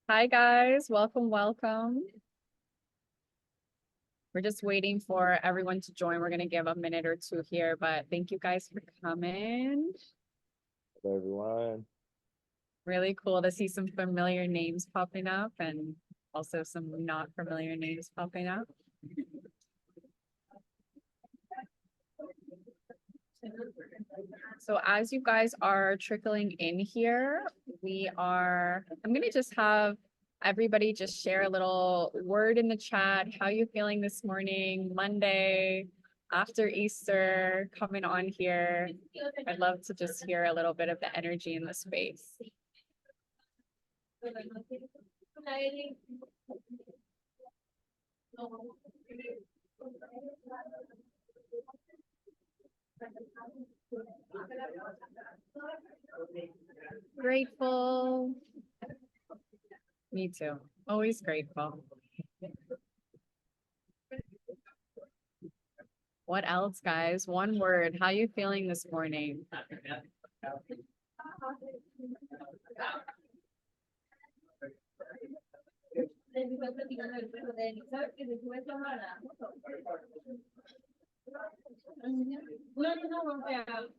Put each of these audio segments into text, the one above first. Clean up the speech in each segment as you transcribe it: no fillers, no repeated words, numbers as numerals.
Hi guys, welcome. We're just waiting for everyone to join. We're gonna give a minute or two here, but thank you guys for coming. Hello, everyone. Really cool to see some familiar names popping up and also some not familiar names popping up. So as you guys are trickling in here, I'm gonna just have everybody just share a little word in the chat. How you feeling this morning, Monday, after Easter, coming on here. I'd love to just hear a little bit of the energy in the space. Grateful. Me too. Always grateful. What else, guys? One word. How you feeling this morning?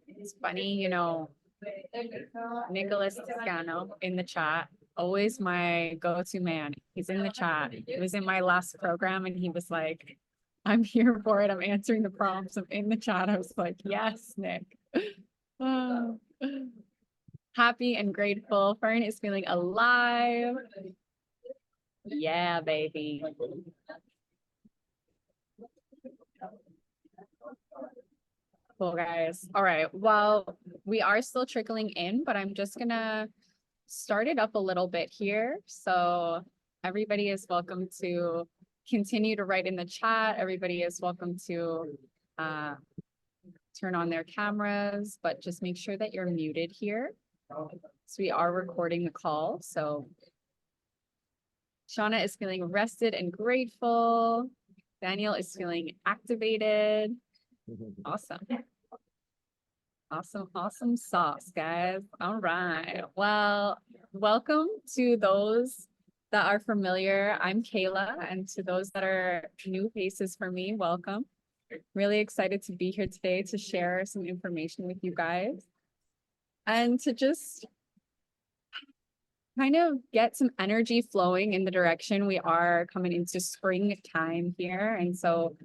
It's funny, Nicholas Toscano in the chat, always my go-to man. He's in the chat. He was in my last program and he was like, I'm here for it. I'm answering the prompts. I'm in the chat. I was like, yes, Nick. Oh. Happy and grateful. Fern is feeling alive. Yeah, baby. Cool, guys. All right. Well, we are still trickling in, but I'm just gonna start it up a little bit here. So everybody is welcome to continue to write in the chat. Everybody is welcome to turn on their cameras, but just make sure that you're muted here. So we are recording the call. So Shauna is feeling rested and grateful. Daniel is feeling activated. Awesome. Awesome sauce, guys. All right. Well, welcome to those that are familiar. I'm Kayla, and to those that are new faces for me, welcome. Really excited to be here today to share some information with you guys and to just kind of get some energy flowing in the direction we are coming into springtime here. And so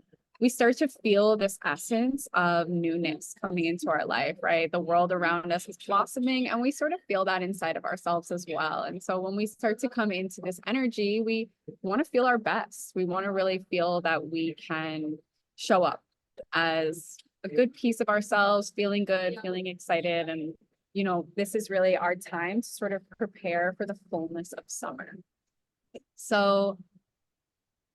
we start to feel this essence of newness coming into our life, right? The world around us is blossoming and we sort of feel that inside of ourselves as well. And so when we start to come into this energy, we want to feel our best. We want to really feel that we can show up as a good piece of ourselves, feeling good, feeling excited. And, this is really our time to sort of prepare for the fullness of summer. So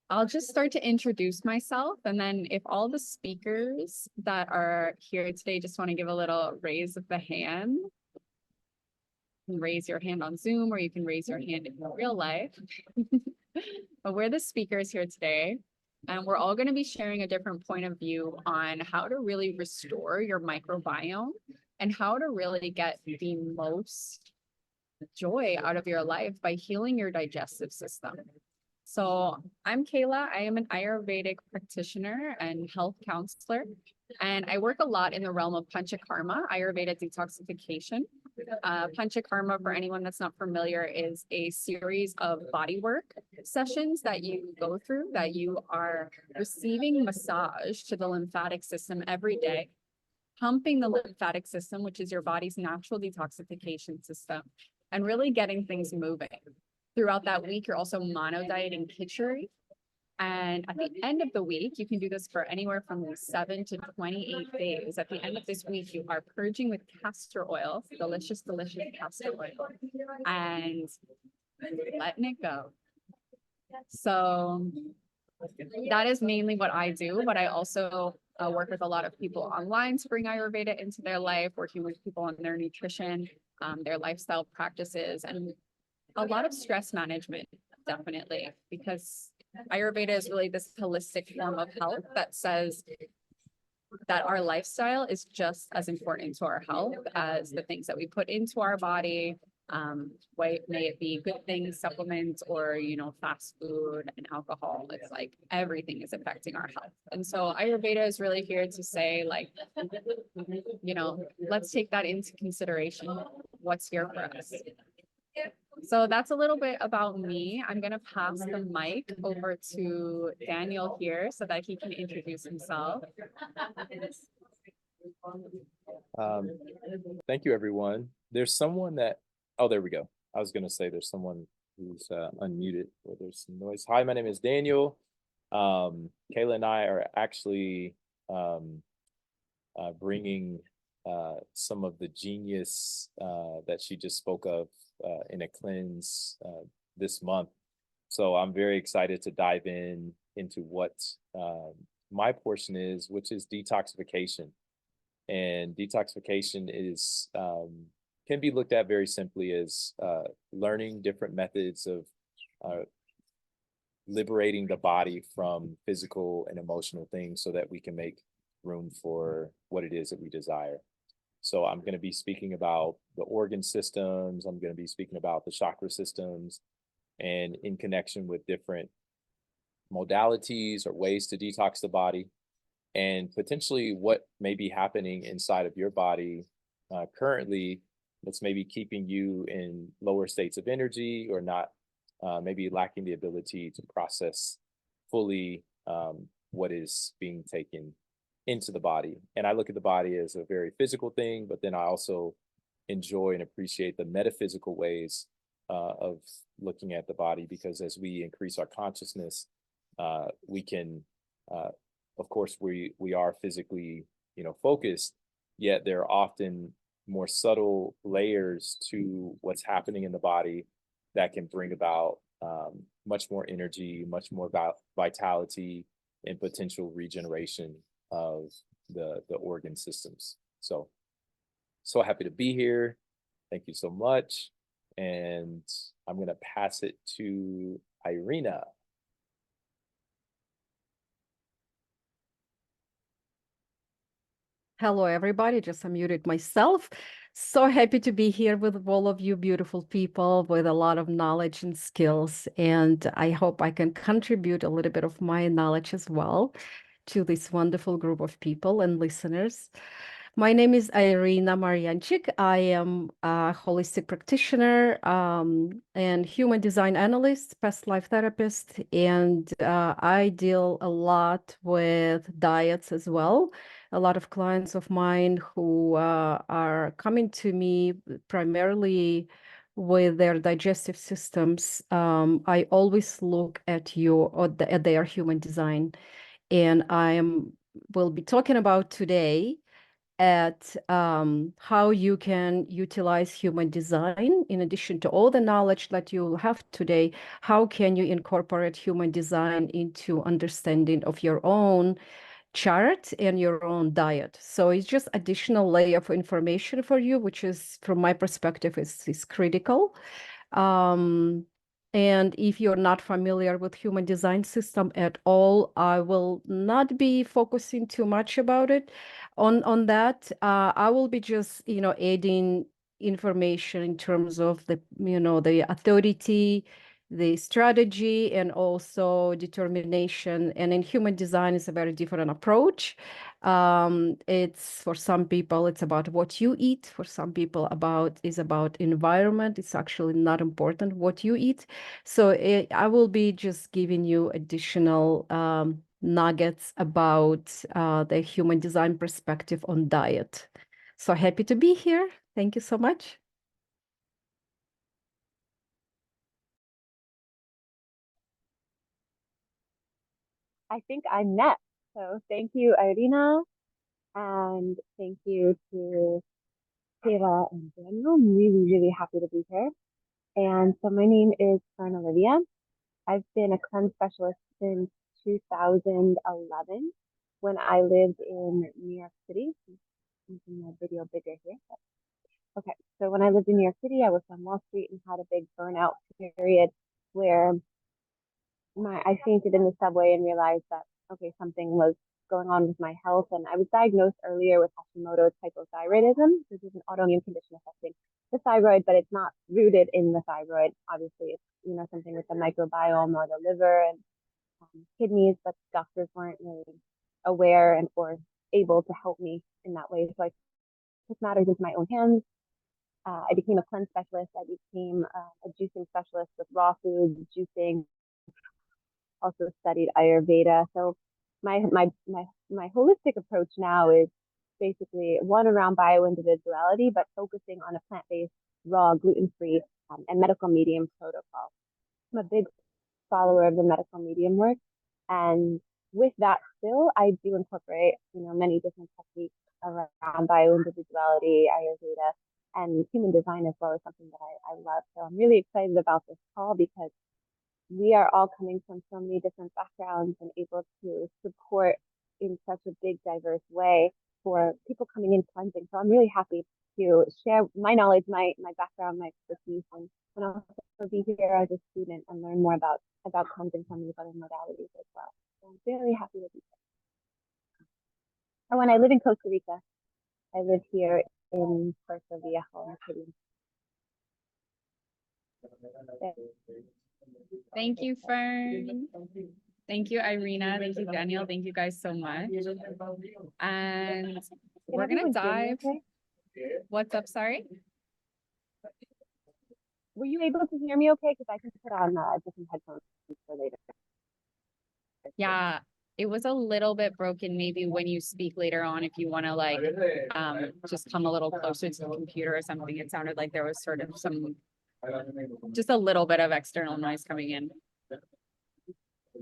I'll just start to introduce myself, and then if all the speakers that are here today just want to give a little raise of the hand, you can raise your hand on Zoom or you can raise your hand in real life. But we're the speakers here today, and we're all going to be sharing a different point of view on how to really restore your microbiome and how to really get the most joy out of your life by healing your digestive system. So I'm Kayla. I am an Ayurvedic practitioner and health counselor, and I work a lot in the realm of Panchakarma, Ayurveda detoxification. Panchakarma, for anyone that's not familiar, is a series of bodywork sessions that you go through, that you are receiving massage to the lymphatic system every day, pumping the lymphatic system, which is your body's natural detoxification system, and really getting things moving. Throughout that week, you're also mono-dieting khichdi. And at the end of the week, you can do this for anywhere from 7 to 28 days. At the end of this week, you are purging with castor oil, delicious castor oil, and letting it go. So that is mainly what I do, but I also work with a lot of people online to bring Ayurveda into their life, working with people on their nutrition, their lifestyle practices, and a lot of stress management, definitely, because Ayurveda is really this holistic form of health that says that our lifestyle is just as important to our health as the things that we put into our body, May it be good things, supplements, or, fast food and alcohol. It's like everything is affecting our health. And so Ayurveda is really here to say, like, let's take that into consideration. What's here for us? So that's a little bit about me. I'm going to pass the mic over to Daniel here so that he can introduce himself. Thank you, everyone. There's someone that, oh, there we go. I was going to say there's someone who's unmuted or there's some noise. Hi, my name is Daniel. Kayla and I are actually bringing some of the genius that she just spoke of in a cleanse this month. So I'm very excited to dive into what my portion is, which is detoxification. And detoxification is can be looked at very simply as learning different methods of liberating the body from physical and emotional things so that we can make room for what it is that we desire. So I'm going to be speaking about the organ systems. I'm going to be speaking about the chakra systems, and in connection with different modalities or ways to detox the body, and potentially what may be happening inside of your body currently that's maybe keeping you in lower states of energy or not, maybe lacking the ability to process fully what is being taken into the body. And I look at the body as a very physical thing, but then I also enjoy and appreciate the metaphysical ways of looking at the body, because as we increase our consciousness, we can, of course, we are physically, focused, yet there are often more subtle layers to what's happening in the body that can bring about much more energy, much more vitality, and potential regeneration of the organ systems. So happy to be here. Thank you so much. And I'm going to pass it to Irina. Hello, everybody. Just unmuted myself. So happy to be here with all of you beautiful people with a lot of knowledge and skills. And I hope I can contribute a little bit of my knowledge as well to this wonderful group of people and listeners. My name is Irina Maryanchik. I am a holistic practitioner and human design analyst, past life therapist, and I deal a lot with diets as well. A lot of clients of mine who are coming to me primarily with their digestive systems. I always look at their human design, and will be talking about today at how you can utilize human design in addition to all the knowledge that you'll have today. How can you incorporate human design into understanding of your own chart and your own diet? So it's just additional layer of information for you, which is, from my perspective, is critical. And if you're not familiar with human design system at all, I will not be focusing too much about it on that. I will be just, adding information in terms of the authority, the strategy, and also determination. And in human design, it's a very different approach. It's, for some people, it's about what you eat. For some people, is about environment. It's actually not important what you eat. So I will be just giving you additional nuggets about the human design perspective on diet. So happy to be here. Thank you so much. I think I'm next. So thank you, Irina, and thank you to Kayla and Daniel. I'm really, really happy to be here. And so my name is Olivia. I've been a cleanse specialist since 2011 when I lived in New York City. I'm making my video bigger here. Okay, so when I lived in New York City, I worked on Wall Street and had a big burnout period where I fainted in the subway and realized that, okay, something was going on with my health. And I was diagnosed earlier with Hashimoto's hypothyroidism. This is an autoimmune condition affecting the thyroid, but it's not rooted in the thyroid. Obviously, it's, something with the microbiome or the liver and kidneys, but doctors weren't really aware and or able to help me in that way. So I took matters into my own hands. I became a cleanse specialist. I became a juicing specialist with raw foods, juicing. Also studied Ayurveda. So my holistic approach now is basically one around bioindividuality, but focusing on a plant-based, raw, gluten-free, and medical medium protocol. I'm a big follower of the medical medium work, and with that still, I do incorporate, many different techniques around bioindividuality, Ayurveda, and human design as well as something that I love. So I'm really excited about this call because we are all coming from so many different backgrounds and able to support in such a big, diverse way for people coming in cleansing. So I'm really happy to share my knowledge, my background, my expertise, and also be here as a student and learn more about cleansing from these other modalities as well. So I'm very happy to be here. And when I live in Costa Rica, I live here in Puerto Viejo, in the Caribbean. Thank you, Fern. Thank you, Irina. Thank you, Daniel. Thank you guys so much. And we're gonna dive. Okay? What's up? Sorry. Were you able to hear me okay? Because I can put on different headphones for later. Yeah, it was a little bit broken maybe when you speak later on, if you want to like just come a little closer to the computer or something. It sounded like there was sort of just a little bit of external noise coming in.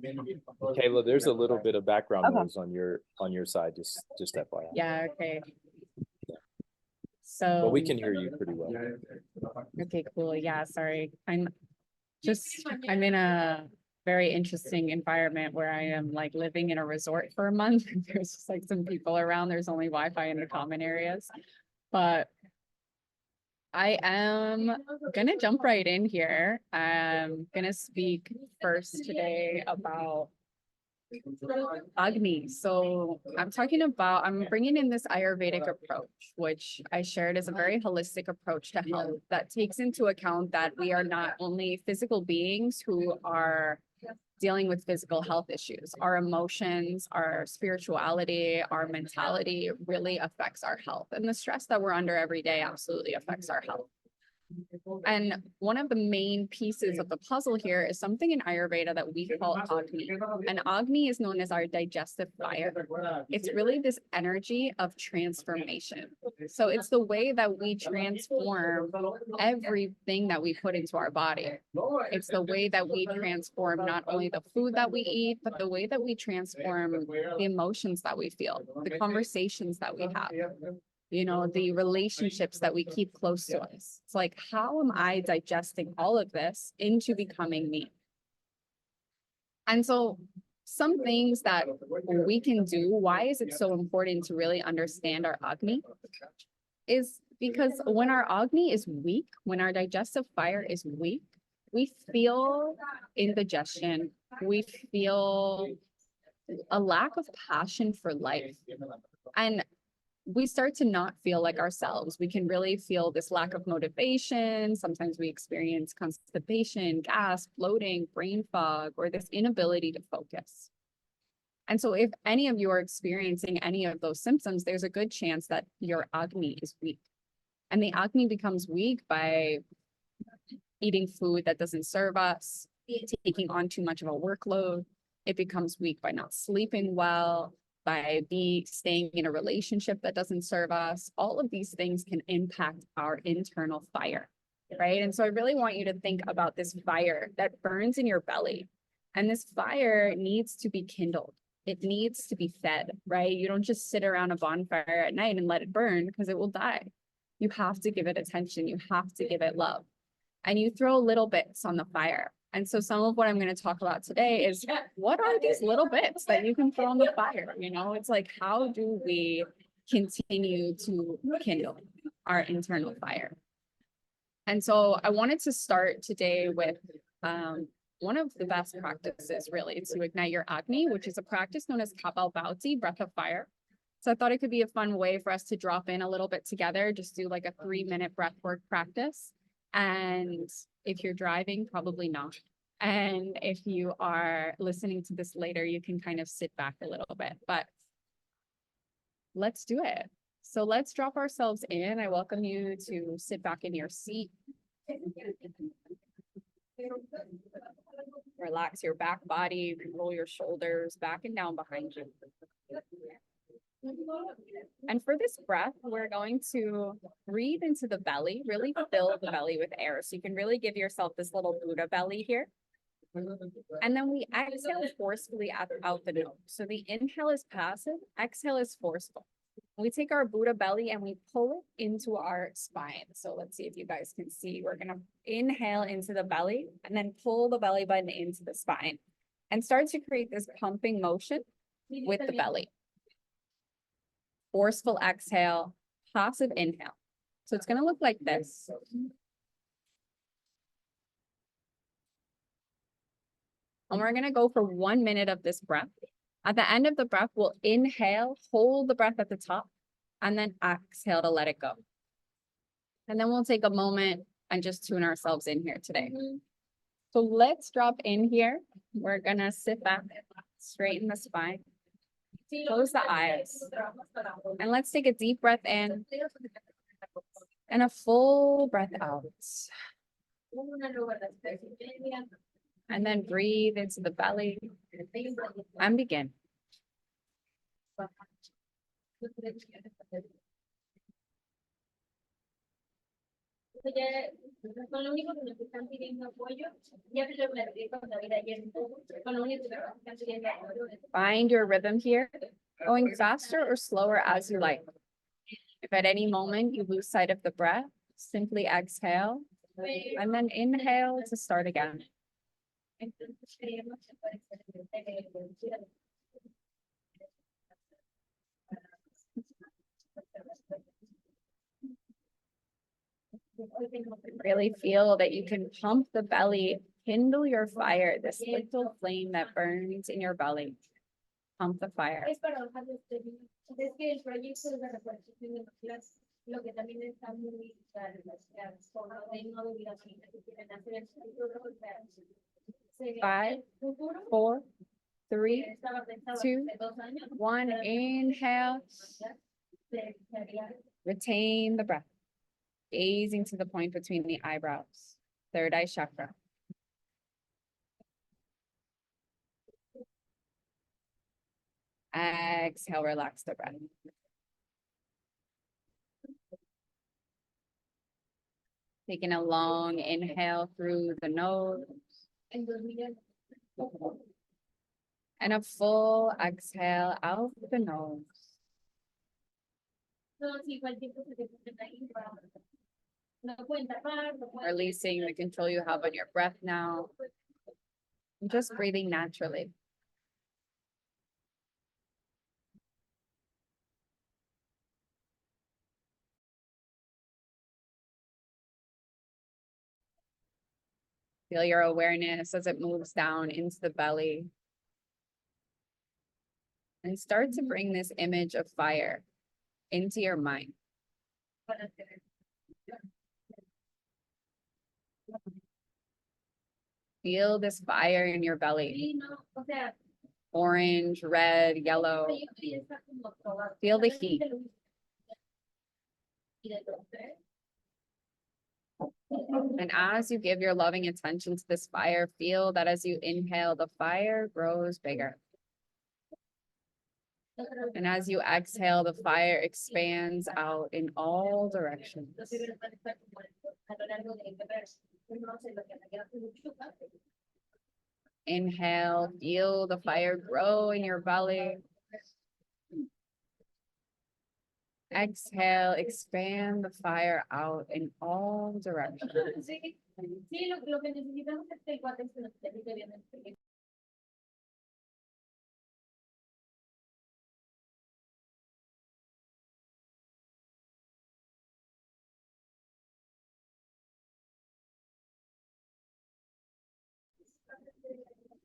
Kayla, there's a little bit of background noise on your side, just FYI. Yeah, okay. But So we can hear you pretty well. okay, cool. Yeah, sorry. I'm in a very interesting environment where I am like living in a resort for a month. There's just like some people around. There's only Wi-Fi in the common areas. But I am gonna jump right in here. I'm gonna speak first today about Agni. So I'm bringing in this Ayurvedic approach, which I shared as a very holistic approach to health that takes into account that we are not only physical beings who are dealing with physical health issues. Our emotions, our spirituality, our mentality really affects our health. And the stress that we're under every day absolutely affects our health. And one of the main pieces of the puzzle here is something in Ayurveda that we call Agni. And Agni is known as our digestive fire. It's really this energy of transformation. So it's the way that we transform everything that we put into our body. It's the way that we transform not only the food that we eat, but the way that we transform the emotions that we feel, the conversations that we have. The relationships that we keep close to us. It's like, how am I digesting all of this into becoming me? And so some things that we can do, why is it so important to really understand our Agni? Is because when our Agni is weak, when our digestive fire is weak, we feel indigestion, we feel a lack of passion for life. And we start to not feel like ourselves. We can really feel this lack of motivation. Sometimes we experience constipation, gas, bloating, brain fog, or this inability to focus. And so if any of you are experiencing any of those symptoms, there's a good chance that your Agni is weak. And the Agni becomes weak by eating food that doesn't serve us, taking on too much of a workload. It becomes weak by not sleeping well, by staying in a relationship that doesn't serve us. All of these things can impact our internal fire, right? And so I really want you to think about this fire that burns in your belly. And this fire needs to be kindled. It needs to be fed, right? You don't just sit around a bonfire at night and let it burn because it will die. You have to give it attention. You have to give it love. And you throw little bits on the fire. And so some of what I'm going to talk about today is what are these little bits that you can throw on the fire? It's like, how do we continue to kindle our internal fire? And so I wanted to start today with one of the best practices really to ignite your Agni, which is a practice known as Kapalbhati, breath of fire. So I thought it could be a fun way for us to drop in a little bit together, just do like a 3-minute breath work practice. And if you're driving, probably not. And if you are listening to this later, you can kind of sit back a little bit, but let's do it. So let's drop ourselves in. I welcome you to sit back in your seat. Relax your back body. You can roll your shoulders back and down behind you. And for this breath, we're going to breathe into the belly, really fill the belly with air. So you can really give yourself this little Buddha belly here. And then we exhale forcefully out the nose. So the inhale is passive, exhale is forceful. We take our Buddha belly and we pull it into our spine. So let's see if you guys can see. We're going to inhale into the belly and then pull the belly button into the spine and start to create this pumping motion with the belly. Forceful exhale, passive inhale. So it's going to look like this. And we're going to go for 1 minute of this breath. At the end of the breath, we'll inhale, hold the breath at the top, and then exhale to let it go. And then we'll take a moment and just tune ourselves in here today. So let's drop in here. We're going to sit back, straighten the spine, close the eyes, and let's take a deep breath in and a full breath out. And then breathe into the belly and begin. Find your rhythm here, going faster or slower as you like. If at any moment you lose sight of the breath, simply exhale and then inhale to start again. Really feel that you can pump the belly, kindle your fire, this little flame that burns in your belly. Pump the fire. Five, four, three, two, one. Inhale. Retain the breath. Gazing to the point between the eyebrows. Third eye chakra. Exhale, relax the breath. Taking a long inhale through the nose. And a full exhale out the nose. Releasing the control you have on your breath now. And just breathing naturally. Feel your awareness as it moves down into the belly. And start to bring this image of fire into your mind. Feel this fire in your belly. Orange, red, yellow. Feel the heat. And as you give your loving attention to this fire, feel that as you inhale, the fire grows bigger. And as you exhale, the fire expands out in all directions. Inhale, feel the fire grow in your belly. Exhale, expand the fire out in all directions.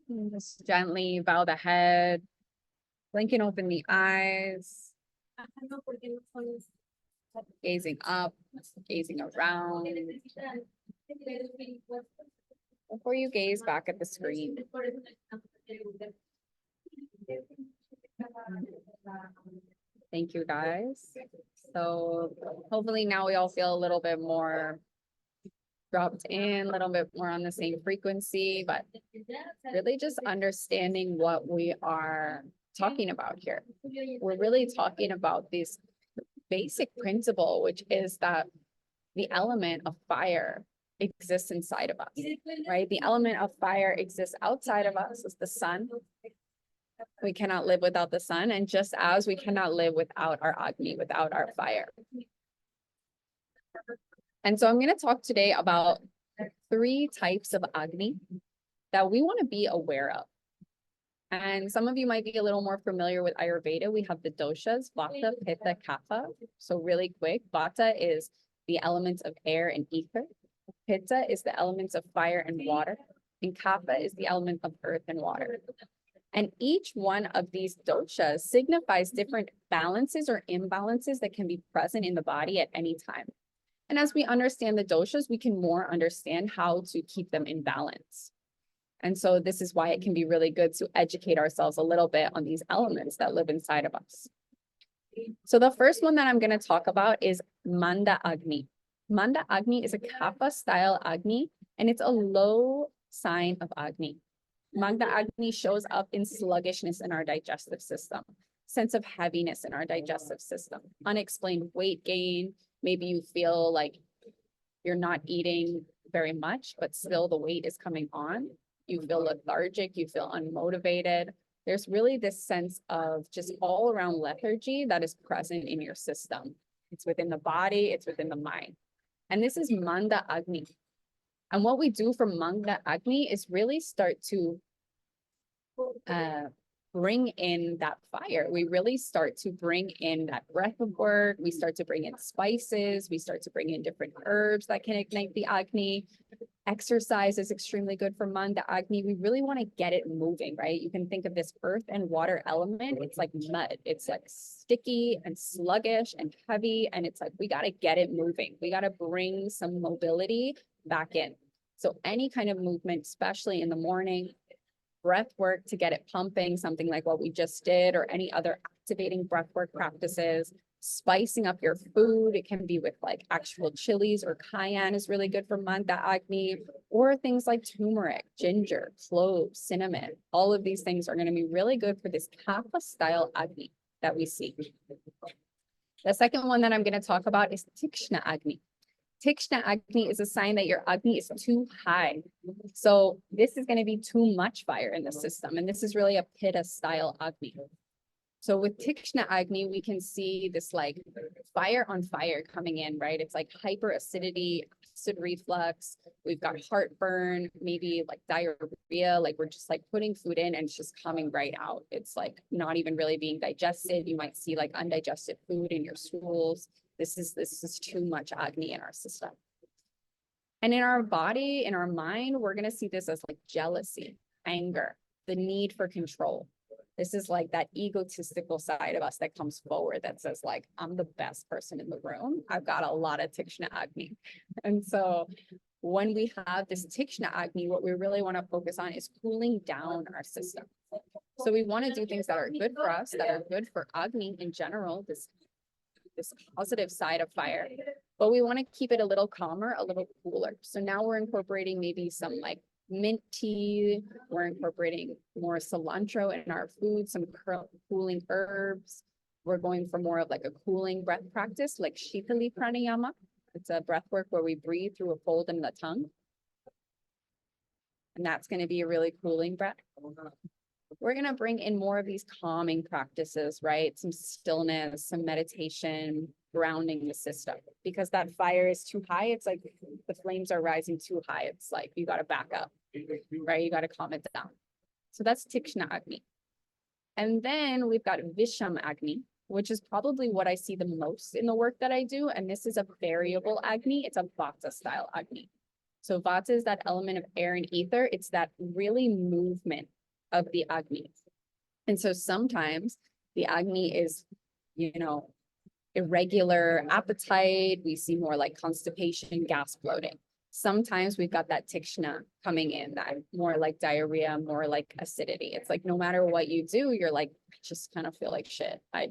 And just gently bow the head, blinking open the eyes. Gazing up, gazing around. Before you gaze back at the screen. Thank you, guys. So hopefully now we all feel a little bit more dropped in, a little bit more on the same frequency, but really just understanding what we are talking about here. We're really talking about this basic principle, which is that the element of fire exists inside of us, right? The element of fire exists outside of us is the sun. We cannot live without the sun. And just as we cannot live without our Agni, without our fire. And so I'm going to talk today about 3 types of Agni that we want to be aware of. And some of you might be a little more familiar with Ayurveda. We have the doshas, Vata, Pitta, Kapha. So really quick, Vata is the elements of air and ether. Pitta is the elements of fire and water. And Kapha is the element of earth and water. And each one of these doshas signifies different balances or imbalances that can be present in the body at any time. And as we understand the doshas, we can more understand how to keep them in balance. And so this is why it can be really good to educate ourselves a little bit on these elements that live inside of us. So the first one that I'm going to talk about is Mandaagne. Mandaagne is a Kapha style Agni, and it's a low sign of Agni. Mandaagne shows up in sluggishness in our digestive system, sense of heaviness in our digestive system, unexplained weight gain. Maybe you feel like you're not eating very much, but still the weight is coming on. You feel lethargic, you feel unmotivated. There's really this sense of just all around lethargy that is present in your system. It's within the body, it's within the mind. And this is Mandaagne. And what we do for Mandaagne is really start to bring in that fire. We really start to bring in that breath of work. We start to bring in spices. We start to bring in different herbs that can ignite the Agni. Exercise is extremely good for Mandaagne. We really want to get it moving, right? You can think of this earth and water element. It's like mud. It's like sticky and sluggish and heavy. And it's like, we got to get it moving. We got to bring some mobility back in. So any kind of movement, especially in the morning, breath work to get it pumping, something like what we just did, or any other activating breath work practices, spicing up your food. It can be with like actual chilies, or cayenne is really good for Mandaagne, or things like turmeric, ginger, cloves, cinnamon. All of these things are going to be really good for this Kapha style Agni that we see. The second one that I'm going to talk about is Tikshna Agni. Tikshna Agni is a sign that your Agni is too high. So this is going to be too much fire in the system. And this is really a Pitta style Agni. So with Tikshna Agni, we can see this like fire on fire coming in, right? It's like hyperacidity, acid reflux. We've got heartburn, maybe like diarrhea, like we're just like putting food in and it's just coming right out. It's like not even really being digested. You might see like undigested food in your stools. This is too much Agni in our system. And in our body, in our mind, we're going to see this as like jealousy, anger, the need for control. This is like that egotistical side of us that comes forward that says like, I'm the best person in the room. I've got a lot of Tikshna Agni. And so when we have this Tikshna Agni, what we really want to focus on is cooling down our system. So we want to do things that are good for us, that are good for Agni in general, this positive side of fire, but we want to keep it a little calmer, a little cooler. So now we're incorporating maybe some like mint tea. We're incorporating more cilantro in our food, some cooling herbs. We're going for more of like a cooling breath practice, like Shitali Pranayama. It's a breath work where we breathe through a fold in the tongue. And that's going to be a really cooling breath. We're going to bring in more of these calming practices, right? Some stillness, some meditation, grounding the system, because that fire is too high. It's like the flames are rising too high. It's like, you got to back up, right? You got to calm it down. So that's Tikshna Agni. And then we've got Visham Agni, which is probably what I see the most in the work that I do. And this is a variable Agni. It's a Vata style Agni. So Vata is that element of air and ether. It's that really movement of the Agni. And so sometimes the Agni is, you know, irregular appetite. We see more like constipation, gas, bloating. Sometimes we've got that Titaagne coming in, that more like diarrhea, more like acidity. It's like no matter what you do, you're like, I just kind of feel like shit. I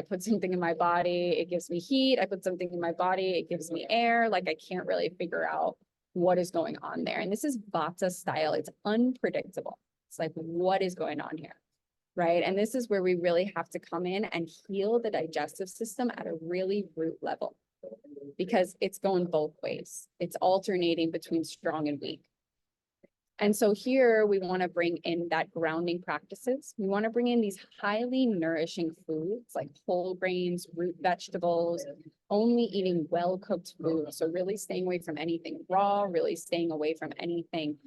put something in my body, it gives me heat. I put something in my body, it gives me air. Like I can't really figure out what is going on there. And this is Vata style. It's unpredictable. It's like, what is going on here? Right? And this is where we really have to come in and heal the digestive system at a really root level, because it's going both ways. It's alternating between strong and weak. And so here we want to bring in that grounding practices. We want to bring in these highly nourishing foods like whole grains, root vegetables, only eating well-cooked food. So really staying away from anything raw, really staying away from anything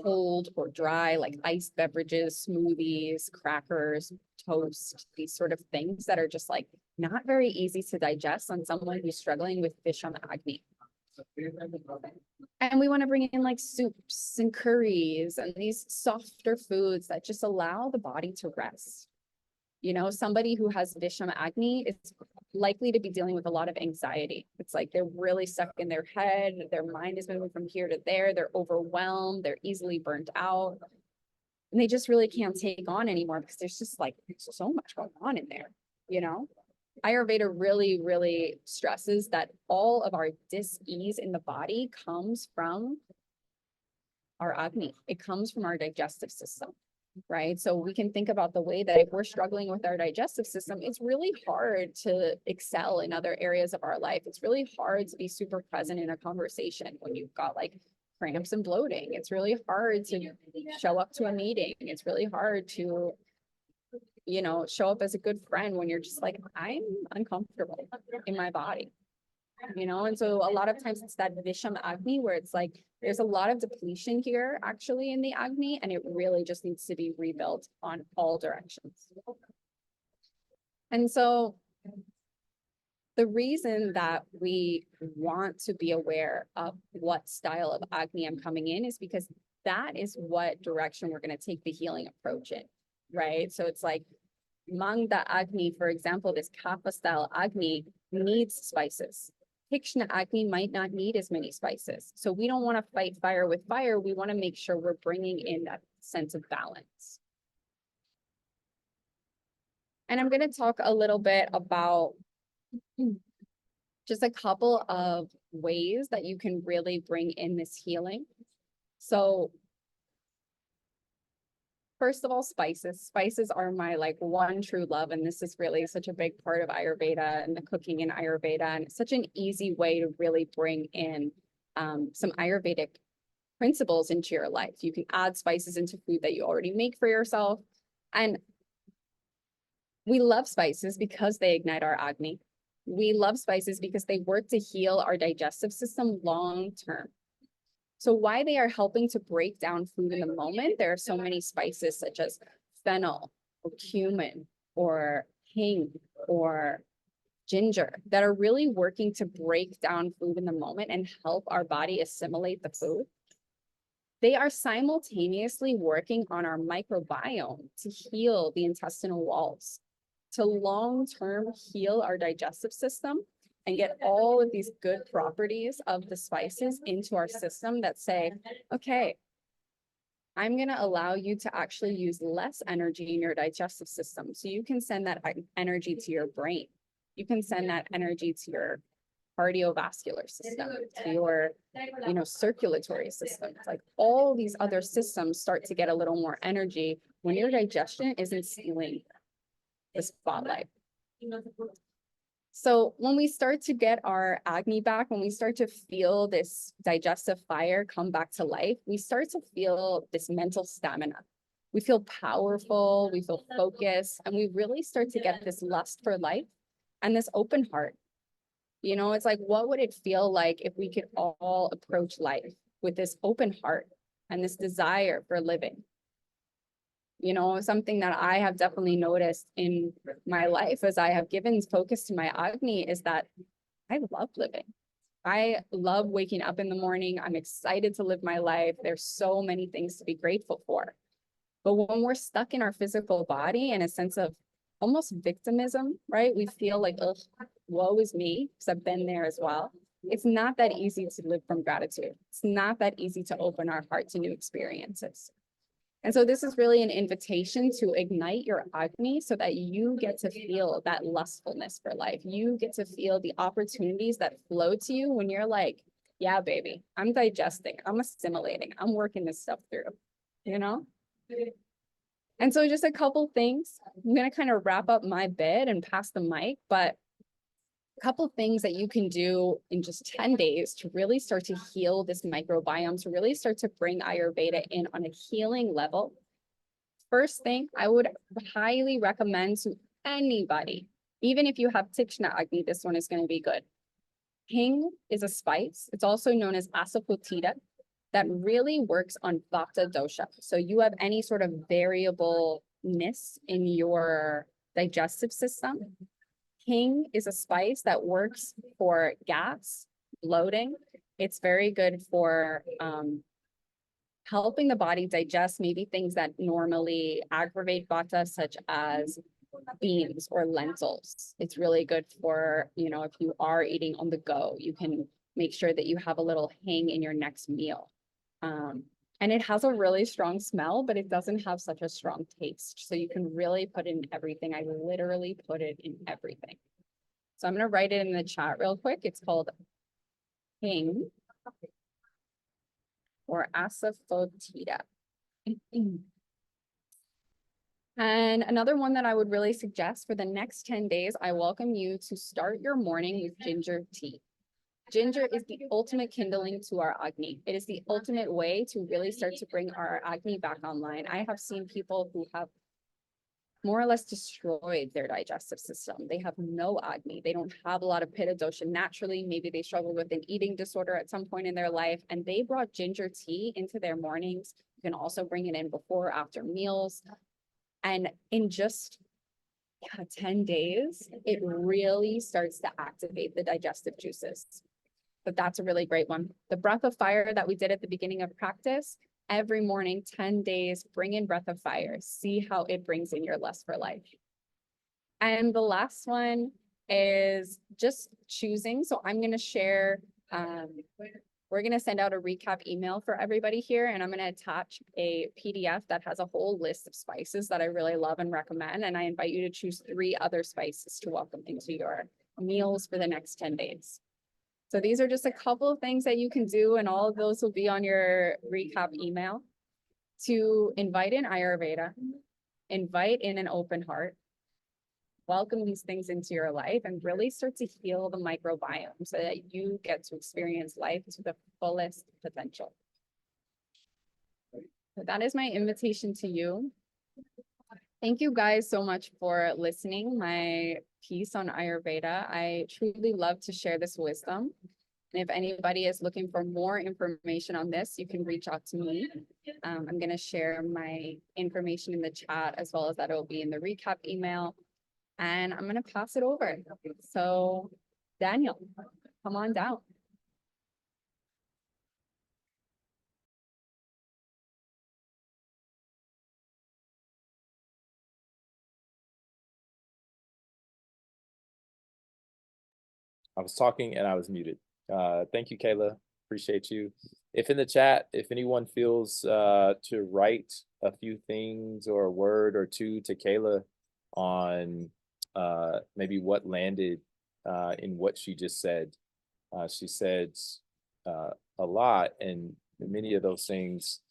cold or dry, like iced beverages, smoothies, crackers, toast, these sort of things that are just like not very easy to digest on someone who's struggling with Agni. And we want to bring in like soups and curries and these softer foods that just allow the body to rest. You know, somebody who has Agni is likely to be dealing with a lot of anxiety. It's like they're really stuck in their head. Their mind is moving from here to there. They're overwhelmed. They're easily burnt out. And they just really can't take on anymore because there's just like so much going on in there, you know? Ayurveda really, really stresses that all of our dis-ease in the body comes from our Agni. It comes from our digestive system. Right? So we can think about the way that if we're struggling with our digestive system, it's really hard to excel in other areas of our life. It's really hard to be super present in a conversation when you've got like cramps and bloating. It's really hard to show up to a meeting. It's really hard to, you know, show up as a good friend when you're just like, I'm uncomfortable in my body. You know, and so a lot of times it's that Agni where it's like there's a lot of depletion here actually in the Agni, and it really just needs to be rebuilt on all directions. And so the reason that we want to be aware of what style of Agni I'm coming in is because that is what direction we're going to take the healing approach in, right? So it's like Mandaagne Agni, for example, this Kapha style Agni needs spices. Agni might not need as many spices. So we don't want to fight fire with fire. We want to make sure we're bringing in that sense of balance. And I'm going to talk a little bit about just a couple of ways that you can really bring in this healing. So first of all, spices. Spices are my like one true love. And this is really such a big part of Ayurveda and the cooking in Ayurveda. And it's such an easy way to really bring in some Ayurvedic principles into your life. You can add spices into food that you already make for yourself. And we love spices because they ignite our Agni. We love spices because they work to heal our digestive system long term. So why they are helping to break down food in the moment, there are so many spices such as fennel or cumin or hing or ginger that are really working to break down food in the moment and help our body assimilate the food. They are simultaneously working on our microbiome to heal the intestinal walls, to long-term heal our digestive system and get all of these good properties of the spices into our system that say, okay, I'm going to allow you to actually use less energy in your digestive system. So you can send that energy to your brain. You can send that energy to your cardiovascular system, to your, you know, circulatory system. It's like all these other systems start to get a little more energy when your digestion isn't stealing the spotlight. So when we start to get our Agni back, when we start to feel this digestive fire come back to life, we start to feel this mental stamina. We feel powerful, we feel focused, and we really start to get this lust for life and this open heart. You know, it's like, what would it feel like if we could all approach life with this open heart and this desire for living? You know, something that I have definitely noticed in my life as I have given focus to my Agni is that I love living. I love waking up in the morning. I'm excited to live my life. There's so many things to be grateful for. But when we're stuck in our physical body and a sense of almost victimism, right? We feel like, ugh, woe is me, because I've been there as well. It's not that easy to live from gratitude. It's not that easy to open our heart to new experiences. And so this is really an invitation to ignite your Agni so that you get to feel that lustfulness for life. You get to feel the opportunities that flow to you when you're like, yeah, baby, I'm digesting, I'm assimilating, I'm working this stuff through, you know? And so just a couple things. I'm going to kind of wrap up my bit and pass the mic, but a couple things that you can do in just 10 days to really start to heal this microbiome, to really start to bring Ayurveda in on a healing level. First thing, I would highly recommend to anybody, even if you have Tikshna Agni, this one is going to be good. Hing is a spice. It's also known as asafoetida that really works on Vata dosha. So you have any sort of variableness in your digestive system. Hing is a spice that works for gas, bloating. It's very good for helping the body digest maybe things that normally aggravate Vata, such as beans or lentils. It's really good for, you know, if you are eating on the go, you can make sure that you have a little hing in your next meal. And it has a really strong smell, but it doesn't have such a strong taste. So you can really put it in everything. I literally put it in everything. So I'm going to write it in the chat real quick. It's called hing or asafoetida. And another one that I would really suggest for the next 10 days, I welcome you to start your morning with ginger tea. Ginger is the ultimate kindling to our Agni. It is the ultimate way to really start to bring our Agni back online. I have seen people who have more or less destroyed their digestive system. They have no Agni. They don't have a lot of Pitta dosha naturally. Maybe they struggle with an eating disorder at some point in their life, and they brought ginger tea into their mornings. You can also bring it in before or after meals. And in just 10 days, it really starts to activate the digestive juices. But that's a really great one. The breath of fire that we did at the beginning of practice, every morning, 10 days, bring in breath of fire. See how it brings in your lust for life. And the last one is just choosing. So I'm going to share, we're going to send out a recap email for everybody here, and I'm going to attach a PDF that has a whole list of spices that I really love and recommend. And I invite you to choose 3 other spices to welcome into your meals for the next 10 days. So these are just a couple of things that you can do, and all of those will be on your recap email to invite in Ayurveda, invite in an open heart, welcome these things into your life, and really start to heal the microbiome so that you get to experience life to the fullest potential. So that is my invitation to you. Thank you guys so much for listening. My piece on Ayurveda. I truly love to share this wisdom. And if anybody is looking for more information on this, you can reach out to me. I'm going to share my information in the chat, as well as that it will be in the recap email. And I'm going to pass it over. So Daniel, come on down. I was talking and I was muted. Thank you, Kayla. Appreciate you. If in the chat, if anyone feels to write a few things or a word or two to Kayla on maybe what landed in what she just said. She said a lot, and many of those things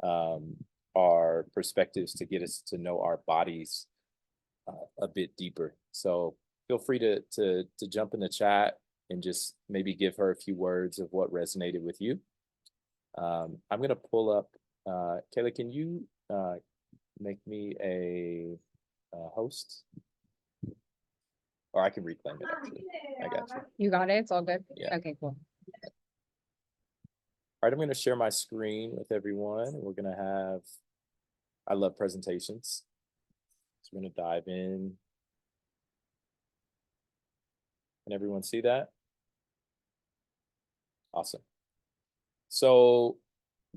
are perspectives to get us to know our bodies a bit deeper. So feel free to jump in the chat and just maybe give her a few words of what resonated with you. I'm going to pull up, Kayla, can you make me a host? Or I can reclaim it, actually. I got you. You got it? It's all good? Yeah. Okay, cool. All right, I'm going to share my screen with everyone. We're going to have, I love presentations. So we're going to dive in. Can everyone see that? Awesome. So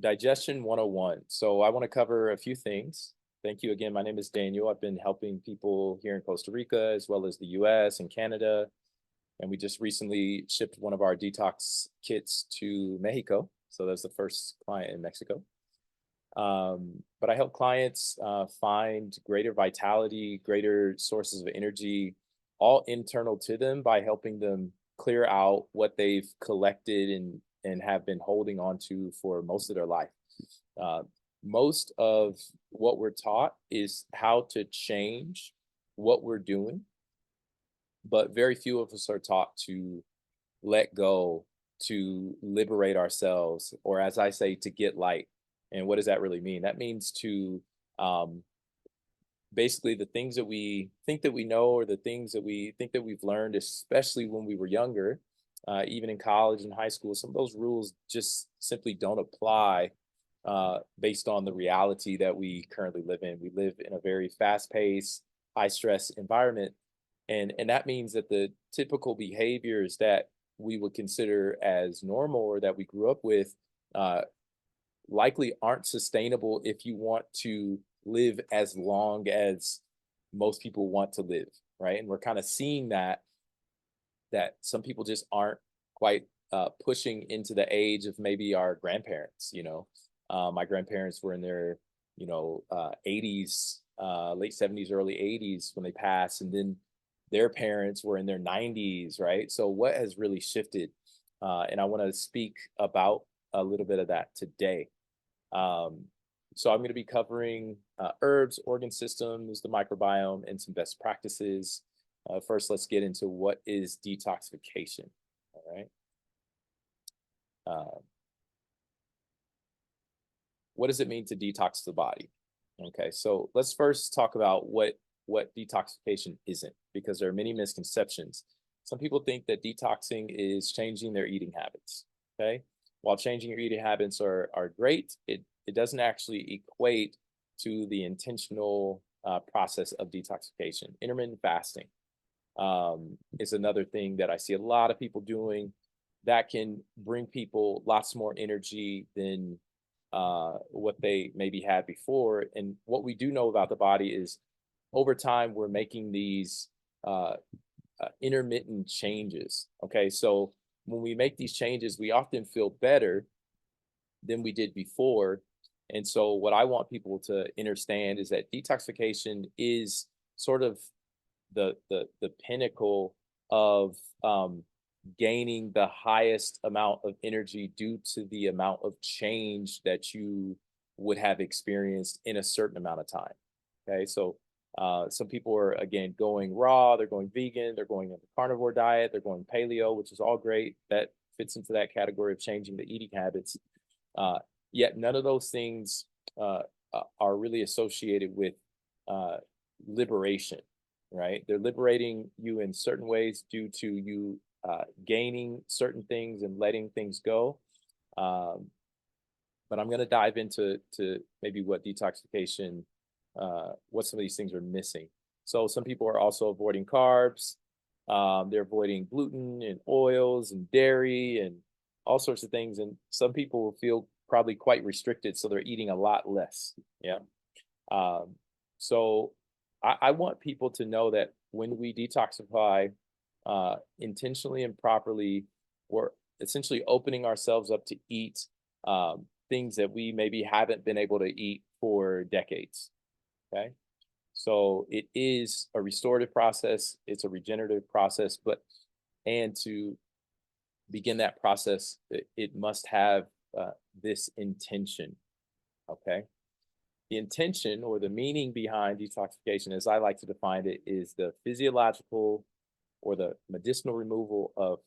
digestion 101. So I want to cover a few things. Thank you again. My name is Daniel. I've been helping people here in Costa Rica, as well as the US and Canada. And we just recently shipped one of our detox kits to Mexico. So that's the first client in Mexico. But I help clients find greater vitality, greater sources of energy, all internal to them, by helping them clear out what they've collected and have been holding on to for most of their life. Most of what we're taught is how to change what we're doing, but very few of us are taught to let go, to liberate ourselves, or as I say, to get light. And what does that really mean? That means to basically the things that we think that we know, or the things that we think that we've learned, especially when we were younger, even in college and high school, some of those rules just simply don't apply based on the reality that we currently live in. We live in a very fast-paced, high-stress environment, and that means that the typical behaviors that we would consider as normal, or that we grew up with, likely aren't sustainable if you want to live as long as most people want to live, right? And we're kind of seeing that some people just aren't quite pushing into the age of maybe our grandparents. My grandparents were in their 80s, late 70s, early 80s when they passed, and then their parents were in their 90s, right? So what has really shifted? And I want to speak about a little bit of that today. So I'm going to be covering herbs, organ systems, the microbiome, and some best practices. First, let's get into what is detoxification. All right. What does it mean to detox the body? Okay, so let's first talk about what detoxification isn't, because there are many misconceptions. Some people think that detoxing is changing their eating habits. Okay, while changing your eating habits are great, it doesn't actually equate to the intentional process of detoxification. Intermittent fasting is another thing that I see a lot of people doing that can bring people lots more energy than what they maybe had before. And what we do know about the body is, over time, we're making these intermittent changes. Okay, so when we make these changes, we often feel better than we did before. And so what I want people to understand is that detoxification is sort of the pinnacle of gaining the highest amount of energy due to the amount of change that you would have experienced in a certain amount of time. Okay, so some people are, again, going raw, they're going vegan, they're going into carnivore diet, they're going paleo, which is all great. That fits into that category of changing the eating habits. Yet none of those things are really associated with liberation, right? They're liberating you in certain ways due to you gaining certain things and letting things go. But I'm going to dive into maybe what detoxification, what some of these things are missing. So some people are also avoiding carbs. They're avoiding gluten and oils and dairy and all sorts of things. And some people will feel probably quite restricted, so they're eating a lot less. Yeah. So I want people to know that when we detoxify intentionally and properly, we're essentially opening ourselves up to eat things that we maybe haven't been able to eat for decades. Okay, so it is a restorative process, it's a regenerative process, and to begin that process, it must have this intention. Okay, the intention, or the meaning behind detoxification, as I like to define it, is the physiological or the medicinal removal of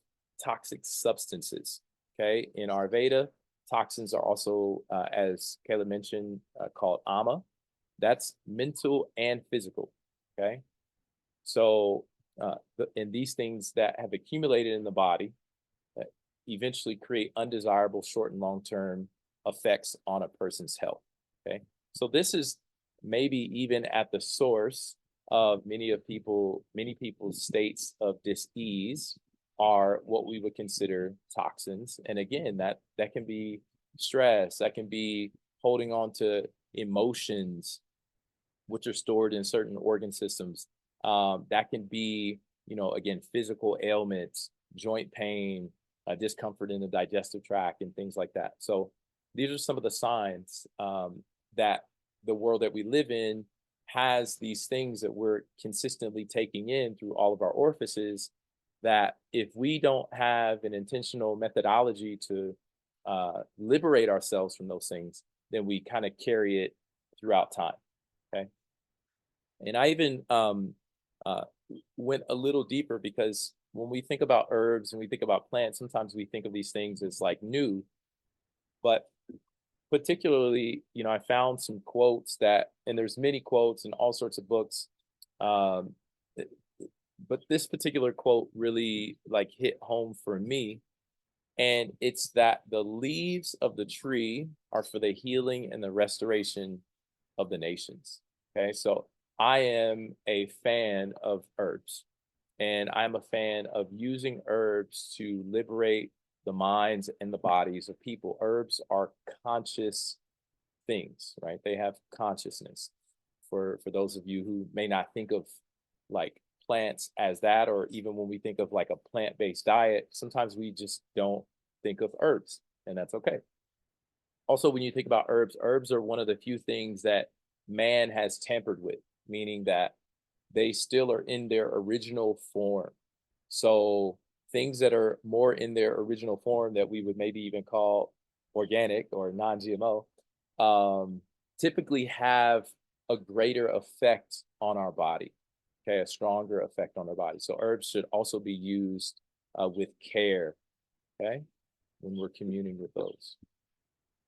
toxic substances. Okay, in Ayurveda, toxins are also, as Kayla mentioned, called ama. That's mental and physical. Okay, so and these things that have accumulated in the body eventually create undesirable short and long-term effects on a person's health. Okay, so this is maybe even at the source of many people's states of dis-ease, are what we would consider toxins. And again, that can be stress, that can be holding on to emotions, which are stored in certain organ systems. That can be, again, physical ailments, joint pain, discomfort in the digestive tract, and things like that. So these are some of the signs that the world that we live in has these things that we're consistently taking in through all of our orifices, that if we don't have an intentional methodology to liberate ourselves from those things, then we kind of carry it throughout time. Okay. And I even went a little deeper, because when we think about herbs and we think about plants, sometimes we think of these things as like new, but particularly, I found some quotes that, and there's many quotes in all sorts of books, but this particular quote really like hit home for me. And it's that the leaves of the tree are for the healing and the restoration of the nations. Okay, so I am a fan of herbs, and I'm a fan of using herbs to liberate the minds and the bodies of people. Herbs are conscious things, right? They have consciousness. For those of you who may not think of like plants as that, or even when we think of like a plant-based diet, sometimes we just don't think of herbs, and that's okay. Also, when you think about herbs, herbs are one of the few things that man has tampered with, meaning that they still are in their original form. So things that are more in their original form, that we would maybe even call organic or non-GMO, typically have a greater effect on our body, okay, a stronger effect on our body. So herbs should also be used with care, okay, when we're communing with those.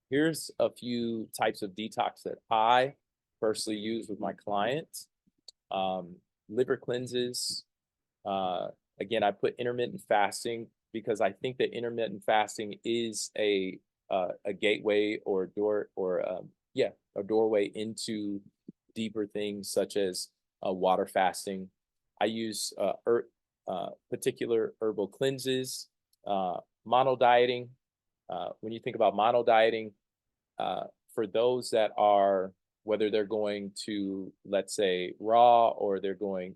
Here's a few types of detox that I personally use with my clients. Liver cleanses. Again, I put intermittent fasting because I think that intermittent fasting is a gateway or a doorway into deeper things, such as water fasting. I use particular herbal cleanses, mono dieting. When you think about mono dieting, for those that are, whether they're going to, let's say, raw, or they're going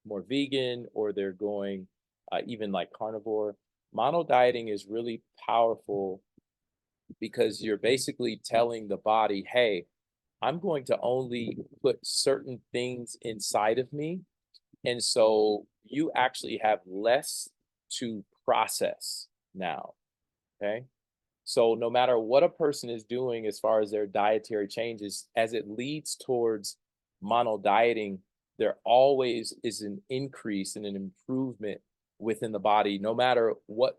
more vegan, or they're going even like carnivore, mono dieting is really powerful, because you're basically telling the body, hey, I'm going to only put certain things inside of me. And so you actually have less to process now. Okay. So no matter what a person is doing as far as their dietary changes, as it leads towards mono dieting, there always is an increase and an improvement within the body, no matter what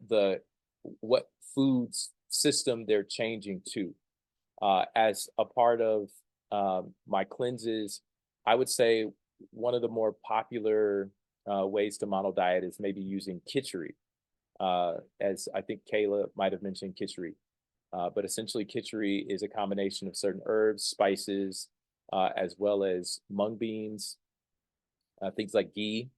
foods system they're changing to. As a part of my cleanses, I would say one of the more popular ways to mono diet is maybe using khichdi. As I think Kayla might have mentioned khichdi. But essentially khichdi is a combination of certain herbs, spices, as well as mung beans, things like ghee.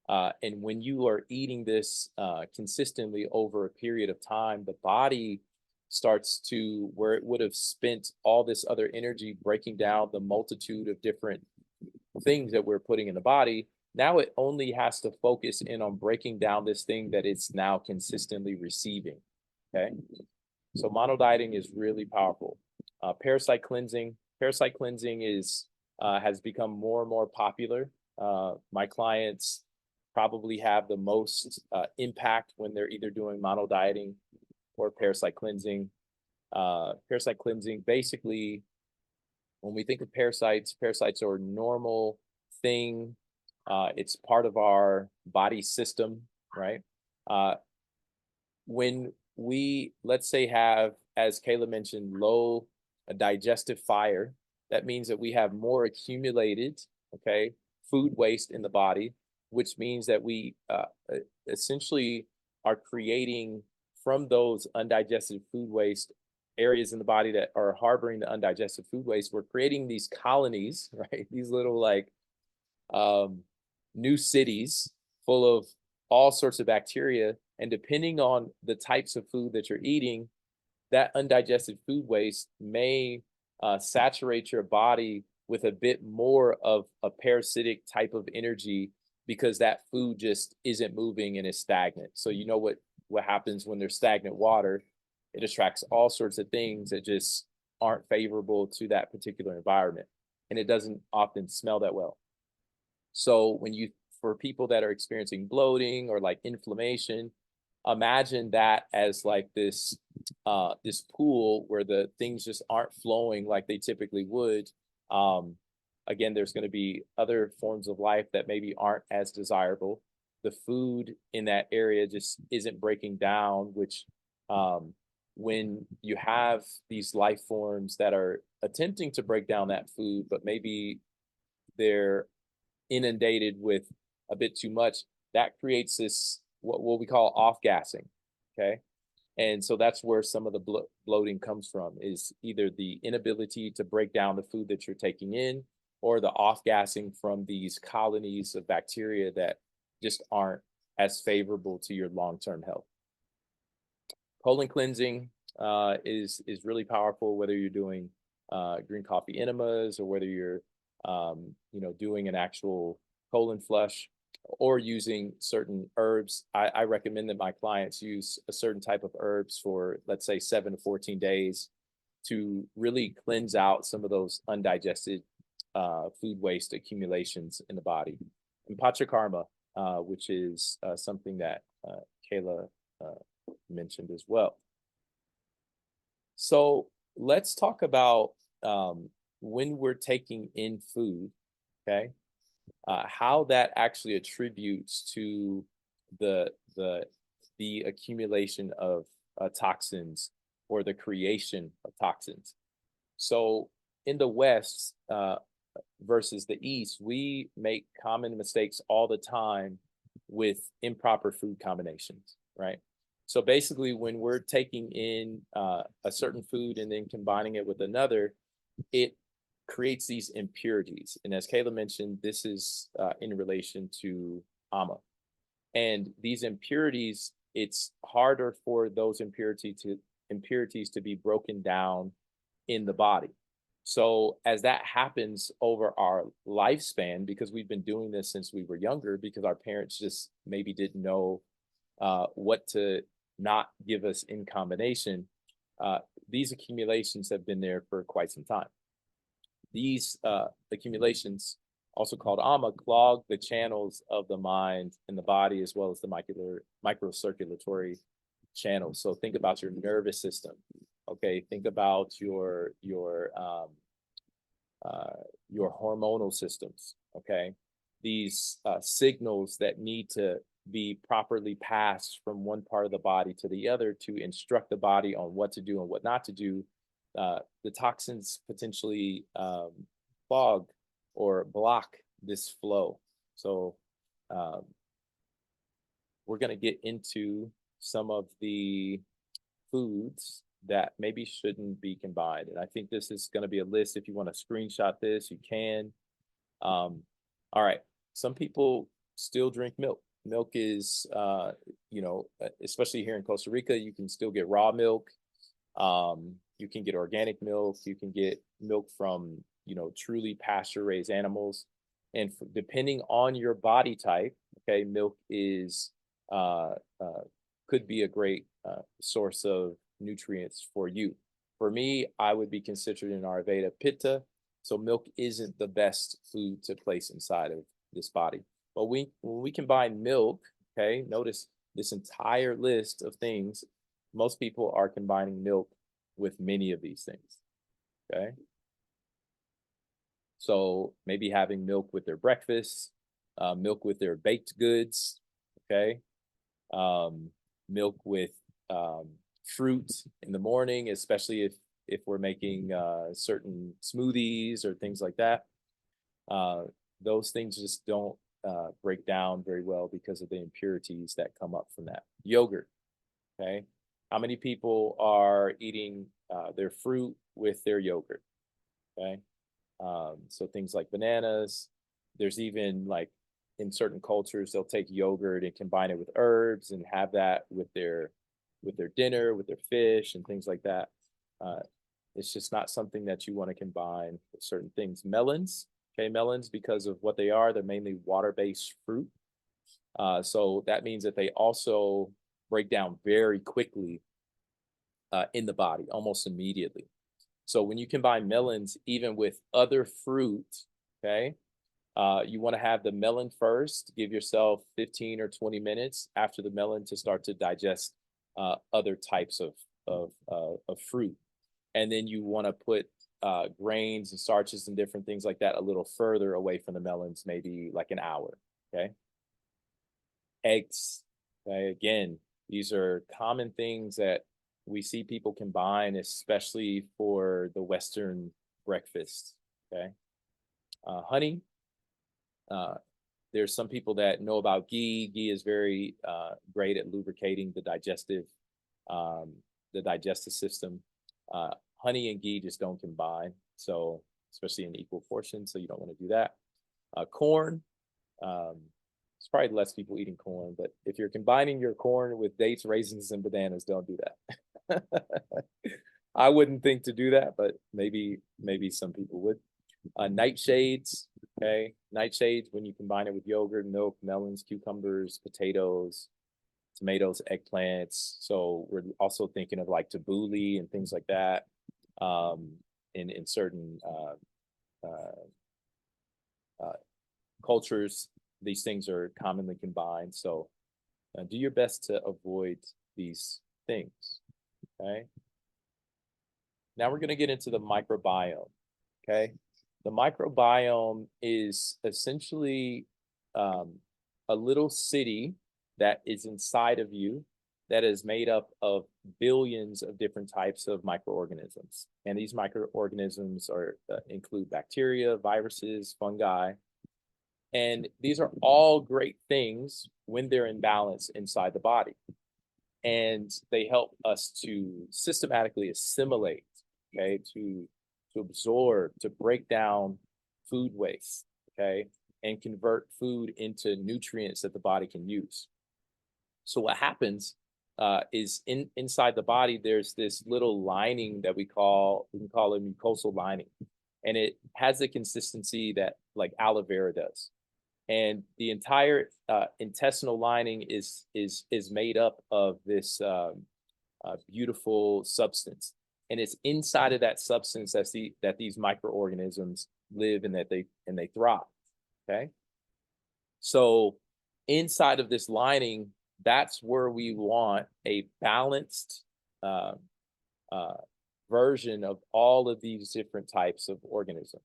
And when you are eating this consistently over a period of time, the body starts to, where it would have spent all this other energy breaking down the multitude of different things that we're putting in the body, now it only has to focus in on breaking down this thing that it's now consistently receiving. Okay. So mono dieting is really powerful. Parasite cleansing. Parasite cleansing has become more and more popular. My clients probably have the most impact when they're either doing mono dieting or parasite cleansing. Parasite cleansing, basically, when we think of parasites are a normal thing. It's part of our body system, right? When we, let's say, have, as Kayla mentioned, low digestive fire, that means that we have more accumulated, okay, food waste in the body, which means that we essentially are creating, from those undigested food waste areas in the body that are harboring the undigested food waste, we're creating these colonies, right? These little like new cities full of all sorts of bacteria. And depending on the types of food that you're eating, that undigested food waste may saturate your body with a bit more of a parasitic type of energy because that food just isn't moving and is stagnant. So you know what happens when there's stagnant water? It attracts all sorts of things that just aren't favorable to that particular environment. And it doesn't often smell that well. So for people that are experiencing bloating or like inflammation, imagine that as like this pool where the things just aren't flowing like they typically would. Again, there's going to be other forms of life that maybe aren't as desirable. The food in that area just isn't breaking down, which when you have these life forms that are attempting to break down that food, but maybe they're inundated with a bit too much, that creates this what we call off-gassing, okay? And so that's where some of the bloating comes from, is either the inability to break down the food that you're taking in, or the off-gassing from these colonies of bacteria that just aren't as favorable to your long-term health. Colon cleansing is really powerful, whether you're doing green coffee enemas or whether you're doing an actual colon flush or using certain herbs. I recommend that my clients use a certain type of herbs for, let's say, 7 to 14 days to really cleanse out some of those undigested food waste accumulations in the body. And Panchakarma, which is something that Kayla mentioned as well. So let's talk about when we're taking in food, okay? How that actually attributes to the accumulation of toxins or the creation of toxins. So in the West versus the East, we make common mistakes all the time with improper food combinations, right? So basically, when we're taking in a certain food and then combining it with another, it creates these impurities. And as Kayla mentioned, this is in relation to AMA. And these impurities, it's harder for those impurities to be broken down in the body. So as that happens over our lifespan, because we've been doing this since we were younger, because our parents just maybe didn't know what to not give us in combination, these accumulations have been there for quite some time. These accumulations, also called AMA, clog the channels of the mind and the body, as well as the microcirculatory channels. So think about your nervous system. Okay, think about your hormonal systems. Okay, these signals that need to be properly passed from one part of the body to the other to instruct the body on what to do and what not to do. The toxins potentially clog or block this flow. So we're going to get into some of the foods that maybe shouldn't be combined. And I think this is going to be a list. If you want to screenshot this, you can. All right. Some people still drink milk. Milk is, especially here in Costa Rica, you can still get raw milk. You can get organic milk. You can get milk from, truly pasture-raised animals. And depending on your body type, okay, milk is could be a great source of nutrients for you. For me, I would be considered an Ayurveda Pitta, so milk isn't the best food to place inside of this body. But when we combine milk, okay, notice this entire list of things, most people are combining milk with many of these things, okay? So maybe having milk with their breakfast, milk with their baked goods, okay? Milk with fruit in the morning, especially if we're making certain smoothies or things like that. Those things just don't break down very well because of the impurities that come up from that. Yogurt, okay? How many people are eating their fruit with their yogurt, okay? So things like bananas. There's even like in certain cultures, they'll take yogurt and combine it with herbs and have that with their dinner, with their fish and things like that. It's just not something that you want to combine with certain things. Melons, okay, melons, because of what they are, they're mainly water-based fruit. So that means that they also break down very quickly in the body, almost immediately. So when you combine melons, even with other fruit, okay, you want to have the melon first. Give yourself 15 or 20 minutes after the melon to start to digest other types of fruit. And then you want to put grains and starches and different things like that a little further away from the melons, maybe like an hour, okay? Eggs, okay? Again, these are common things that we see people combine, especially for the Western breakfast, okay? Honey, there's some people that know about ghee. Ghee is very great at lubricating the digestive system. Honey and ghee just don't combine, so especially in equal portions, so you don't want to do that. Corn, it's probably less people eating corn, but if you're combining your corn with dates, raisins, and bananas, don't do that. I wouldn't think to do that, but maybe some people would. Nightshades, okay? Nightshades, when you combine it with yogurt, milk, melons, cucumbers, potatoes, tomatoes, eggplants. So we're also thinking of like tabbouleh and things like that. In certain cultures, these things are commonly combined. So do your best to avoid these things, okay? Now we're going to get into the microbiome, okay? The microbiome is essentially a little city that is inside of you that is made up of billions of different types of microorganisms. And these microorganisms include bacteria, viruses, fungi. And these are all great things when they're in balance inside the body. And they help us to systematically assimilate, okay, to absorb, to break down food waste, okay, and convert food into nutrients that the body can use. So what happens is inside the body, there's this little lining that we can call a mucosal lining, and it has the consistency that like aloe vera does. And the entire intestinal lining is made up of this beautiful substance, and it's inside of that substance that these microorganisms live and that they thrive. Okay, so inside of this lining, that's where we want a balanced version of all of these different types of organisms.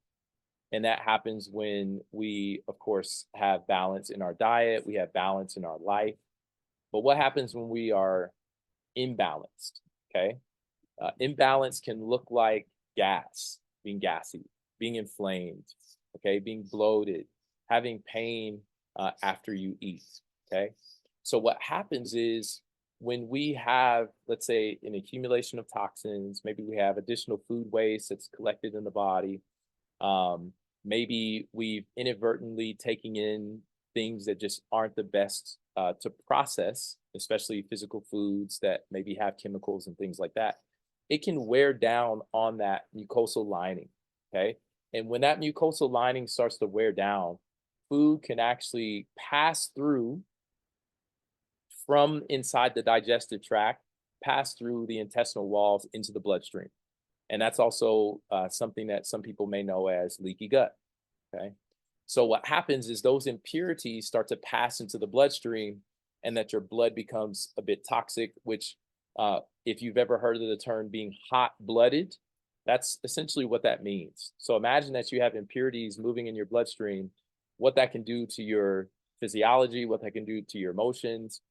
And that happens when we, of course, have balance in our diet, we have balance in our life. But what happens when we are imbalanced, okay? Imbalance can look like gas, being gassy, being inflamed, okay? Being bloated, having pain after you eat, okay? So what happens is when we have, let's say, an accumulation of toxins, maybe we have additional food waste that's collected in the body, maybe we've inadvertently taken in things that just aren't the best to process, especially physical foods that maybe have chemicals and things like that. It can wear down on that mucosal lining, okay? And when that mucosal lining starts to wear down, food can actually pass through from inside the digestive tract, pass through the intestinal walls into the bloodstream. And that's also something that some people may know as leaky gut, okay? So what happens is those impurities start to pass into the bloodstream, and that your blood becomes a bit toxic, which if you've ever heard of the term being hot-blooded, that's essentially what that means. So imagine that you have impurities moving in your bloodstream, what that can do to your physiology, what that can do to your emotions.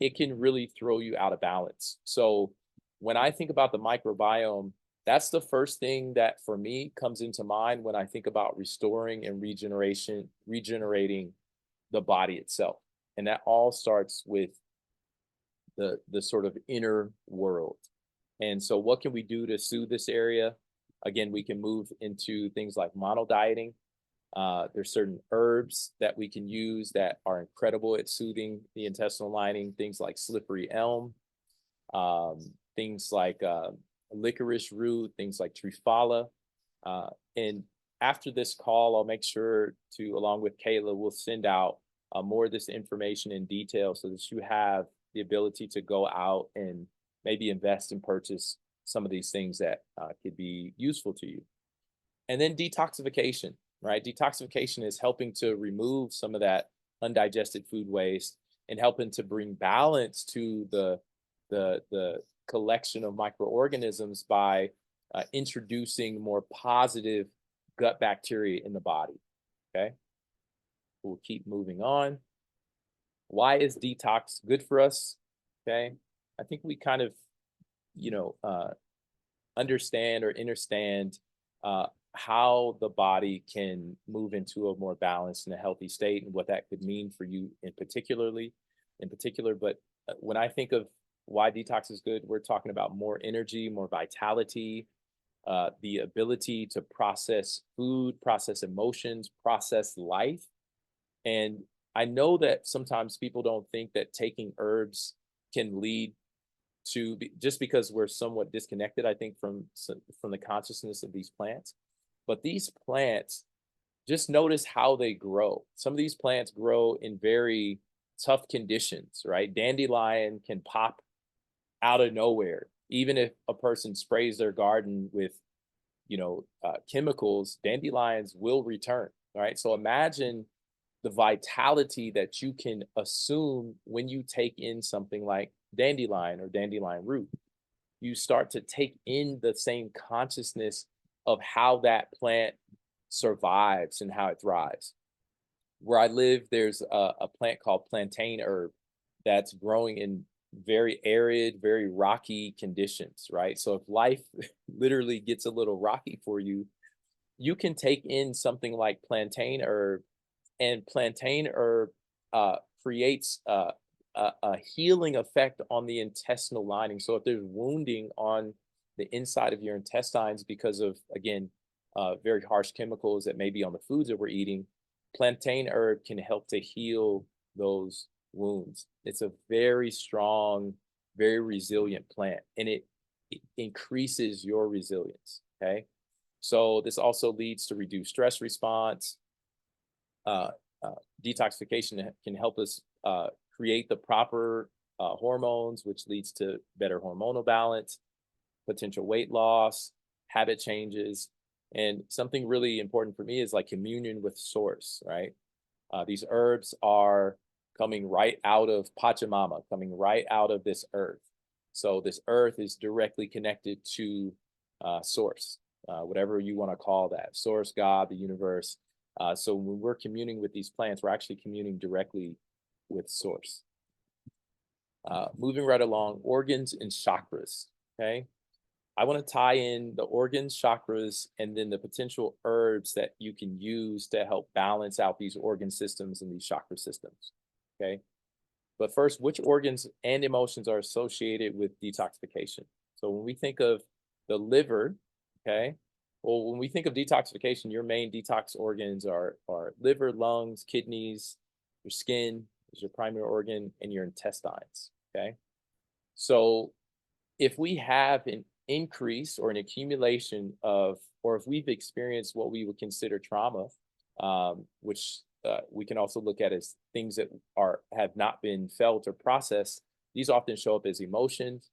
It can really throw you out of balance. So when I think about the microbiome, that's the first thing that for me comes into mind when I think about restoring and regenerating the body itself. And that all starts with the sort of inner world. And so what can we do to soothe this area? Again, we can move into things like mono dieting. There's certain herbs that we can use that are incredible at soothing the intestinal lining, things like slippery elm, things like licorice root, things like trufala. And after this call, I'll make sure to, along with Kayla, we'll send out more of this information in detail so that you have the ability to go out and maybe invest and purchase some of these things that could be useful to you. And then detoxification, right? Detoxification is helping to remove some of that undigested food waste and helping to bring balance to the collection of microorganisms by introducing more positive gut bacteria in the body. Okay, we'll keep moving on. Why is detox good for us? Okay, I think we kind of, understand or understand how the body can move into a more balanced and a healthy state, and what that could mean for you in particular. But when I think of why detox is good, we're talking about more energy, more vitality, the ability to process food, process emotions, process life. And I know that sometimes people don't think that taking herbs can lead to just because we're somewhat disconnected, I think, from the consciousness of these plants. But these plants, just notice how they grow. Some of these plants grow in very tough conditions, right? Dandelion can pop out of nowhere. Even if a person sprays their garden with, chemicals, dandelions will return, right? So imagine the vitality that you can assume when you take in something like dandelion or dandelion root. You start to take in the same consciousness of how that plant survives and how it thrives. Where I live, there's a plant called plantain herb that's growing in very arid, very rocky conditions, right? So if life literally gets a little rocky for you, you can take in something like plantain herb, and plantain herb creates a healing effect on the intestinal lining. So if there's wounding on the inside of your intestines because of, again, very harsh chemicals that may be on the foods that we're eating, plantain herb can help to heal those wounds. It's a very strong, very resilient plant, and it increases your resilience. Okay, so this also leads to reduced stress response. Detoxification can help us create the proper hormones, which leads to better hormonal balance, potential weight loss, habit changes. And something really important for me is like communion with source, right? These herbs are coming right out of Pachamama, coming right out of this earth. So this earth is directly connected to source, whatever you want to call that, source, God, the universe. So when we're communing with these plants, we're actually communing directly with source. Moving right along, organs and chakras, okay? I want to tie in the organs, chakras, and then the potential herbs that you can use to help balance out these organ systems and these chakra systems, okay? But first, which organs and emotions are associated with detoxification? So when we think of the liver, okay, well, when we think of detoxification, your main detox organs are liver, lungs, kidneys, your skin is your primary organ, and your intestines, okay? So if we have an increase or an accumulation of, or if we've experienced what we would consider trauma, which we can also look at as things that have not been felt or processed, these often show up as emotions.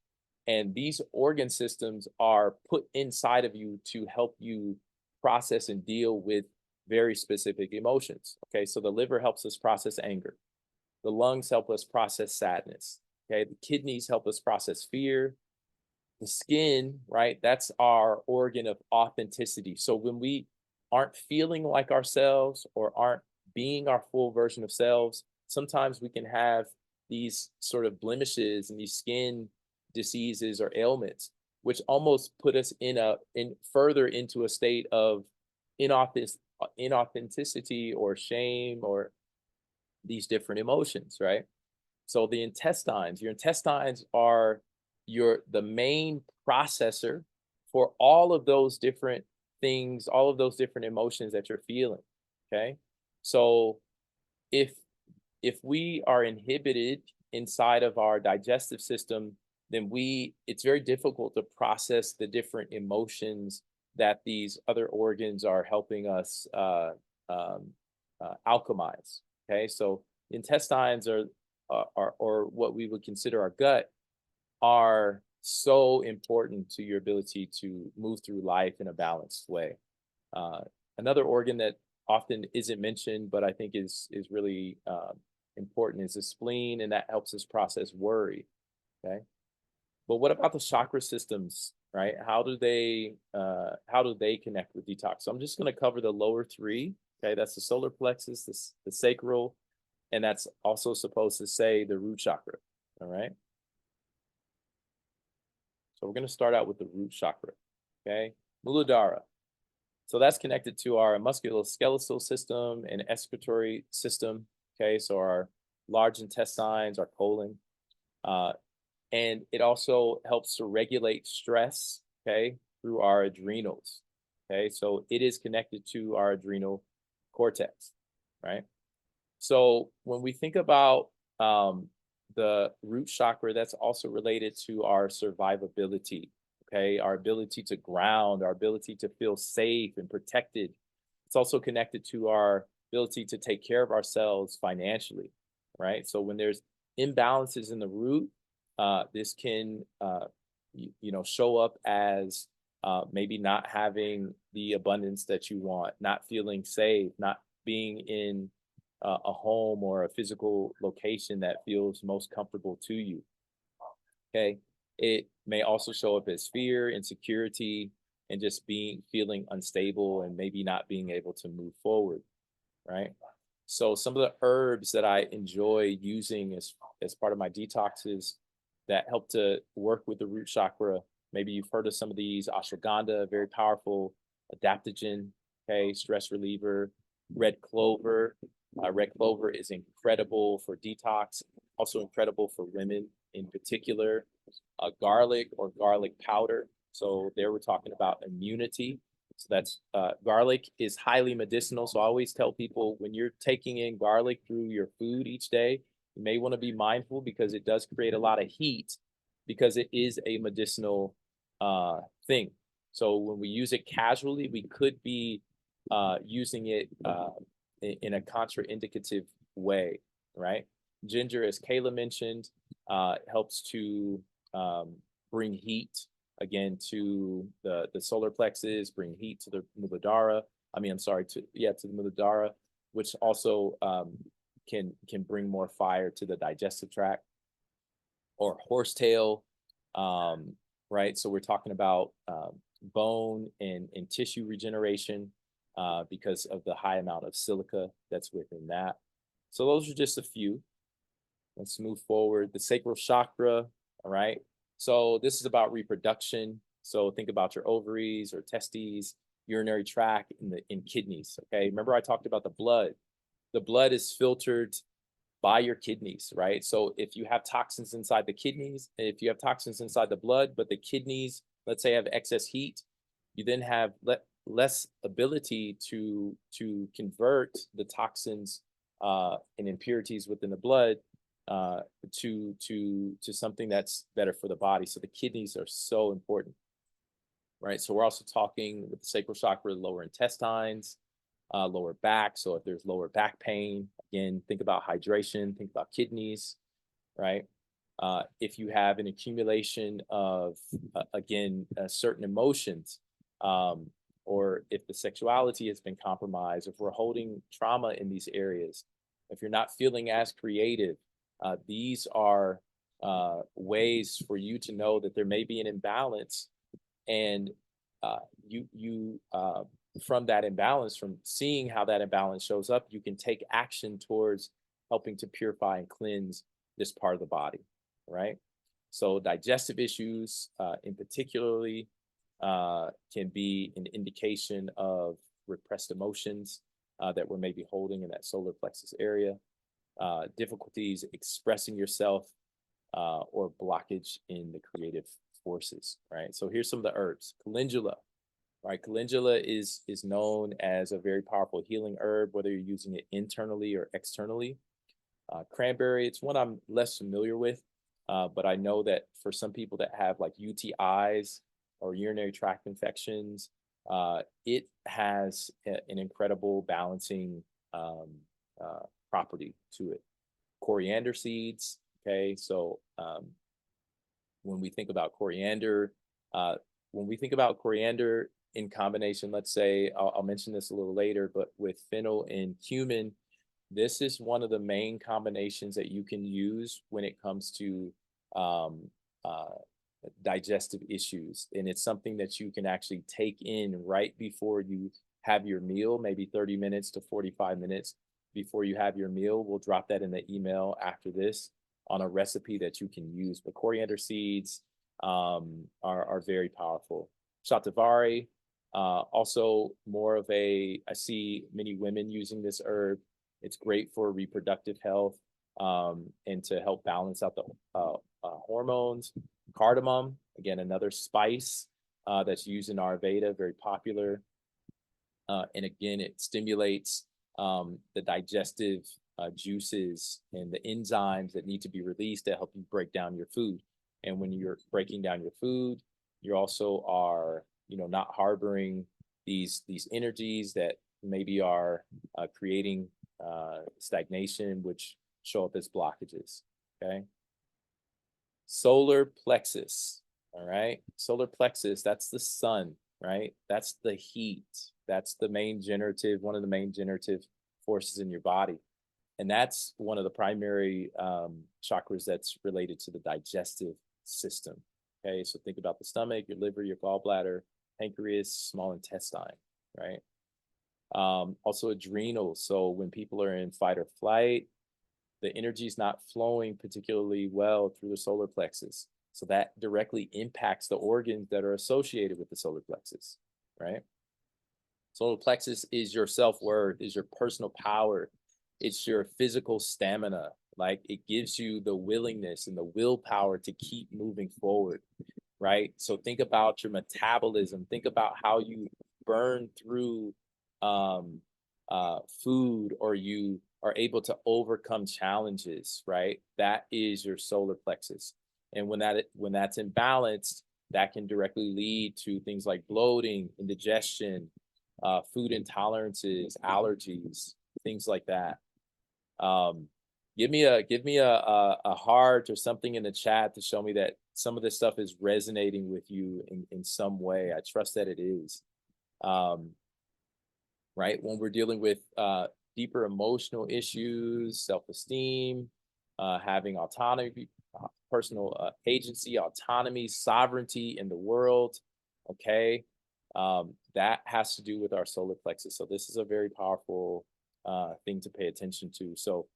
And these organ systems are put inside of you to help you process and deal with very specific emotions. Okay, so the liver helps us process anger. The lungs help us process sadness. Okay, the kidneys help us process fear. The skin, right, that's our organ of authenticity. So when we aren't feeling like ourselves or aren't being our full version of selves, sometimes we can have these sort of blemishes and these skin diseases or ailments, which almost put us further into a state of inauthenticity or shame or these different emotions, right? So the intestines, your intestines are the main processor for all of those different things, all of those different emotions that you're feeling, okay? So if we are inhibited inside of our digestive system then it's very difficult to process the different emotions that these other organs are helping us alchemize. Okay, so intestines are or what we would consider our gut are so important to your ability to move through life in a balanced way. Another organ that often isn't mentioned, but I think is really important, is the spleen, and that helps us process worry. Okay, but what about the chakra systems, right? How do they connect with detox? So I'm just going to cover the lower three. Okay, that's the solar plexus, the sacral, and that's also supposed to say the root chakra. All right. So we're going to start out with the root chakra. Okay, Muladhara. So that's connected to our musculoskeletal system and excretory system. Okay, so our large intestines, our colon. And it also helps to regulate stress, okay, through our adrenals. Okay, so it is connected to our adrenal cortex, right? So when we think about the root chakra, that's also related to our survivability, okay, our ability to ground, our ability to feel safe and protected. It's also connected to our ability to take care of ourselves financially, right? So when there's imbalances in the root, this can, show up as maybe not having the abundance that you want, not feeling safe, not being in a home or a physical location that feels most comfortable to you. Okay, it may also show up as fear, insecurity, and just feeling unstable and maybe not being able to move forward, right? So some of the herbs that I enjoy using as part of my detoxes that help to work with the root chakra. Maybe you've heard of some of these: ashwagandha, very powerful adaptogen, okay, stress reliever. Red clover. Red clover is incredible for detox, also incredible for women in particular. Garlic or garlic powder. So there we're talking about immunity. So that's garlic is highly medicinal. So I always tell people, when you're taking in garlic through your food each day, you may want to be mindful because it does create a lot of heat, because it is a medicinal thing. So when we use it casually, we could be using it in a contraindicative way, right? Ginger, as Kayla mentioned, helps to bring heat again to the solar plexus, bring heat to the Muladhara. To the Muladhara, which also can bring more fire to the digestive tract. Or horsetail, right? So we're talking about bone and tissue regeneration because of the high amount of silica that's within that. So those are just a few. Let's move forward. The sacral chakra, all right? So this is about reproduction. So think about your ovaries or testes, urinary tract, and kidneys, okay? Remember I talked about the blood. The blood is filtered by your kidneys, right? So if you have toxins inside the kidneys, if you have toxins inside the blood, but the kidneys, let's say, have excess heat, you then have less ability to convert the toxins and impurities within the blood to something that's better for the body. So the kidneys are so important, right? So we're also talking with the sacral chakra, lower intestines, lower back. So if there's lower back pain, again, think about hydration, think about kidneys, right? If you have an accumulation of, certain emotions, or if the sexuality has been compromised, if we're holding trauma in these areas, if you're not feeling as creative, these are ways for you to know that there may be an imbalance, and from that imbalance, from seeing how that imbalance shows up, you can take action towards helping to purify and cleanse this part of the body, right? So digestive issues in particularly can be an indication of repressed emotions that we're maybe holding in that solar plexus area, difficulties expressing yourself, or blockage in the creative forces, right? So here's some of the herbs. Calendula, right? Calendula is known as a very powerful healing herb, whether you're using it internally or externally. Cranberry, it's one I'm less familiar with, But I know that for some people that have like UTIs or urinary tract infections, it has an incredible balancing property to it. Coriander seeds, okay, so when we think about coriander, in combination, let's say, I'll mention this a little later, but with fennel and cumin, this is one of the main combinations that you can use when it comes to um, digestive issues. And it's something that you can actually take in right before you have your meal, maybe 30 minutes to 45 minutes before you have your meal. We'll drop that in the email after this on a recipe that you can use. But coriander seeds are very powerful. Shatavari, also more of I see many women using this herb. It's great for reproductive health and to help balance out the hormones. Cardamom, again, another spice that's used in Ayurveda, very popular. And again, it stimulates the digestive juices and the enzymes that need to be released to help you break down your food. And when you're breaking down your food, you also are, not harboring these energies that maybe are creating stagnation, which show up as blockages. Okay. Solar plexus. All right. Solar plexus, that's the sun, right? That's the heat. That's the main generative, one of the main generative forces in your body. And that's one of the primary chakras that's related to the digestive system. Okay. So think about the stomach, your liver, your gallbladder, pancreas, small intestine, right? Also adrenals. So when people are in fight or flight, the energy is not flowing particularly well through the solar plexus. So that directly impacts the organs that are associated with the solar plexus, right? Solar plexus is your self-worth, is your personal power. It's your physical stamina. Like, it gives you the willingness and the willpower to keep moving forward, right? So think about your metabolism. Think about how you burn through food, or you are able to overcome challenges, right? That is your solar plexus. And when that's imbalanced, that can directly lead to things like bloating, indigestion, food intolerances, allergies, things like that. Give me a heart or something in the chat to show me that some of this stuff is resonating with you in some way. I trust that it is. Right? When we're dealing with deeper emotional issues, self-esteem, having autonomy, personal agency, autonomy, sovereignty in the world, okay? That has to do with our solar plexus. So this is a very powerful thing to pay attention to. So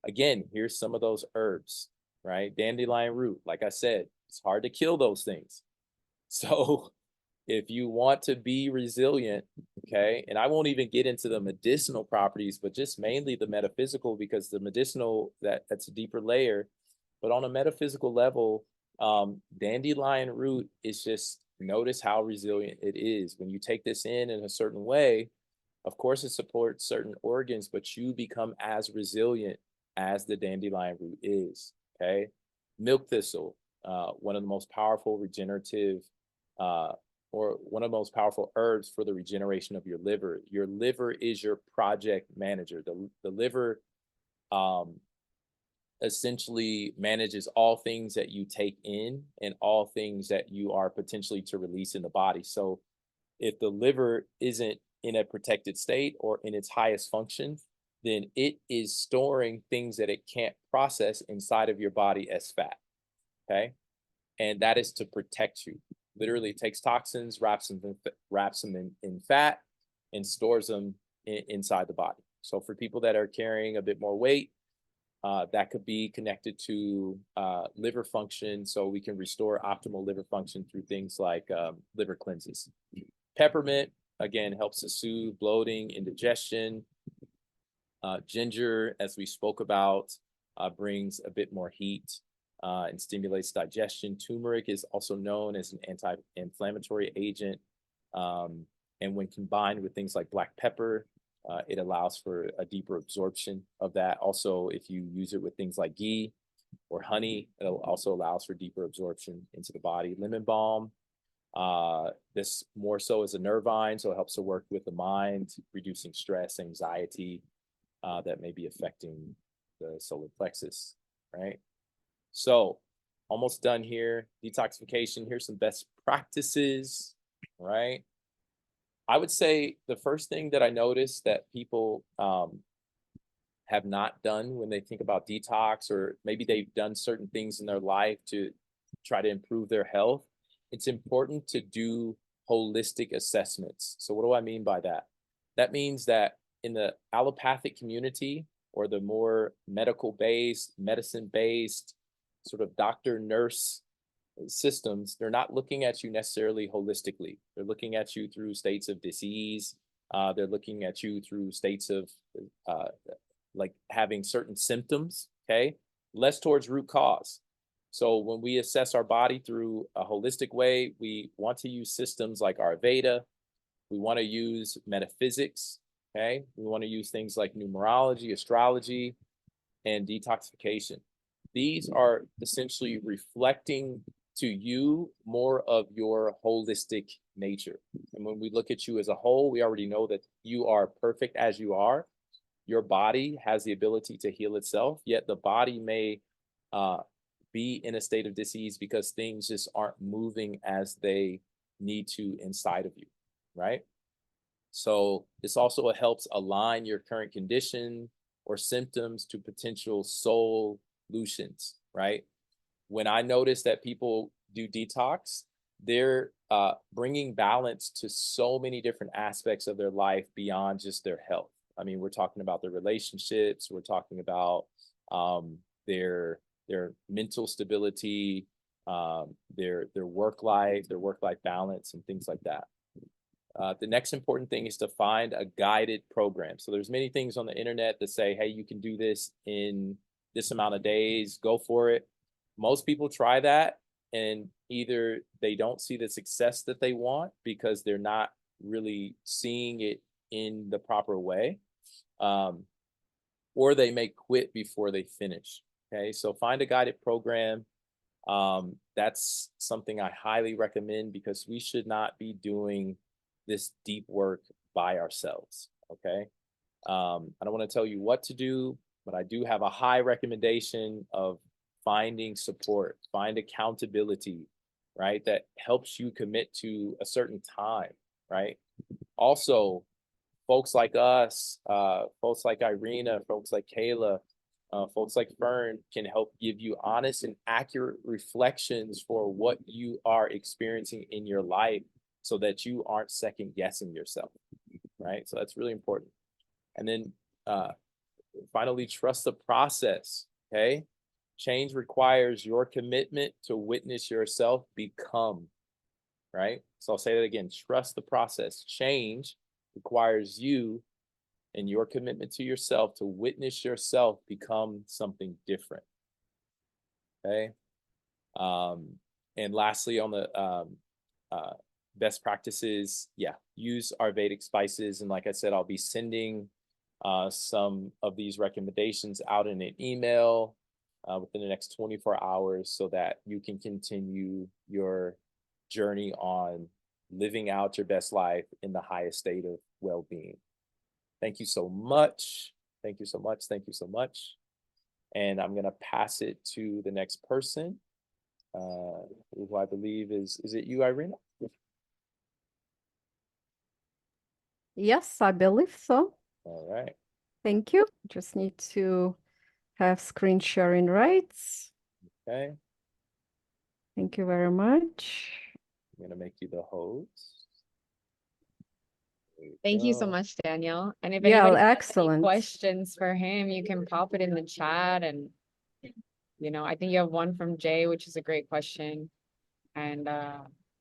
again, here's some of those herbs, right? Dandelion root, like I said, it's hard to kill those things. So if you want to be resilient, okay, and I won't even get into the medicinal properties, but just mainly the metaphysical, because the medicinal, that's a deeper layer. But on a metaphysical level, dandelion root is just, notice how resilient it is. When you take this in a certain way, of course it supports certain organs, but you become as resilient as the dandelion root is, okay? Milk thistle, one of the most powerful regenerative or one of the most powerful herbs for the regeneration of your liver. Your liver is your project manager. The liver essentially manages all things that you take in and all things that you are potentially to release in the body. So if the liver isn't in a protected state or in its highest function, then it is storing things that it can't process inside of your body as fat, okay? And that is to protect you. Literally takes toxins, wraps them in fat, and stores them inside the body. So for people that are carrying a bit more weight, that could be connected to liver function. So we can restore optimal liver function through things like liver cleanses. Peppermint, again, helps to soothe bloating, indigestion. Ginger, as we spoke about, brings a bit more heat and stimulates digestion. Turmeric is also known as an anti-inflammatory agent. And when combined with things like black pepper, it allows for a deeper absorption of that. Also, if you use it with things like ghee, or honey. It also allows for deeper absorption into the body. Lemon balm, this more so is a nervine, so it helps to work with the mind, reducing stress, anxiety that may be affecting the solar plexus, right? So almost done here. Detoxification. Here's some best practices, right? I would say the first thing that I noticed that people have not done when they think about detox, or maybe they've done certain things in their life to try to improve their health, it's important to do holistic assessments. So what do I mean by that? That means that in the allopathic community, or the more medical-based, medicine-based, sort of doctor-nurse systems, they're not looking at you necessarily holistically. They're looking at you through states of disease. They're looking at you through states of like having certain symptoms, okay? Less towards root cause. So when we assess our body through a holistic way, we want to use systems like Ayurveda. We want to use metaphysics, okay? We want to use things like numerology, astrology, and detoxification. These are essentially reflecting to you more of your holistic nature. And when we look at you as a whole, we already know that you are perfect as you are. Your body has the ability to heal itself, yet the body may be in a state of disease because things just aren't moving as they need to inside of you, right? So this also helps align your current condition or symptoms to potential solutions, right? When I notice that people do detox, they're bringing balance to so many different aspects of their life beyond just their health. I mean, we're talking about their relationships, we're talking about their mental stability, their work life balance, and things like that. The next important thing is to find a guided program. So there's many things on the internet that say, hey, you can do this in this amount of days, go for it. Most people try that, and either they don't see the success that they want because they're not really seeing it in the proper way, or they may quit before they finish. Okay, so find a guided program. That's something I highly recommend, because we should not be doing this deep work by ourselves. Okay, I don't want to tell you what to do, but I do have a high recommendation of finding support, find accountability, right? That helps you commit to a certain time, right? Also, folks like us, folks like Irina, folks like Kayla, folks like Fern can help give you honest and accurate reflections for what you are experiencing in your life, so that you aren't second guessing yourself, right? So that's really important. And then finally, trust the process, okay? Change requires your commitment to witness yourself become, right? So I'll say that again, trust the process. Change requires you and your commitment to yourself to witness yourself become something different, okay? And lastly, on the best practices, use Ayurvedic spices. And like I said, I'll be sending some of these recommendations out in an email within the next 24 hours, so that you can continue your journey on living out your best life in the highest state of well-being. Thank you so much. Thank you so much. Thank you so much. And I'm going to pass it to the next person, who I believe is it you, Irina? Yes, I believe so. All right. Thank you. Just need to have screen sharing rights. Okay. Thank you very much. I'm going to make you the host. Thank you so much, Daniel. And if Yeah, anybody has any excellent. questions for him, you can pop it in the chat. And, you know, I think you have one from Jay, which is a great question. And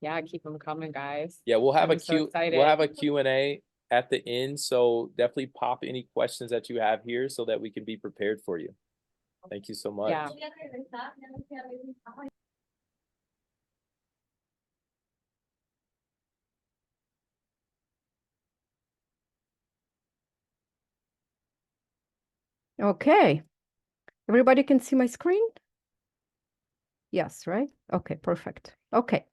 yeah, keep them coming, guys. Yeah, we'll have I'm so a Q&A at the end. So definitely pop any questions that you have here so that we can be prepared for you. Thank you so much. Yeah. Okay. Everybody can see my screen? Yes, right? Okay, perfect. Okay.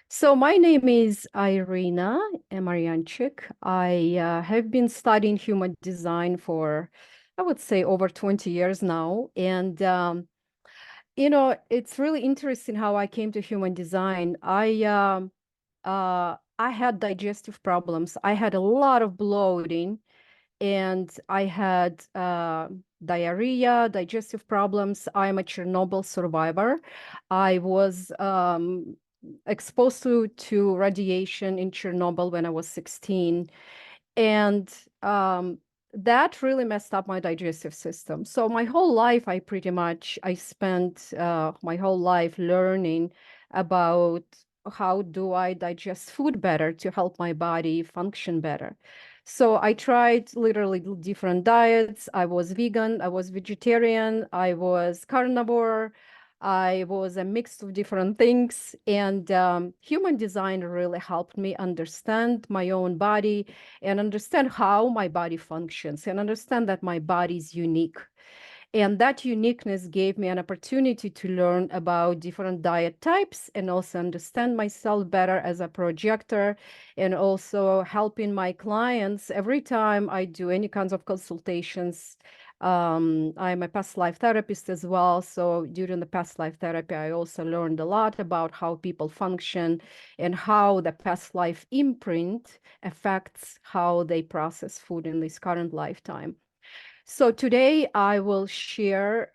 So my name is Irina Marianchik. I have been studying human design for, I would say, over 20 years now. And, it's really interesting how I came to human design. I had digestive problems. I had a lot of bloating, and I had diarrhea, digestive problems. I'm a Chernobyl survivor. I was exposed to radiation in Chernobyl when I was 16. And that really messed up my digestive system. So my whole life, I spent my whole life learning about how do I digest food better to help my body function better. So I tried literally different diets. I was vegan, I was vegetarian, I was carnivore, I was a mix of different things. And human design really helped me understand my own body and understand how my body functions and understand that my body is unique. And that uniqueness gave me an opportunity to learn about different diet types and also understand myself better as a projector, and also helping my clients every time I do any kinds of consultations. I'm a past life therapist as well. So during the past life therapy, I also learned a lot about how people function and how the past life imprint affects how they process food in this current lifetime. So today I will share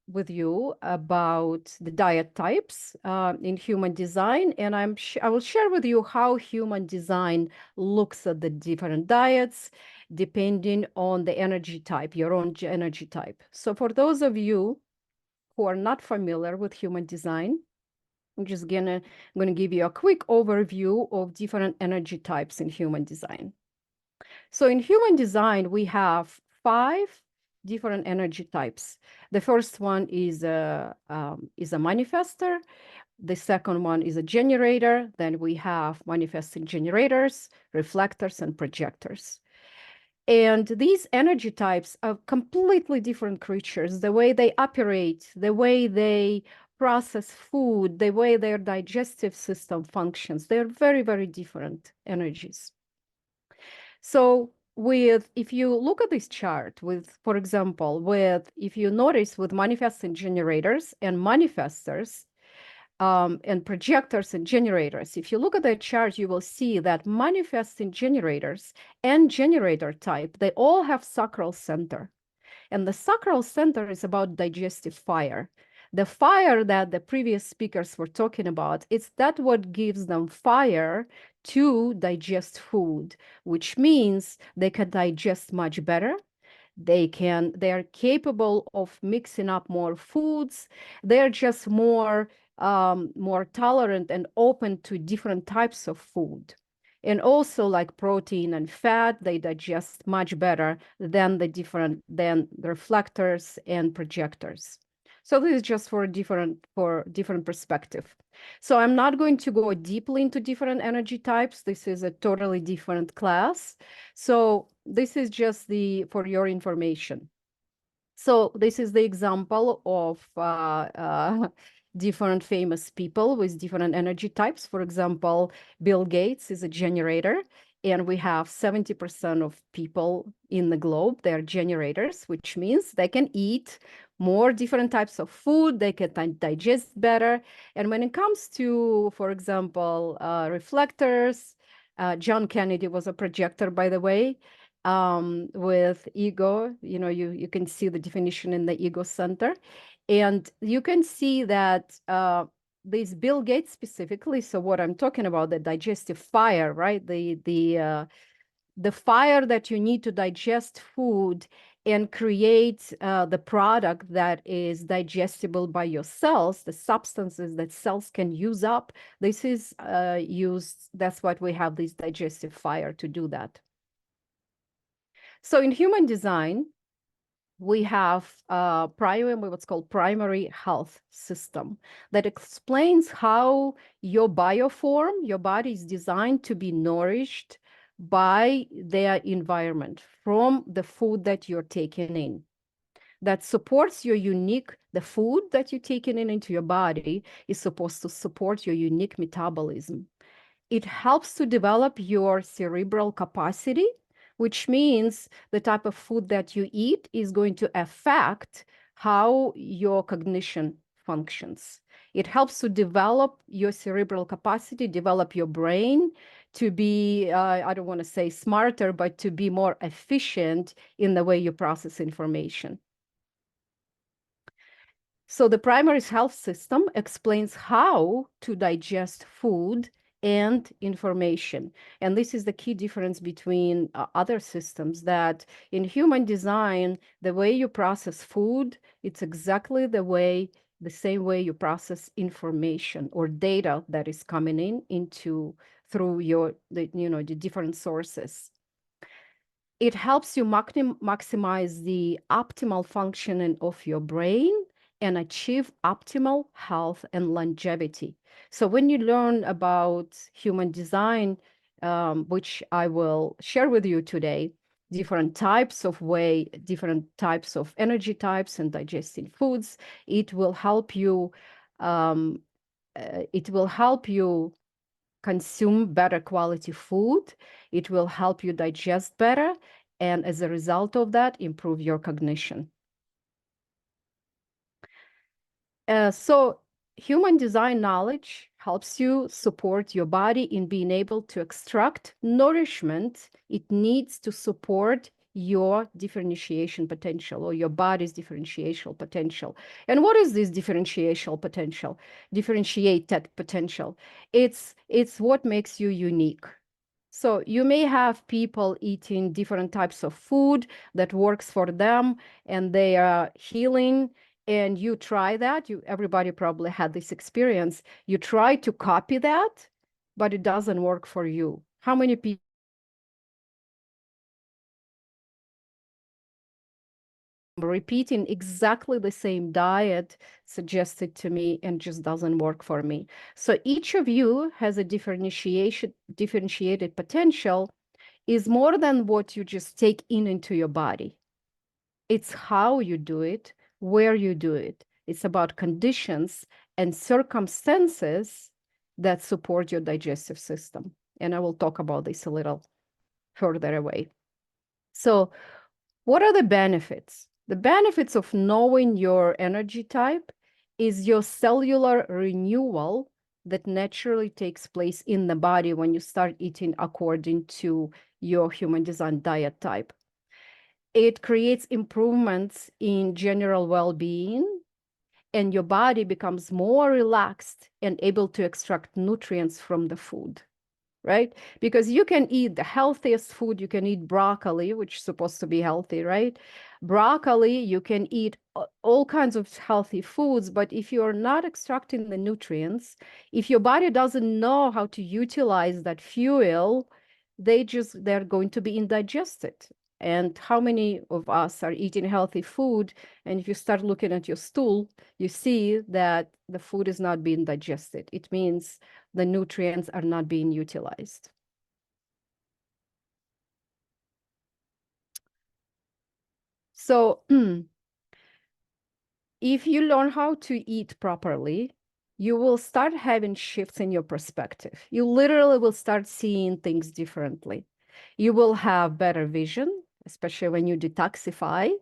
with you about the diet types in human design, and I will share with you how human design looks at the different diets depending on the energy type, your own energy type. So for those of you who are not familiar with human design, I'm gonna give you a quick overview of different energy types in human design. So in human design, we have 5 different energy types. The first one is a manifester. The second one is a generator. Then we have manifesting generators, reflectors, and projectors. And these energy types are completely different creatures. The way they operate, the way they process food, the way their digestive system functions, they're very, very different energies. So if you look at this chart for example, if you notice with manifesting generators and manifestors, and projectors and generators, if you look at the chart, you will see that manifesting generators and generator type, they all have sacral center. And the sacral center is about digestive fire. The fire that the previous speakers were talking about, it's that what gives them fire to digest food, which means they can digest much better. They are capable of mixing up more foods. They're just more tolerant and open to different types of food. And also like protein and fat, they digest much better than than reflectors and projectors. So this is just for different perspective. So I'm not going to go deeply into different energy types. This is a totally different class. So this is just for your information. So this is the example of different famous people with different energy types. For example, Bill Gates is a generator, and we have 70% of people in the globe, they're generators, which means they can eat more different types of food, they can digest better. And when it comes to, for example, reflectors, John Kennedy was a projector, by the way, with ego. You can see the definition in the ego center. And you can see that this Bill Gates specifically, so what I'm talking about, the digestive fire, right? The fire that you need to digest food and create the product that is digestible by your cells, the substances that cells can use up. This is that's what we have, this digestive fire to do that. So in human design, we have what's called primary health system that explains how your bioform, your body is designed to be nourished by their environment from the food that you're taking in. that supports your unique, the food that you're taking into your body is supposed to support your unique metabolism. It helps to develop your cerebral capacity, which means the type of food that you eat is going to affect how your cognition functions. It helps to develop your cerebral capacity, develop your brain to be, I don't want to say smarter, but to be more efficient in the way you process information. So the primary health system explains how to digest food and information. And this is the key difference between other systems, that in human design, the way you process food, it's exactly the same way you process information or data that is coming through the different sources. It helps you maximize the optimal functioning of your brain and achieve optimal health and longevity. So when you learn about human design, which I will share with you today, different types of energy types and digesting foods, it will help you consume better quality food. It will help you digest better, and as a result of that, improve your cognition. So human design knowledge helps you support your body in being able to extract nourishment it needs to support your differentiation potential, or your body's differentiation potential. And what is this differentiated potential? It's what makes you unique. So you may have people eating different types of food that works for them and they are healing, and you try that. Everybody probably had this experience. You try to copy that, but it doesn't work for you. How many people repeating exactly the same diet suggested to me and just doesn't work for me? So each of you has a differentiated potential, is more than what you just take into your body. It's how you do it, where you do it. It's about conditions and circumstances that support your digestive system. And I will talk about this a little further away. So what are the benefits? The benefits of knowing your energy type is your cellular renewal that naturally takes place in the body when you start eating according to your human design diet type. It creates improvements in general well-being, and your body becomes more relaxed and able to extract nutrients from the food, right? Because you can eat the healthiest food. You can eat broccoli, which is supposed to be healthy, right? Broccoli, you can eat all kinds of healthy foods, but if you're not extracting the nutrients, if your body doesn't know how to utilize that fuel, they're going to be indigested. And how many of us are eating healthy food, and if you start looking at your stool, you see that the food is not being digested? It means the nutrients are not being utilized. So if you learn how to eat properly, you will start having shifts in your perspective. You literally will start seeing things differently. You will have better vision, especially when you detoxify,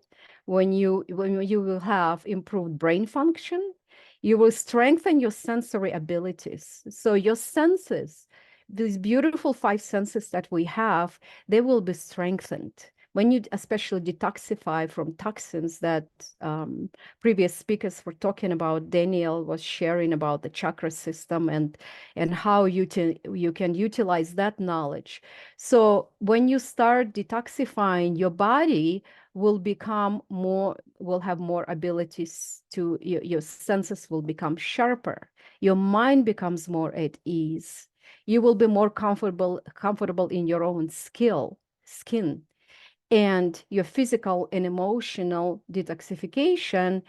when you will have improved brain function. You will strengthen your sensory abilities. So your senses, these beautiful 5 senses that we have, they will be strengthened when you especially detoxify from toxins that previous speakers were talking about. Daniel was sharing about the chakra system and how you can utilize that knowledge. So when you start detoxifying, your body will have more abilities to, your senses will become sharper. Your mind becomes more at ease. You will be more comfortable in your own skin. And your physical and emotional detoxification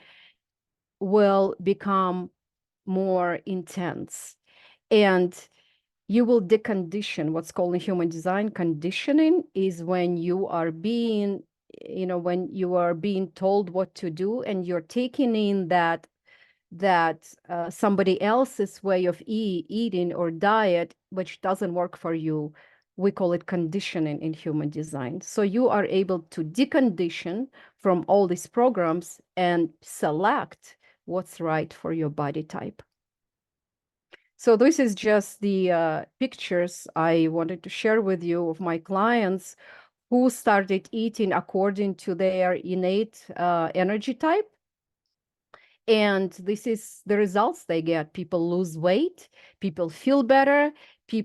will become more intense. And you will decondition. What's called in human design conditioning is when you are being when you are being told what to do and you're taking in that somebody else's way of eating or diet, which doesn't work for you, we call it conditioning in human design. So you are able to decondition from all these programs and select what's right for your body type. So this is just the pictures I wanted to share with you of my clients who started eating according to their innate energy type. And this is the results they get. People lose weight, people feel better.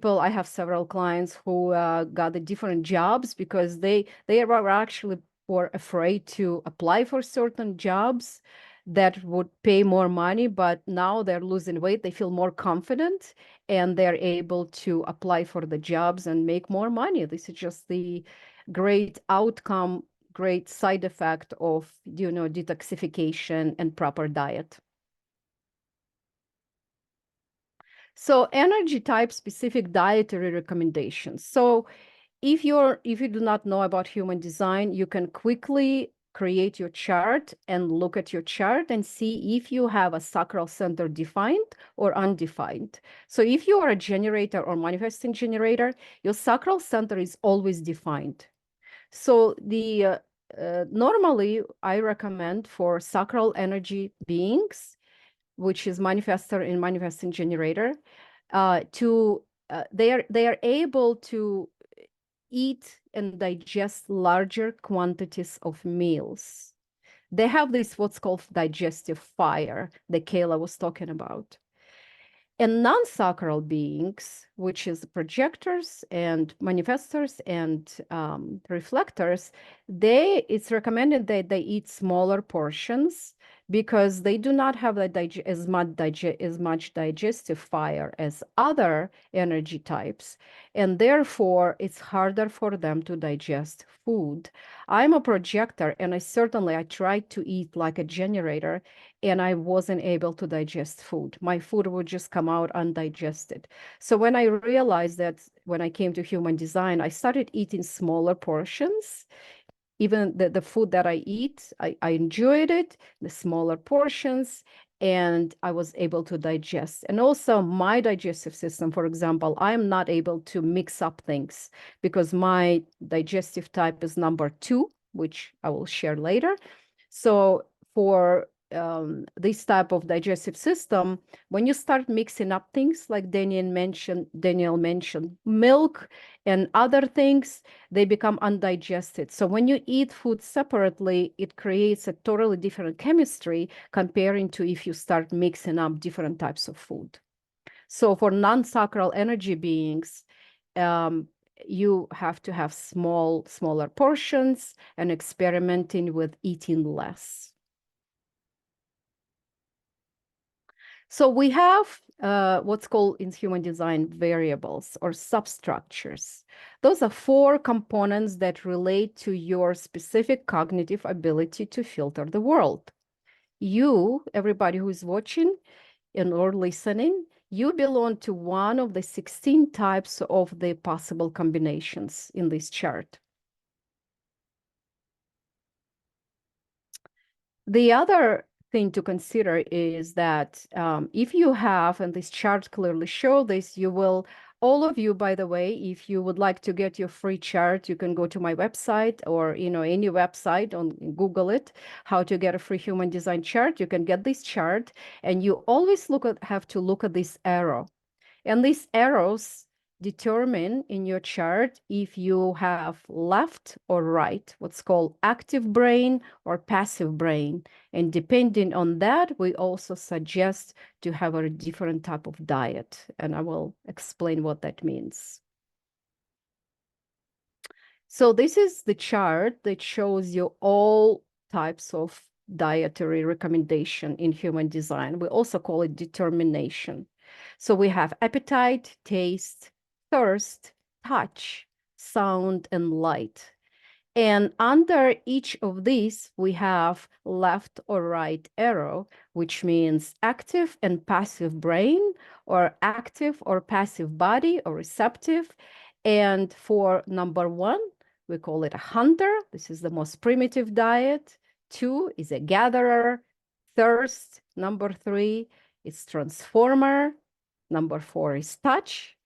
I have several clients who got the different jobs because they were actually were afraid to apply for certain jobs that would pay more money, but now they're losing weight, they feel more confident, and they're able to apply for the jobs and make more money. This is just the great outcome, great side effect of detoxification and proper diet. So energy type specific dietary recommendations. So if you do not know about human design, you can quickly create your chart and look at your chart and see if you have a sacral center defined or undefined. So if you are a generator or manifesting generator, your sacral center is always defined. So normally I recommend for sacral energy beings, which is manifestor and manifesting generator, they are able to eat and digest larger quantities of meals. They have this what's called digestive fire that Kayla was talking about. And non-sacral beings, which is projectors and manifestors and reflectors, it's recommended that they eat smaller portions because they do not have as much digestive fire as other energy types, and therefore it's harder for them to digest food. I'm a projector, and I tried to eat like a generator, and I wasn't able to digest food. My food would just come out undigested. So when I realized that, when I came to human design, I started eating smaller portions. Even the food that I eat, I enjoyed it, the smaller portions, and I was able to digest. And also my digestive system, for example, I'm not able to mix up things because my digestive type is number 2, which I will share later. So for this type of digestive system, when you start mixing up things like Daniel mentioned milk and other things, they become undigested. So when you eat food separately, it creates a totally different chemistry comparing to if you start mixing up different types of food. So for non-sacral energy beings, you have to have smaller portions and experimenting with eating less. So we have what's called in human design variables or substructures. Those are 4 components that relate to your specific cognitive ability to filter the world. You, everybody who is watching or listening, you belong to one of the 16 types of the possible combinations in this chart. The other thing to consider is that if you have, and this chart clearly shows this, all of you, by the way, if you would like to get your free chart, you can go to my website or any website, Google it, how to get a free human design chart. You can get this chart, and you always have to look at this arrow. And these arrows determine in your chart if you have left or right, what's called active brain or passive brain. And depending on that, we also suggest to have a different type of diet. And I will explain what that means. So this is the chart that shows you all types of dietary recommendation in human design. We also call it determination. So we have appetite, taste, thirst, touch, sound, and light. And under each of these, we have left or right arrow, which means active and passive brain, or active or passive body, or receptive. And for number 1, we call it a hunter. This is the most primitive diet. 2 is a gatherer. Thirst. Number 3 is transformer. Number 4 is touch,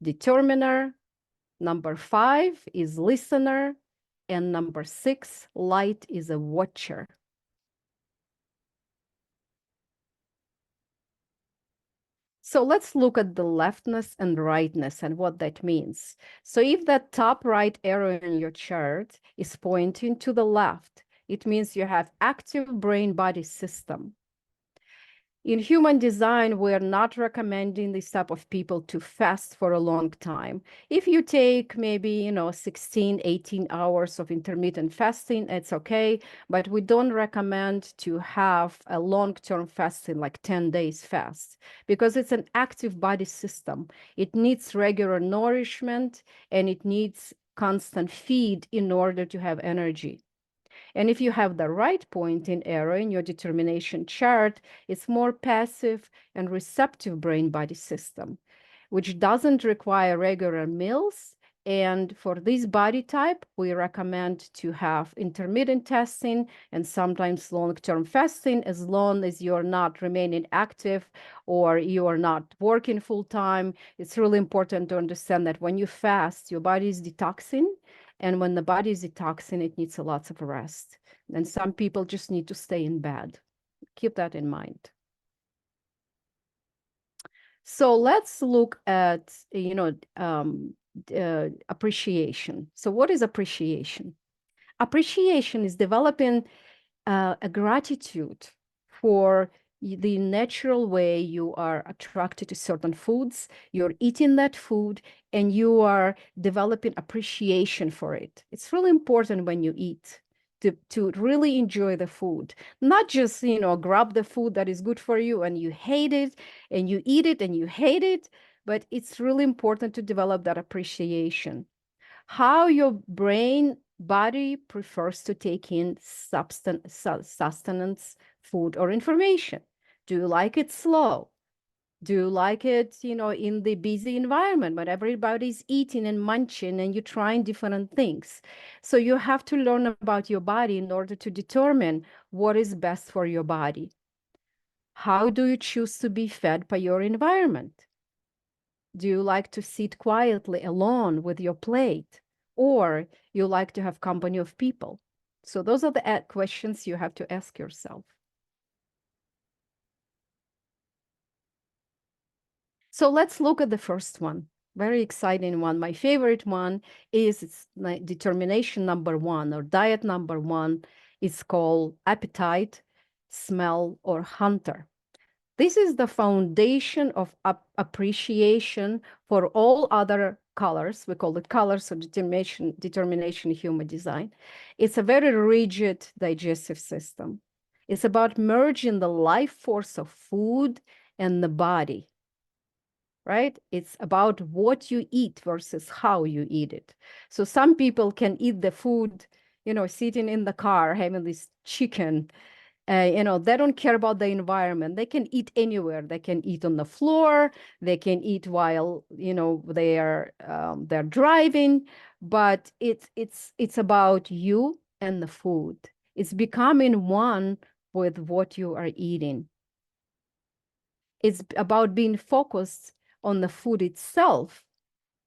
determiner. Number 5 is listener. And number 6, light, is a watcher. So let's look at the leftness and rightness and what that means. So if that top right arrow in your chart is pointing to the left, it means you have active brain-body system. In human design, we're not recommending this type of people to fast for a long time. If you take maybe, 16, 18 hours of intermittent fasting, it's okay. But we don't recommend to have a long-term fasting, like 10 days fast, because it's an active body system. It needs regular nourishment and it needs constant feed in order to have energy. And if you have the right pointing arrow in your determination chart, it's more passive and receptive brain-body system, which doesn't require regular meals. And for this body type, we recommend to have intermittent fasting and sometimes long-term fasting, as long as you're not remaining active or you are not working full-time. It's really important to understand that when you fast, your body is detoxing. And when the body is detoxing, it needs a lot of rest. And some people just need to stay in bed. Keep that in mind. So let's look at, appreciation. So what is appreciation? Appreciation is developing a gratitude for the natural way you are attracted to certain foods, you're eating that food, and you are developing appreciation for it. It's really important when you eat to really enjoy the food, not just, grab the food that is good for you and you hate it, and you eat it and you hate it, but it's really important to develop that appreciation. How your brain body prefers to take in sustenance, food, or information. Do you like it slow? Do you like it, in the busy environment when everybody's eating and munching and you're trying different things? So you have to learn about your body in order to determine what is best for your body. How do you choose to be fed by your environment? Do you like to sit quietly alone with your plate, or you like to have company of people? So those are the questions you have to ask yourself. So let's look at the first one. Very exciting one. My favorite one is it's determination number 1 or diet number 1. It's called appetite, smell, or hunter. This is the foundation of appreciation for all other colors. We call it colors of determination human design. It's a very rigid digestive system. It's about merging the life force of food and the body, right? It's about what you eat versus how you eat it. So some people can eat the food, sitting in the car, having this chicken. They don't care about the environment. They can eat anywhere. They can eat on the floor. They can eat while, they're driving. But it's about you and the food. It's becoming one with what you are eating. It's about being focused on the food itself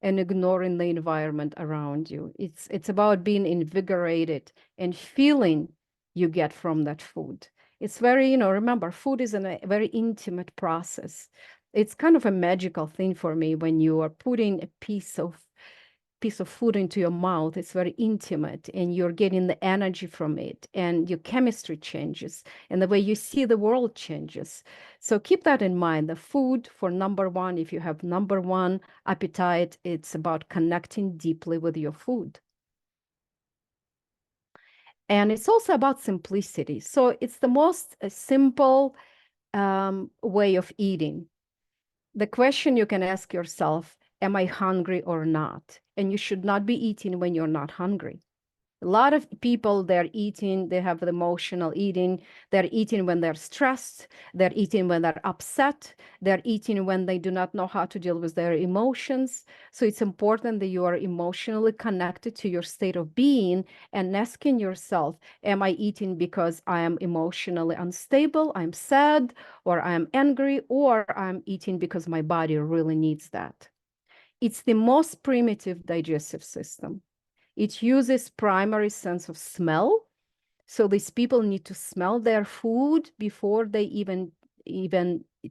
and ignoring the environment around you. It's about being invigorated and feeling you get from that food. It's very, remember, food is a very intimate process. It's kind of a magical thing for me when you are putting a piece of food into your mouth. It's very intimate and you're getting the energy from it, and your chemistry changes and the way you see the world changes. So keep that in mind. The food for number 1, if you have number 1 appetite, it's about connecting deeply with your food. And it's also about simplicity. So it's the most simple way of eating. The question you can ask yourself, am I hungry or not? And you should not be eating when you're not hungry. A lot of people, they're eating, they have the emotional eating. They're eating when they're stressed. They're eating when they're upset. They're eating when they do not know how to deal with their emotions. So it's important that you are emotionally connected to your state of being and asking yourself, am I eating because I am emotionally unstable, I'm sad, or I'm angry, or I'm eating because my body really needs that? It's the most primitive digestive system. It uses primary sense of smell. So these people need to smell their food before they even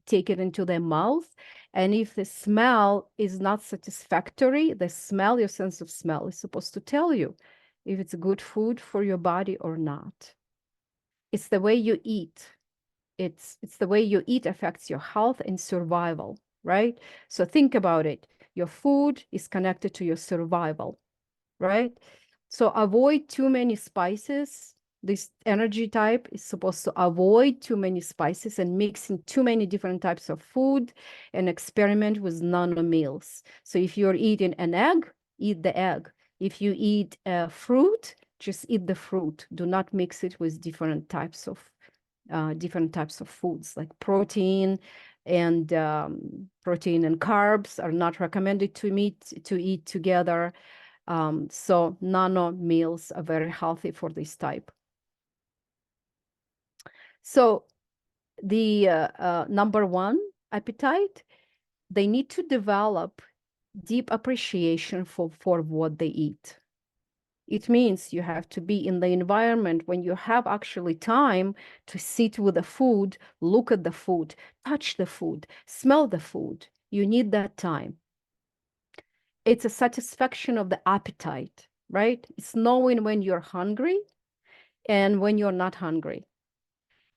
take it into their mouth. And if the smell is not satisfactory, the smell, your sense of smell is supposed to tell you if it's good food for your body or not. It's the way you eat. It's the way you eat affects your health and survival, right? So think about it. Your food is connected to your survival, right? So avoid too many spices. This energy type is supposed to avoid too many spices and mixing too many different types of food and experiment with nano meals. So if you're eating an egg, eat the egg. If you eat fruit, just eat the fruit. Do not mix it with different types of foods, like protein and carbs are not recommended to eat together. So nano meals are very healthy for this type. So the number one, appetite, they need to develop deep appreciation for what they eat. It means you have to be in the environment when you have actually time to sit with the food, look at the food, touch the food, smell the food. You need that time. It's a satisfaction of the appetite, right? It's knowing when you're hungry and when you're not hungry.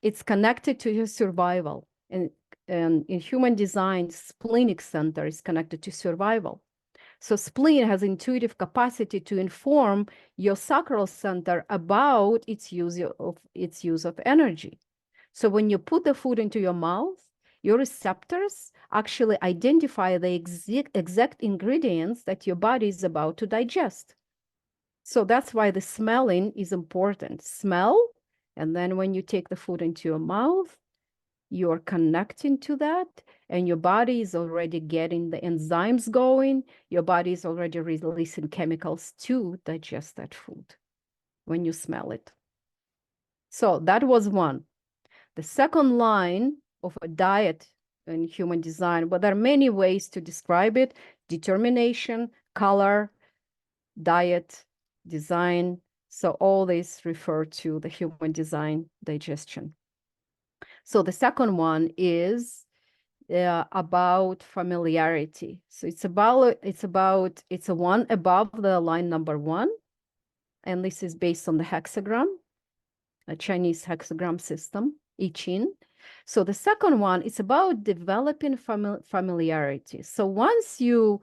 It's connected to your survival. And in human design, splenic center is connected to survival. So spleen has intuitive capacity to inform your sacral center about its use of energy. So when you put the food into your mouth, your receptors actually identify the exact ingredients that your body is about to digest. So that's why the smelling is important. Smell, and then when you take the food into your mouth, you're connecting to that, and your body is already getting the enzymes going. Your body is already releasing chemicals to digest that food when you smell it. So that was one. The second line of a diet in human design, but there are many ways to describe it: determination, color, diet, design. So all these refer to the human design digestion. So the second one is about familiarity. So it's a one above the line number one, and this is based on the hexagram, a Chinese hexagram system, I Ching. So the second one is about developing familiarity. So once you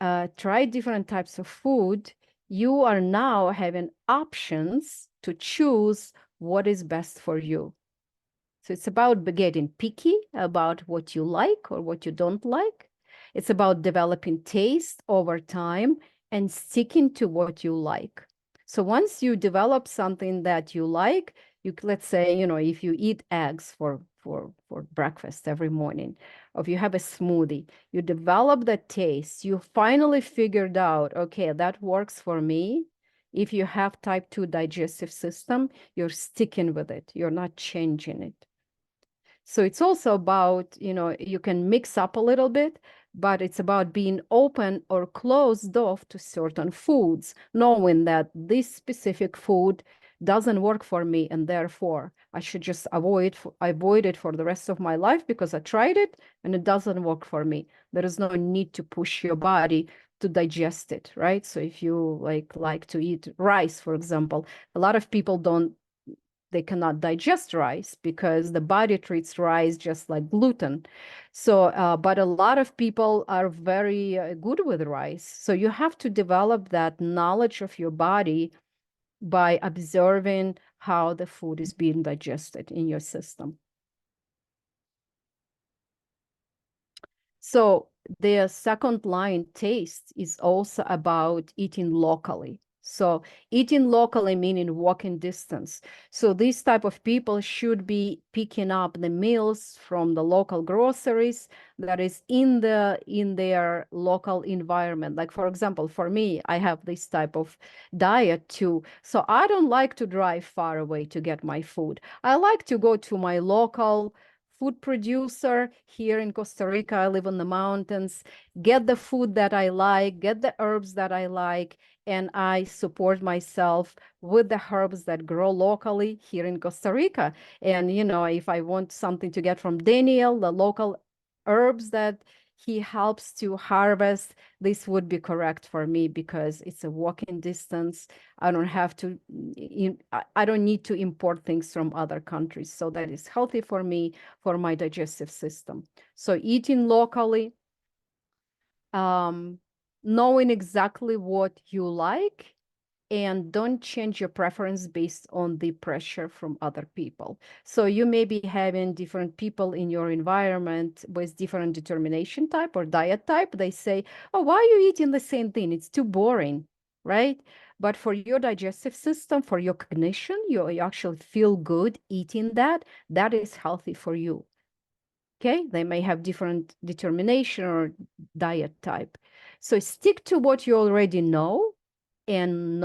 try different types of food, you are now having options to choose what is best for you. So it's about getting picky about what you like or what you don't like. It's about developing taste over time and sticking to what you like. So once you develop something that you like, let's say, if you eat eggs for breakfast every morning, or if you have a smoothie, you develop that taste, you finally figured out, okay, that works for me. If you have type 2 digestive system, you're sticking with it. You're not changing it. So it's also about, you can mix up a little bit, but it's about being open or closed off to certain foods, knowing that this specific food doesn't work for me, and therefore I should just avoid it for the rest of my life because I tried it and it doesn't work for me. There is no need to push your body to digest it, right? So if you like to eat rice, for example, a lot of people they cannot digest rice because the body treats rice just like gluten. So, but a lot of people are very good with rice. So you have to develop that knowledge of your body by observing how the food is being digested in your system. So the second line, taste, is also about eating locally. So eating locally meaning walking distance. So these type of people should be picking up the meals from the local groceries that is in their local environment. Like for example, for me, I have this type of diet too. So I don't like to drive far away to get my food. I like to go to my local food producer here in Costa Rica. I live in the mountains, get the food that I like, get the herbs that I like, and I support myself with the herbs that grow locally here in Costa Rica. And, you know, if I want something to get from Daniel, the local herbs that he helps to harvest, this would be correct for me because it's a walking distance. I don't have to, I don't need to import things from other countries. So that is healthy for me, for my digestive system. So eating locally, knowing exactly what you like, and don't change your preference based on the pressure from other people. So you may be having different people in your environment with different determination type or diet type. They say, oh, why are you eating the same thing? It's too boring, right? But for your digestive system, for your cognition, you actually feel good eating that. That is healthy for you. Okay, they may have different determination or diet type. So stick to what you already know and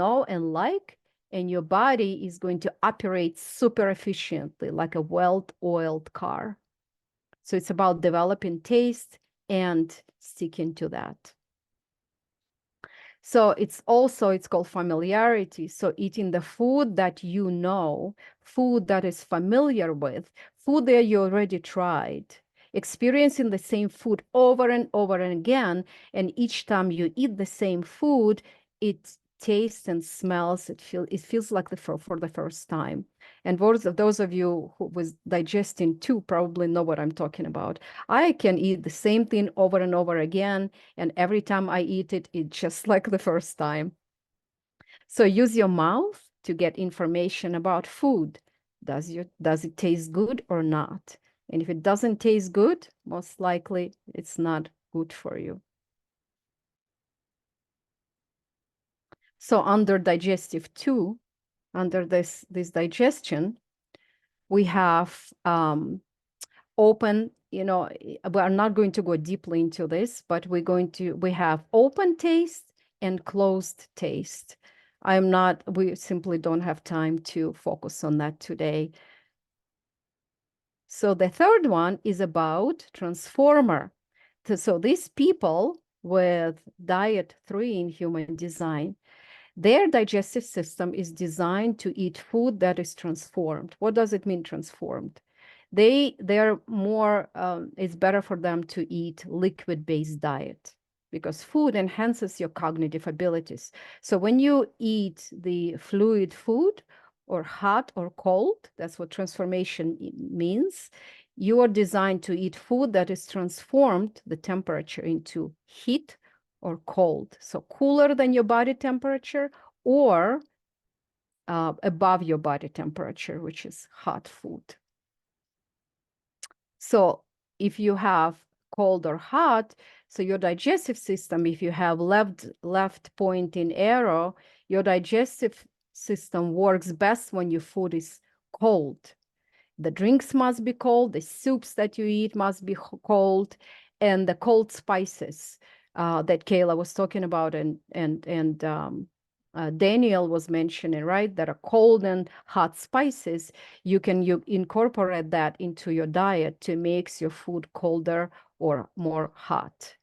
like, and your body is going to operate super efficiently like a well-oiled car. So it's about developing taste and sticking to that. So it's called familiarity. So eating the food that you know, food that is familiar with, food that you already tried, experiencing the same food over and over and again. And each time you eat the same food, it tastes and smells, it feels like for the first time. And those of you who was digesting too probably know what I'm talking about. I can eat the same thing over and over again, and every time I eat it, it's just like the first time. So use your mouth to get information about food. Does it taste good or not? And if it doesn't taste good, most likely it's not good for you. So under digestive 2, under this digestion, we have open, we are not going to go deeply into this, but we have open taste and closed taste. We simply don't have time to focus on that today. So the third one is about transformer. So these people with diet 3 in human design, their digestive system is designed to eat food that is transformed. What does it mean, transformed? They're more, it's better for them to eat liquid-based diet because food enhances your cognitive abilities. So when you eat the fluid food or hot or cold, that's what transformation means. You are designed to eat food that is transformed, the temperature, into heat or cold. So cooler than your body temperature or above your body temperature, which is hot food. So if you have cold or hot, so your digestive system, if you have left pointing arrow, your digestive system works best when your food is cold. The drinks must be cold, the soups that you eat must be cold, and the cold spices that Kayla was talking about and Daniel was mentioning, right? That are cold and hot spices. You incorporate that into your diet to make your food colder or more hot.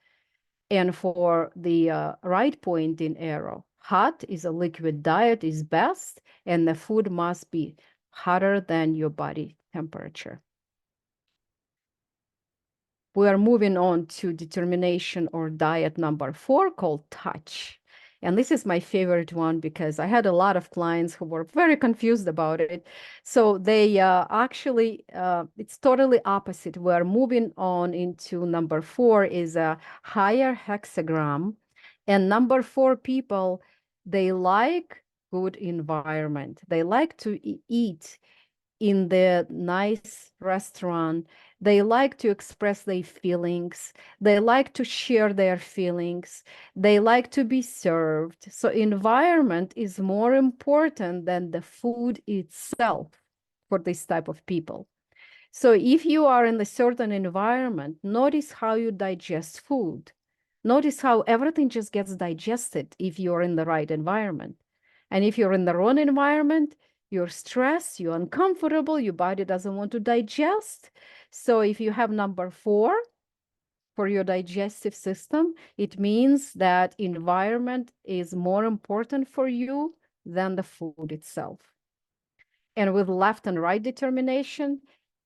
And for the right pointing arrow, hot is a liquid diet is best, and the food must be hotter than your body temperature. We are moving on to determination or diet number 4 called touch. And this is my favorite one because I had a lot of clients who were very confused about it. So they actually, it's totally opposite. We're moving on into number 4 is a higher hexagram. And number 4 people, they like good environment. They like to eat in the nice restaurant. They like to express their feelings. They like to share their feelings. They like to be served. So environment is more important than the food itself for this type of people. So if you are in a certain environment, notice how you digest food. Notice how everything just gets digested if you're in the right environment. And if you're in the wrong environment, you're stressed, you're uncomfortable, your body doesn't want to digest. So if you have number 4 for your digestive system, it means that environment is more important for you than the food itself. And with left and right determination,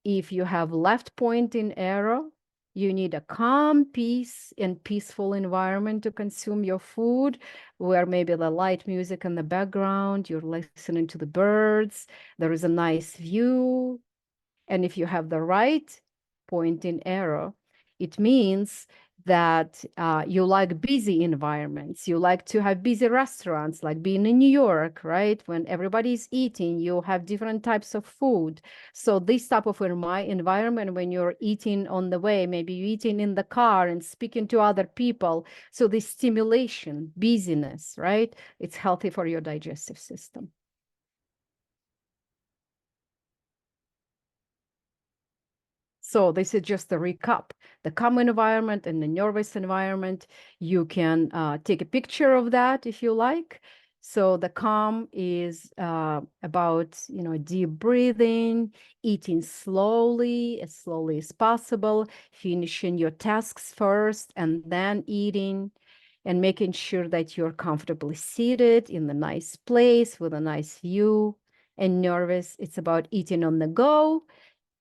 if you have left pointing arrow, you need a calm, peace, and peaceful environment to consume your food, where maybe the light music in the background, you're listening to the birds, there is a nice view. And if you have the right pointing arrow, it means that you like busy environments. You like to have busy restaurants, like being in New York, right? When everybody's eating, you have different types of food. So this type of environment, when you're eating on the way, maybe you're eating in the car and speaking to other people. So this stimulation, busyness, right? It's healthy for your digestive system. So this is just a recap. The calm environment and the nervous environment, you can take a picture of that if you like. So the calm is about, deep breathing, eating slowly as possible, finishing your tasks first and then eating, and making sure that you're comfortably seated in a nice place with a nice view. And nervous, it's about eating on the go.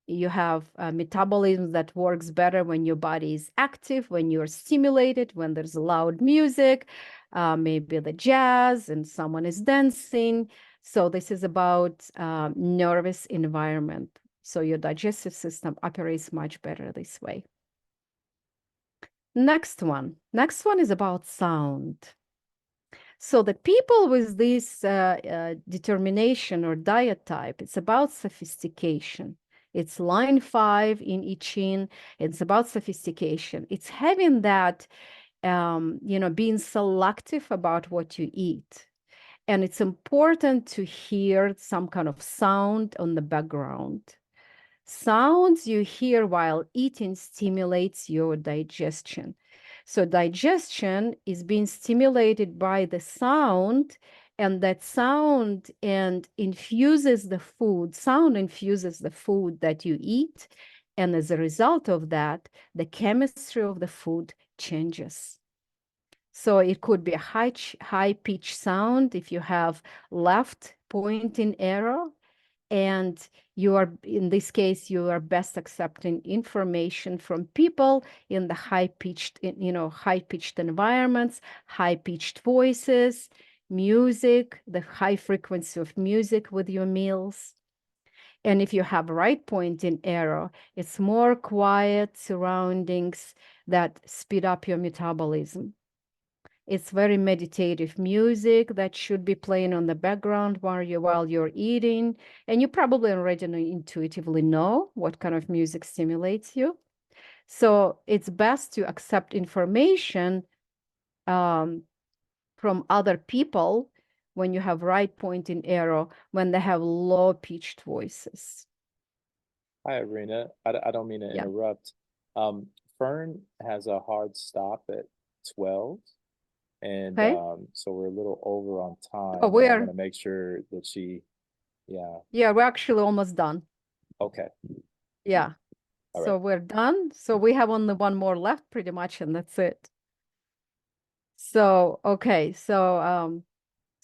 You have metabolism that works better when your body is active, when you're stimulated, when there's loud music, maybe the jazz and someone is dancing. So this is about nervous environment. So your digestive system operates much better this way. Next one is about sound. So the people with this determination or diet type, it's about sophistication. It's line 5 in I Ching. It's about sophistication. It's having that, being selective about what you eat. And it's important to hear some kind of sound on the background. Sounds you hear while eating stimulates your digestion. So digestion is being stimulated by the sound, and that sound infuses the food. Sound infuses the food that you eat. And as a result of that, the chemistry of the food changes. So it could be a high pitch sound if you have left pointing arrow, and you are, in this case, you are best accepting information from people in the high-pitched environments, high-pitched voices, music, the high frequency of music with your meals. And if you have right pointing arrow, it's more quiet surroundings that speed up your metabolism. It's very meditative music that should be playing on the background while you're eating. And you probably already intuitively know what kind of music stimulates you. So it's best to accept information from other people when you have right pointing arrow, when they have low pitched voices. Hi, Irina. I don't mean to interrupt. Fern has a hard stop at 12. And so we're a little over on time. Oh, I want to make sure that Yeah, we're actually almost done. Okay. Yeah. All So right. we're done. So we have only one more left pretty much, and that's it. So, okay. So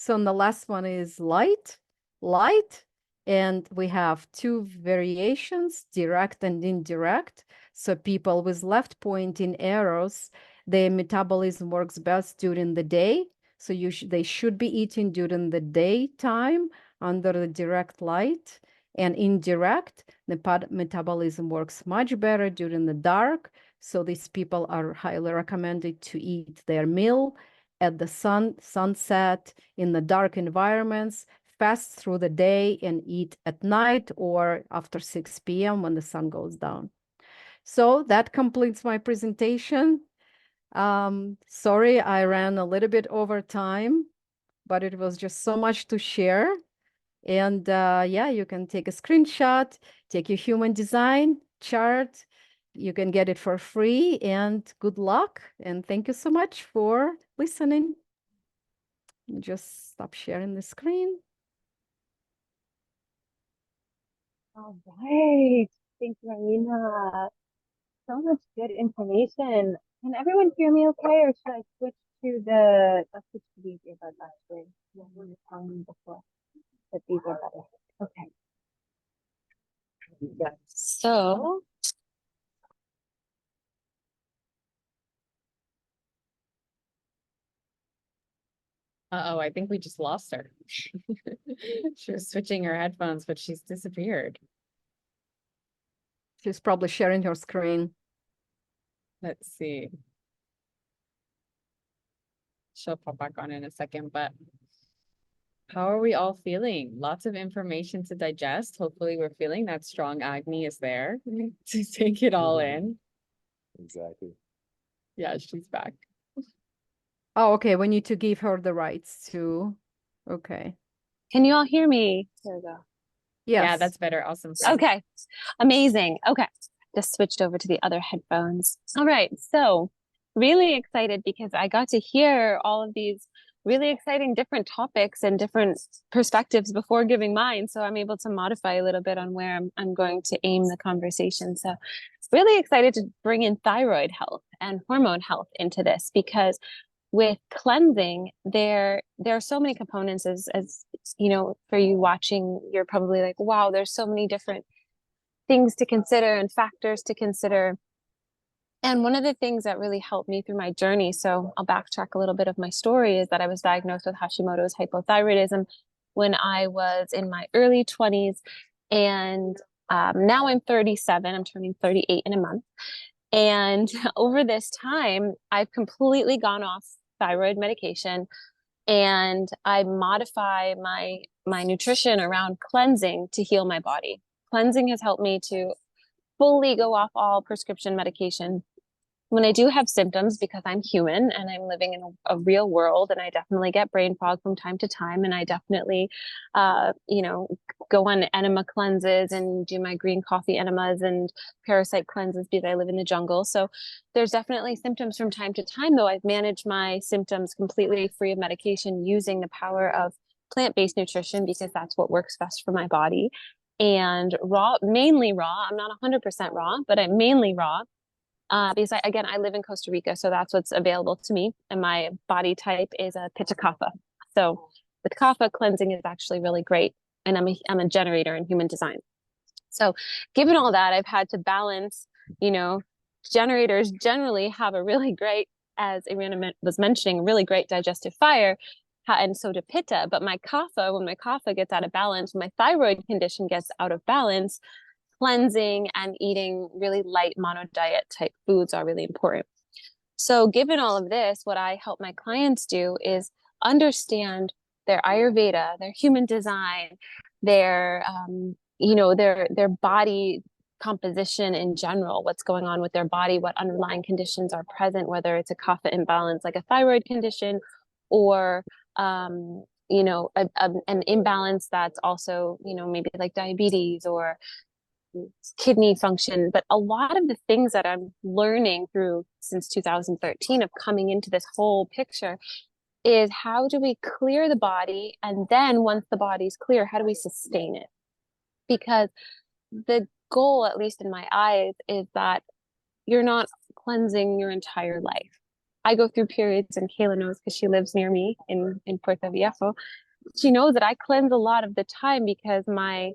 the last one is light, and we have 2 variations, direct and indirect. So people with left pointing arrows, their metabolism works best during the day. So they should be eating during the daytime under the direct light. And indirect, the metabolism works much better during the dark. So these people are highly recommended to eat their meal at the sunset in the dark environments, fast through the day, and eat at night or after 6 p.m. when the sun goes down. So that completes my presentation. Sorry, I ran a little bit over time, but it was just so much to share. And yeah, you can take a screenshot, take your human design chart. You can get it for free, and good luck. And thank you so much for listening. Just stop sharing the screen. All right. Thank you, Aina. So much good information. Can everyone hear me okay, or should I switch to let's switch to these earbuds actually? You were telling me before that these are better. Okay. So, Uh-oh, I think we just lost her. She was switching her headphones, but she's disappeared. She's probably sharing her screen. Let's see. She'll pop back on in a second, but how are we all feeling? Lots of information to digest. Hopefully we're feeling that strong Agni is there to take it all in. Exactly. Yeah, she's back. Oh, okay. We need to give her the rights to. Okay. can you all hear me? There we go. Yes. Yeah, that's better. Awesome. Okay, amazing. Okay, just switched over to the other headphones. All right, so really excited because I got to hear all of these really exciting different topics and different perspectives before giving mine. So I'm able to modify a little bit on where I'm going to aim the conversation. So really excited to bring in thyroid health and hormone health into this, because with cleansing, there are so many components. As you know, for you watching, you're probably like, wow, there's so many different things to consider and factors to consider. And one of the things that really helped me through my journey, so I'll backtrack a little bit of my story, is that I was diagnosed with Hashimoto's hypothyroidism when I was in my early 20s. And now I'm 37, I'm turning 38 in a month. And over this time, I've completely gone off thyroid medication, and I modify my nutrition around cleansing to heal my body. Cleansing has helped me to fully go off all prescription medication. When I do have symptoms, because I'm human and I'm living in a real world, and I definitely get brain fog from time to time, and I definitely, go on enema cleanses and do my green coffee enemas and parasite cleanses because I live in the jungle. So there's definitely symptoms from time to time, though I've managed my symptoms completely free of medication using the power of plant-based nutrition, because that's what works best for my body. And mainly raw. I'm not 100% raw, but I'm mainly raw. Because I live in Costa Rica, so that's what's available to me. And my body type is a Pitta Kapha. So with Kapha, cleansing is actually really great. And I'm a generator in human design. So given all that, I've had to balance, generators generally have a really great, as Aina was mentioning, really great digestive fire. And so do Pitta. But my Kapha, when my Kapha gets out of balance, my thyroid condition gets out of balance, cleansing and eating really light mono diet type foods are really important. So given all of this, what I help my clients do is understand their Ayurveda, their human design, their body composition in general, what's going on with their body, what underlying conditions are present, whether it's a kapha imbalance like a thyroid condition, or an imbalance that's also, maybe like diabetes or kidney function. But a lot of the things that I'm learning through since 2013 of coming into this whole picture is, how do we clear the body? And then once the body's clear, how do we sustain it? Because the goal, at least in my eyes, is that you're not cleansing your entire life. I go through periods, and Kayla knows because she lives near me in Puerto Viejo. She knows that I cleanse a lot of the time because my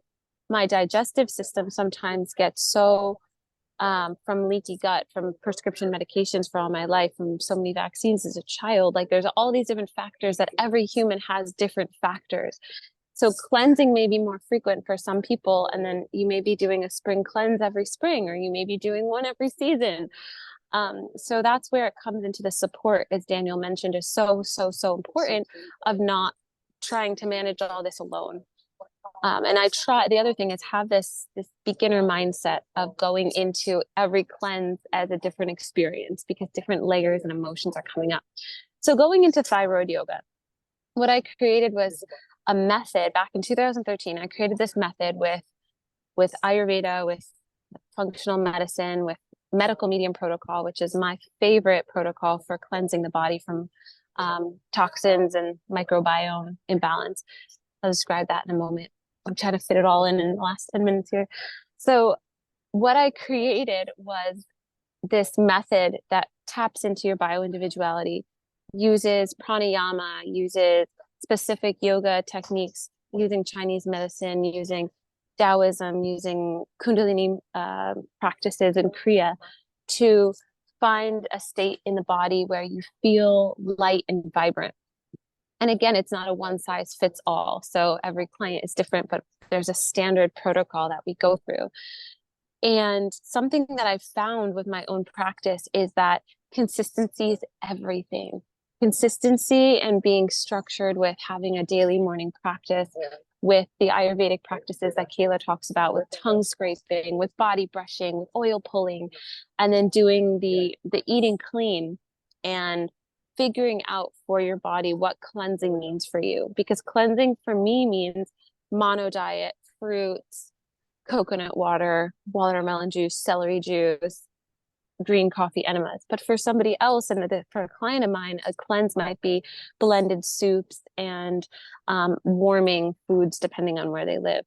digestive system sometimes gets so from leaky gut, from prescription medications for all my life, from so many vaccines as a child. Like, there's all these different factors that every human has different factors. So cleansing may be more frequent for some people, and then you may be doing a spring cleanse every spring, or you may be doing one every season. So that's where it comes into the support, as Daniel mentioned, is so important, of not trying to manage all this alone. And I try, the other thing is have this beginner mindset of going into every cleanse as a different experience, because different layers and emotions are coming up. So going into thyroid yoga, what I created was a method back in 2013. I created this method with Ayurveda, with functional medicine, with medical medium protocol, which is my favorite protocol for cleansing the body from toxins and microbiome imbalance. I'll describe that in a moment. I'm trying to fit it all in the last 10 minutes here. So what I created was this method that taps into your bioindividuality, uses pranayama, uses specific yoga techniques, using Chinese medicine, using Taoism, using Kundalini practices and Kriya to find a state in the body where you feel light and vibrant. And again, it's not a one size fits all. So every client is different, but there's a standard protocol that we go through. And something that I've found with my own practice is that consistency is everything. Consistency and being structured with having a daily morning practice, with the Ayurvedic practices that Kayla talks about, with tongue scraping, with body brushing, with oil pulling, and then doing the eating clean and figuring out for your body what cleansing means for you. Because cleansing for me means mono diet, fruits, coconut water, watermelon juice, celery juice, green coffee enemas. But for somebody else, and for a client of mine, a cleanse might be blended soups and warming foods depending on where they live.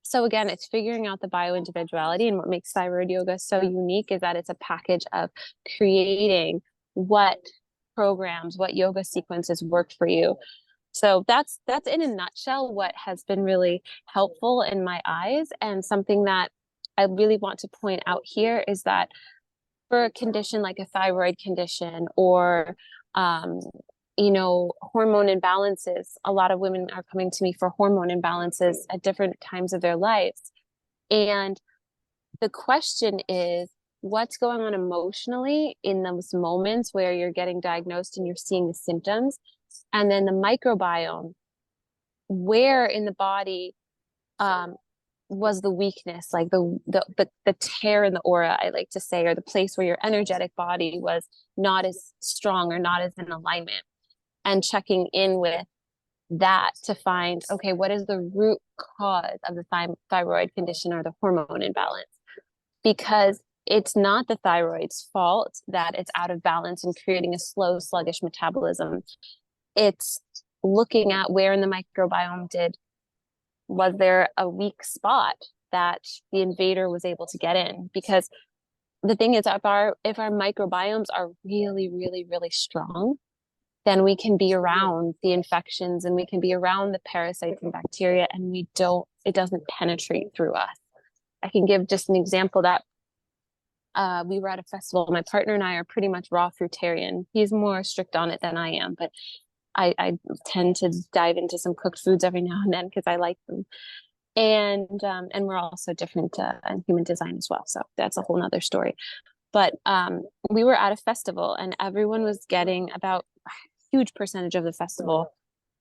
So again, it's figuring out the bioindividuality. And what makes thyroid yoga so unique is that it's a package of creating what programs, what yoga sequences work for you. So that's in a nutshell what has been really helpful in my eyes. And something that I really want to point out here is that for a condition like a thyroid condition, or hormone imbalances, a lot of women are coming to me for hormone imbalances at different times of their lives. And the question is, what's going on emotionally in those moments where you're getting diagnosed and you're seeing the symptoms? And then the microbiome, where in the body was the weakness, like the tear in the aura, I like to say, or the place where your energetic body was not as strong or not as in alignment, and checking in with that to find, okay, what is the root cause of the thyroid condition or the hormone imbalance? Because it's not the thyroid's fault that it's out of balance and creating a slow, sluggish metabolism. It's looking at where in the microbiome was there a weak spot that the invader was able to get in? Because the thing is, if our microbiomes are really, really, really strong, then we can be around the infections and we can be around the parasites and bacteria, and it doesn't penetrate through us. I can give just an example that we were at a festival. My partner and I are pretty much raw fruitarian. He's more strict on it than I am, but I tend to dive into some cooked foods every now and then because I like them. And we're also different in human design as well. So that's a whole nother story. But we were at a festival and everyone was getting, about a huge percentage of the festival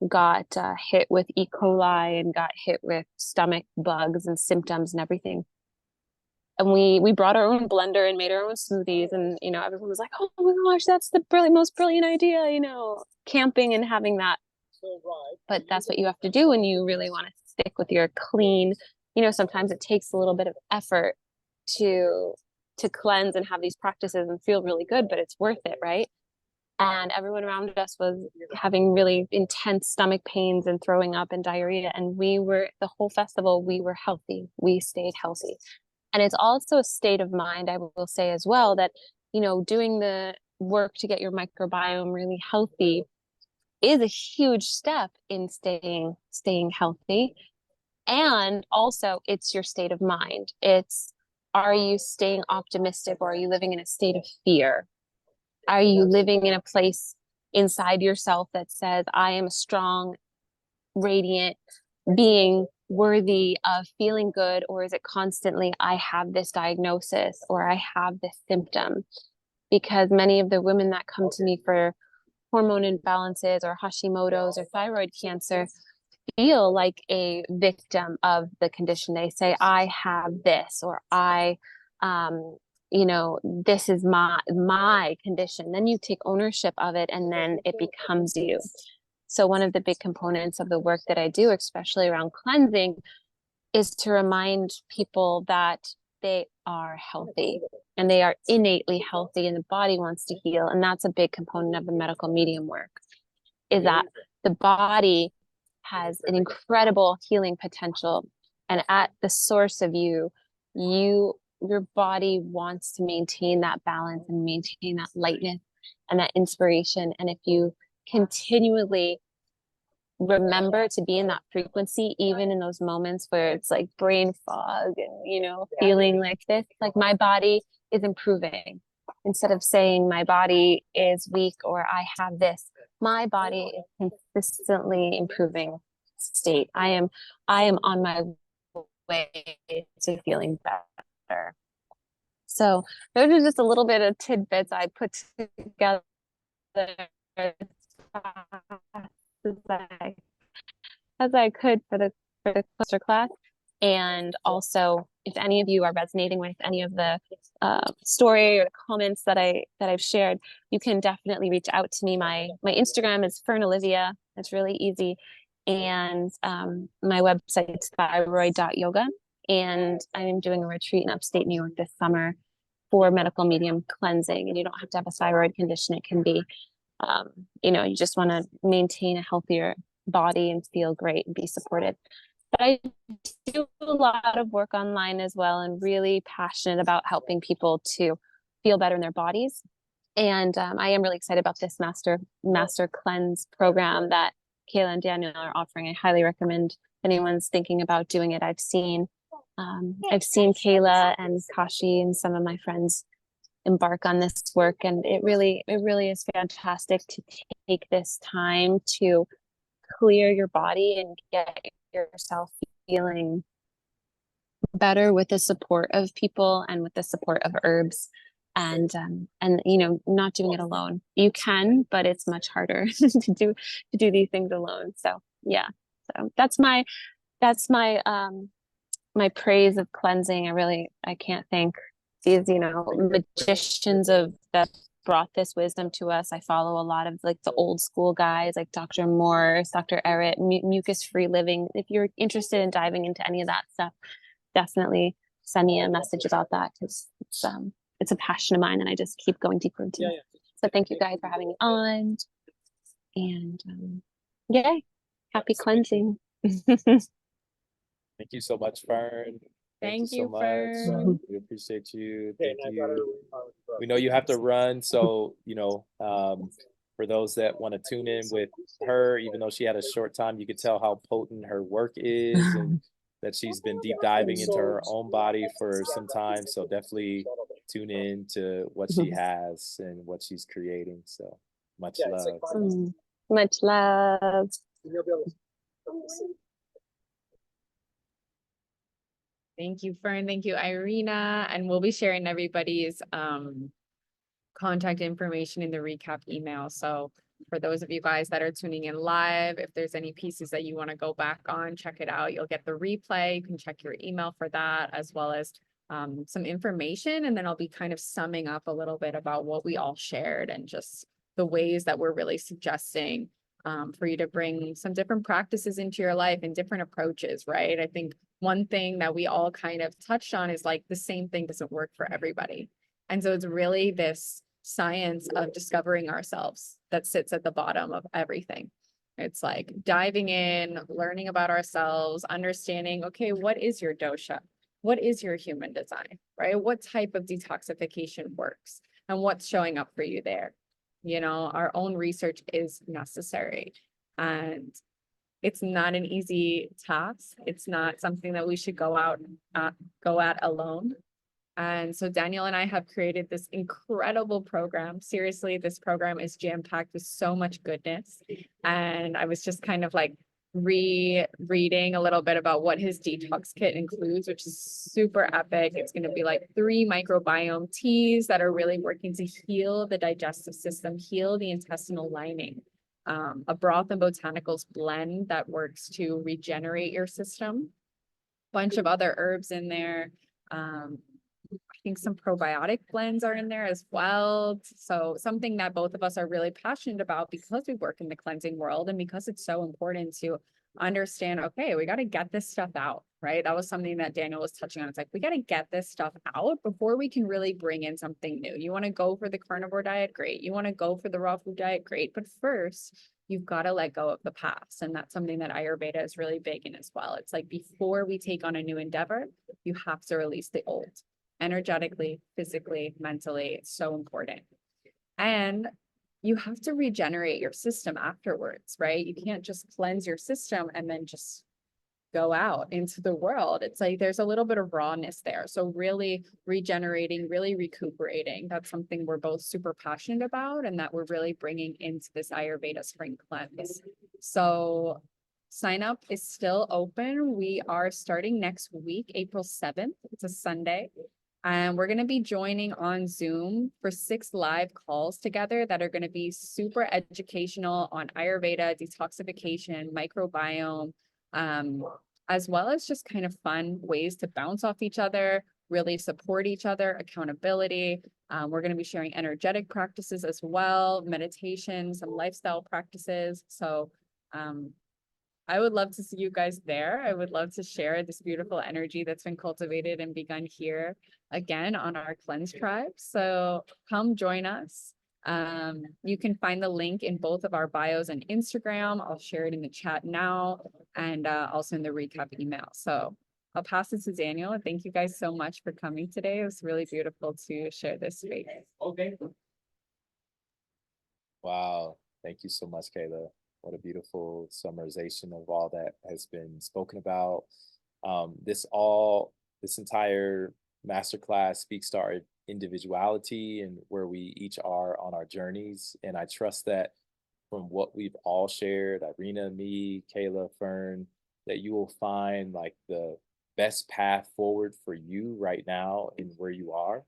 got hit with E. coli and got hit with stomach bugs and symptoms and everything. And we brought our own blender and made our own smoothies, and everyone was like, "Oh my gosh, that's the most brilliant idea!" Camping and having that. But that's what you have to do when you really want to stick with your clean. Sometimes it takes a little bit of effort to cleanse and have these practices and feel really good, but it's worth it, right? And everyone around us was having really intense stomach pains and throwing up and diarrhea, and the whole festival, we were healthy. We stayed healthy. And it's also a state of mind, I will say as well, that, doing the work to get your microbiome really healthy is a huge step in staying healthy. And also it's your state of mind. Are you staying optimistic, or are you living in a state of fear? Are you living in a place inside yourself that says, I am a strong, radiant being, worthy of feeling good? Or is it constantly, I have this diagnosis or I have this symptom? Because many of the women that come to me for hormone imbalances or Hashimoto's or thyroid cancer, feel like a victim of the condition. They say, I have this, or this is my condition. Then you take ownership of it, and then it becomes you. So one of the big components of the work that I do, especially around cleansing, is to remind people that they are healthy and they are innately healthy, and the body wants to heal. And that's a big component of the medical medium work, is that the body has an incredible healing potential. And at the source of your body wants to maintain that balance and maintain that lightness and that inspiration. And if you continually remember to be in that frequency, even in those moments where it's like brain fog and, feeling like this, like my body is improving. Instead of saying my body is weak or I have this, my body is consistently improving state. I am on my way to feeling better. So those are just a little bit of tidbits I put together as I could for the cluster class. And also, if any of you are resonating with any of the story or the comments that I've shared, you can definitely reach out to me. My Instagram is Olivia. It's really easy. And my website is thyroid.yoga. And I'm doing a retreat in upstate New York this summer for medical medium cleansing. And you don't have to have a thyroid condition. It can be, you just want to maintain a healthier body and feel great and be supported. But I do a lot of work online as well, and really passionate about helping people to feel better in their bodies. And I am really excited about this master cleanse program that Kayla and Daniel are offering. I highly recommend if anyone's thinking about doing it. I've seen Kayla and Kashi and some of my friends embark on this work, and it really is fantastic to take this time to clear your body and get yourself feeling better with the support of people and with the support of herbs, and not doing it alone. You can, but it's much harder to do these things alone. So yeah, so that's my my praise of cleansing. I can't thank these magicians that brought this wisdom to us. I follow a lot of like the old school guys like Dr. Morse, Dr. Errett, mucus free living. If you're interested in diving into any of that stuff, definitely send me a message about that, because it's a passion of mine and I just keep going deeper into it. So thank you guys for having me on, and yay, happy cleansing. Thank you so much, Fern. Thank so you, much. Fern. We appreciate you. Thank you. We know you have to run, so for those that want to tune in with her, even though she had a short time, you could tell how potent her work is, and that she's been deep diving into her own body for some time. So definitely tune in to what she has and what she's creating. So much love. Much love. Thank you, Fern. Thank you, Irina. And we'll be sharing everybody's contact information in the recap email. So for those of you guys that are tuning in live, if there's any pieces that you want to go back on, check it out. You'll get the replay. You can check your email for that, as well as some information. And then I'll be kind of summing up a little bit about what we all shared and just the ways that we're really suggesting for you to bring some different practices into your life and different approaches, right? I think one thing that we all kind of touched on is like the same thing doesn't work for everybody. And so it's really this science of discovering ourselves that sits at the bottom of everything. It's like diving in, learning about ourselves, understanding, okay, what is your dosha? What is your human design, right? What type of detoxification works and what's showing up for you there? Our own research is necessary, and it's not an easy task. It's not something that we should go at alone. And so Daniel and I have created this incredible program. Seriously, this program is jam-packed with so much goodness. And I was just kind of like rereading a little bit about what his detox kit includes, which is super epic. It's going to be like 3 microbiome teas that are really working to heal the digestive system, heal the intestinal lining. a broth and botanicals blend that works to regenerate your system. Bunch of other herbs in there. I think some probiotic blends are in there as well. So something that both of us are really passionate about because we work in the cleansing world and because it's so important to understand, okay, we got to get this stuff out, right? That was something that Daniel was touching on. It's like, we got to get this stuff out before we can really bring in something new. You want to go for the carnivore diet? Great. You want to go for the raw food diet? Great. But first, you've got to let go of the past. And that's something that Ayurveda is really big in as well. It's like, before we take on a new endeavor, you have to release the old. Energetically, physically, mentally, it's so important. And you have to regenerate your system afterwards, right? You can't just cleanse your system and then just go out into the world. It's like there's a little bit of rawness there. So really regenerating, really recuperating. That's something we're both super passionate about and that we're really bringing into this Ayurveda spring cleanse. So sign up is still open. We are starting next week, April 7th. It's a Sunday. And we're going to be joining on Zoom for 6 live calls together that are going to be super educational on Ayurveda, detoxification, microbiome, as well as just kind of fun ways to bounce off each other, really support each other, accountability. We're going to be sharing energetic practices as well, meditation, some lifestyle practices. So I would love to see you guys there. I would love to share this beautiful energy that's been cultivated and begun here again on our Cleanse Tribe. So come join us. You can find the link in both of our bios and Instagram. I'll share it in the chat now and also in the recap email. So I'll pass it to Daniel. Thank you guys so much for coming today. It was really beautiful to share this space. Okay. Wow. Thank you so much, Kayla. What a beautiful summarization of all that has been spoken about. This entire masterclass speaks to our individuality and where we each are on our journeys. And I trust that from what we've all shared, Irina, me, Kayla, Fern, that you will find like the best path forward for you right now in where you are.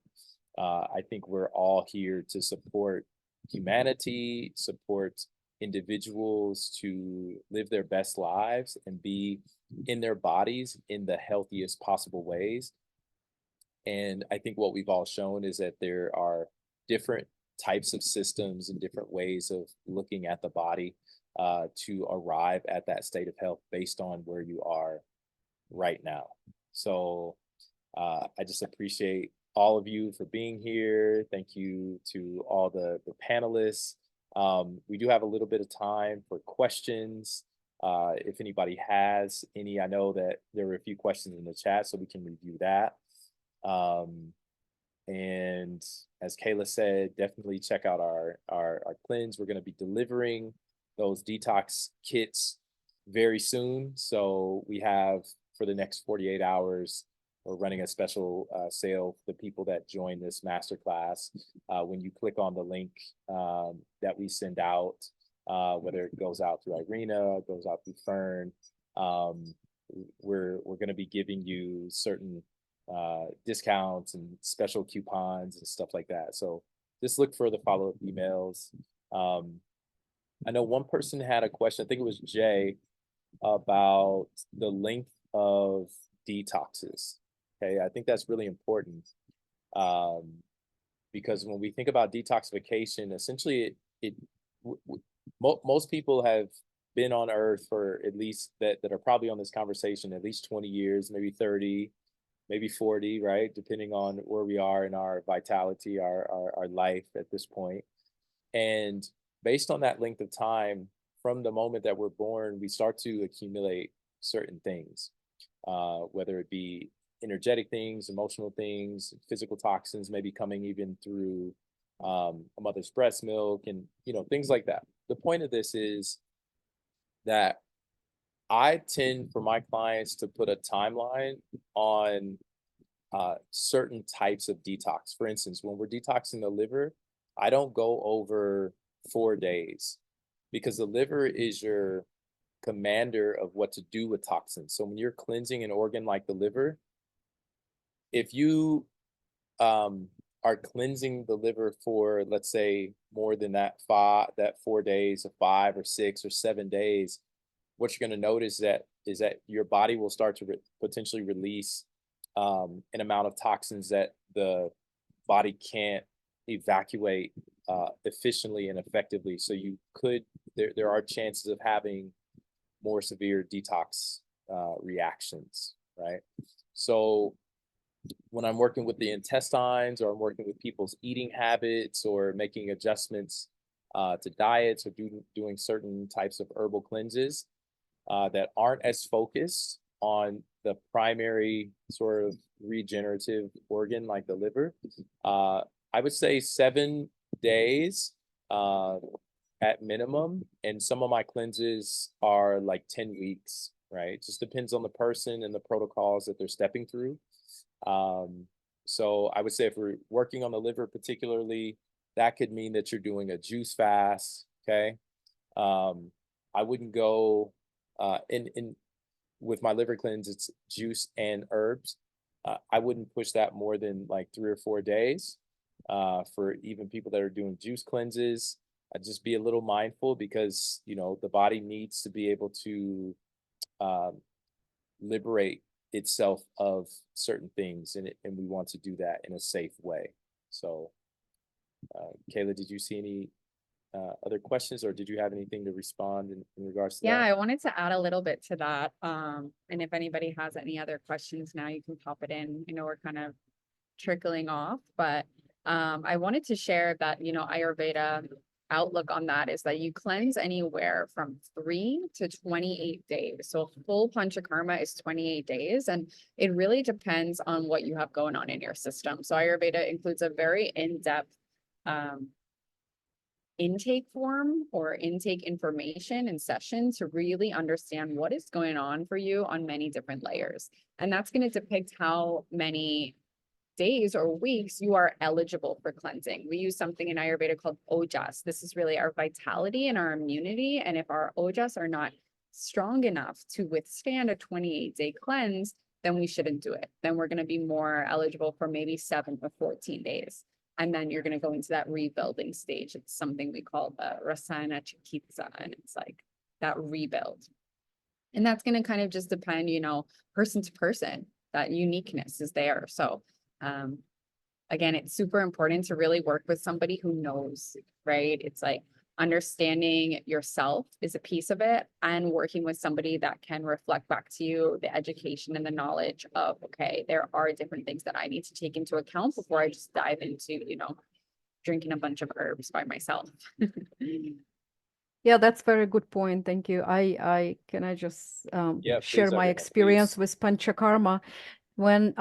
I think we're all here to support humanity, support individuals to live their best lives and be in their bodies in the healthiest possible ways. And I think what we've all shown is that there are different types of systems and different ways of looking at the body to arrive at that state of health based on where you are right now. So I just appreciate all of you for being here. Thank you to all the panelists. We do have a little bit of time for questions. If anybody has any, I know that there were a few questions in the chat, so we can review that. And as Kayla said, definitely check out our cleanse. We're going to be delivering those detox kits very soon. So we have, for the next 48 hours, we're running a special sale for the people that join this masterclass. When you click on the link that we send out, whether it goes out through Irina, goes out through Fern, we're going to be giving you certain discounts and special coupons and stuff like that. So just look for the follow-up emails. I know one person had a question, I think it was Jay, about the length of detoxes. Okay, I think that's really important because when we think about detoxification, essentially most people have been on Earth for at least that are probably on this conversation at least 20 years, maybe 30, maybe 40, right? Depending on where we are in our vitality, our life at this point. And based on that length of time, from the moment that we're born, we start to accumulate certain things, whether it be energetic things, emotional things, physical toxins, maybe coming even through a mother's breast milk and, things like that. The point of this is that I tend for my clients to put a timeline on certain types of detox. For instance, when we're detoxing the liver, I don't go over 4 days because the liver is your commander of what to do with toxins. So when you're cleansing an organ like the liver, if you are are cleansing the liver for, let's say, more than that 4 days, or 5 or 6 or 7 days, what you're going to notice is that your body will start to potentially release an amount of toxins that the body can't evacuate efficiently and effectively. So there are chances of having more severe detox reactions, right? So when I'm working with the intestines, or I'm working with people's eating habits, or making adjustments to diets, or doing certain types of herbal cleanses that aren't as focused on the primary sort of regenerative organ like the liver, I would say 7 days at minimum. And some of my cleanses are like 10 weeks, right? It just depends on the person and the protocols that they're stepping through. So I would say if we're working on the liver particularly, that could mean that you're doing a juice fast, okay? I wouldn't go in with my liver cleanse, it's juice and herbs. I wouldn't push that more than like 3 or 4 days. For even people that are doing juice cleanses, I'd just be a little mindful, because the body needs to be able to liberate itself of certain things, and we want to do that in a safe way. So, Kayla, did you see any other questions, or did you have anything to respond in regards to Yeah, that? I wanted to add a little bit to that. And if anybody has any other questions now, you can pop it in. I know we're kind of trickling off, but I wanted to share that, Ayurveda outlook on that is that you cleanse anywhere from 3 to 28 days. So full panchakarma is 28 days, and it really depends on what you have going on in your system. So Ayurveda includes a very in-depth intake form or intake information and session to really understand what is going on for you on many different layers. And that's going to depict how many days or weeks you are eligible for cleansing. We use something in Ayurveda called ojas. This is really our vitality and our immunity. And if our ojas are not strong enough to withstand a 28-day cleanse, then we shouldn't do it. Then we're going to be more eligible for maybe 7 or 14 days. And then you're going to go into that rebuilding stage. It's something we call the rasana chikitsa, and it's like that rebuild. And that's going to kind of just depend, person to person. That uniqueness is there. So again, it's super important to really work with somebody who knows, right? It's like understanding yourself is a piece of it, and working with somebody that can reflect back to you the education and the knowledge of, okay, there are different things that I need to take into account before I just dive into, drinking a bunch of herbs by myself. Yeah, that's very good point. Thank you. Can I just Yeah, share please, my Irina, experience please. with panchakarma? When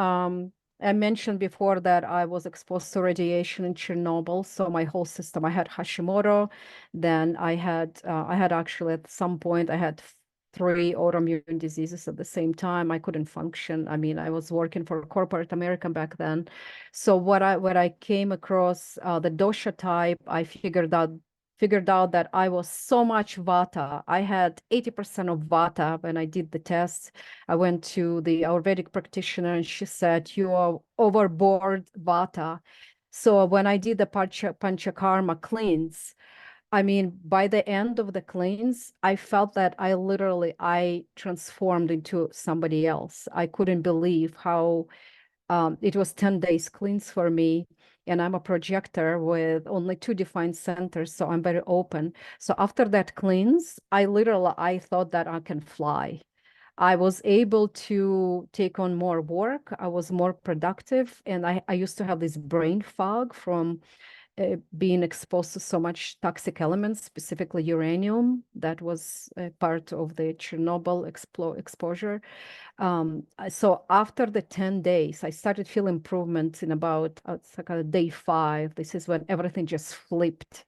I mentioned before that I was exposed to radiation in Chernobyl, so my whole system, I had Hashimoto, then I had actually at some point I had 3 autoimmune diseases at the same time. I couldn't function. I mean, I was working for corporate America back then. So when I came across the dosha type, I figured out that I was so much Vata. I had 80% of Vata when I did the test. I went to the Ayurvedic practitioner and she said, you are overboard Vata. So when I did the Panchakarma cleanse, I mean, by the end of the cleanse, I felt that I transformed into somebody else. I couldn't believe how it was 10 days cleanse for me. And I'm a projector with only 2 defined centers, so I'm very open. So after that cleanse, I thought that I can fly. I was able to take on more work. I was more productive. And I used to have this brain fog from being exposed to so much toxic elements, specifically uranium. That was part of the Chernobyl exposure. So after the 10 days, I started feeling improvement in about it's like day 5. This is when everything just flipped.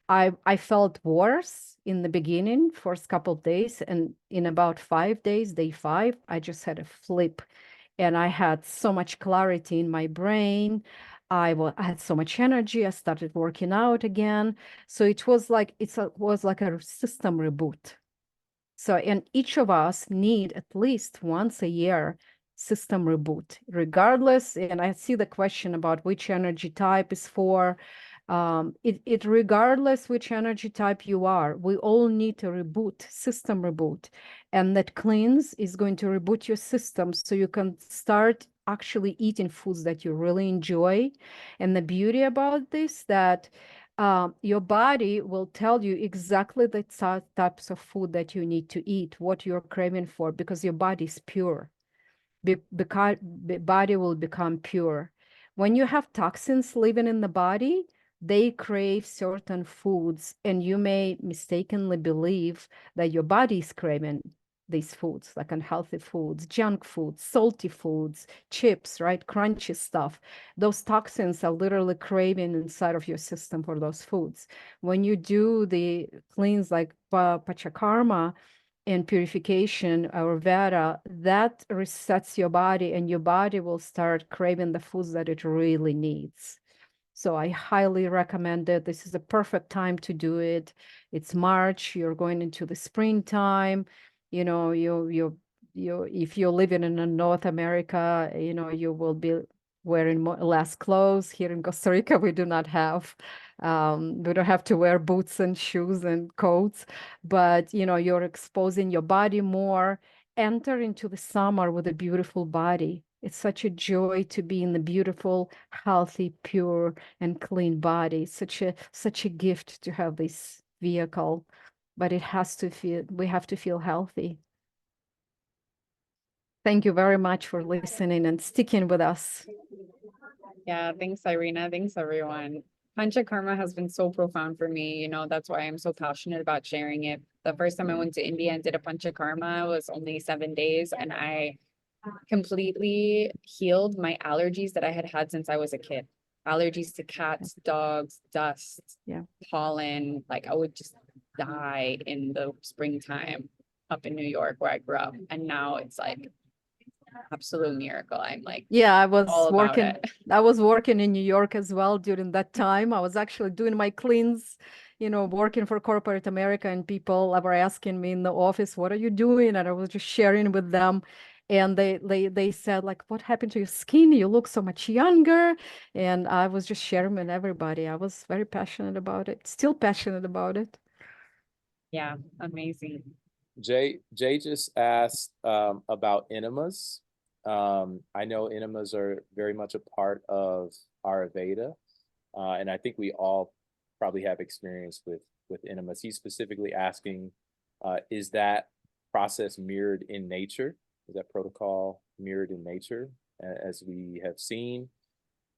I felt worse in the beginning, first couple of days, and in about 5 days, day 5, I just had a flip, and I had so much clarity in my brain. I had so much energy. I started working out again. So it was like was like a system reboot. So, and each of us need at least once a year system reboot, regardless. And I see the question about which energy type is for. It regardless which energy type you are, we all need to reboot, system reboot. And that cleanse is going to reboot your system so you can start actually eating foods that you really enjoy. And the beauty about this, that your body will tell you exactly the types of food that you need to eat, what you're craving for, because your body is pure. The body will become pure. When you have toxins living in the body, they crave certain foods, and you may mistakenly believe that your body is craving these foods, like unhealthy foods, junk foods, salty foods, chips, right? Crunchy stuff. Those toxins are literally craving inside of your system for those foods. When you do the cleanse like Panchakarma and purification, Ayurveda, that resets your body, and your body will start craving the foods that it really needs. So I highly recommend it. This is the perfect time to do it. It's March, you're going into the springtime. You know, if you're living in North America, you know, you will be wearing less clothes. Here in Costa Rica, we do not have, we don't have to wear boots and shoes and coats, but, you know, you're exposing your body more. Enter into the summer with a beautiful body. It's such a joy to be in the beautiful, healthy, pure, and clean body. Such a gift to have this vehicle, but it has to feel, we have to feel healthy. Thank you very much for listening and sticking with us. Yeah, thanks, Irina. Thanks, everyone. Panchakarma has been so profound for me. You know, that's why I'm so passionate about sharing it. The first time I went to India and did a Panchakarma was only 7 days, and I completely healed my allergies that I had had since I was a kid. Allergies to cats, dogs, dust, pollen. Like I would just die in the springtime up in New York where I grew up. And now it's like absolute miracle. I'm like, yeah, I was working in New York as well during that time. I was actually doing my cleans, you know, working for corporate America, and people were asking me in the office, what are you doing? And I was just sharing with them. And they said, like, what happened to your skin? You look so much younger. And I was just sharing with everybody. I was very passionate about it, still passionate about it. Yeah, amazing. Jay just asked about enemas. I know enemas are very much a part of Ayurveda, and I think we all probably have experience with enemas. He's specifically asking, is that process mirrored in nature? Is that protocol mirrored in nature, as we have seen?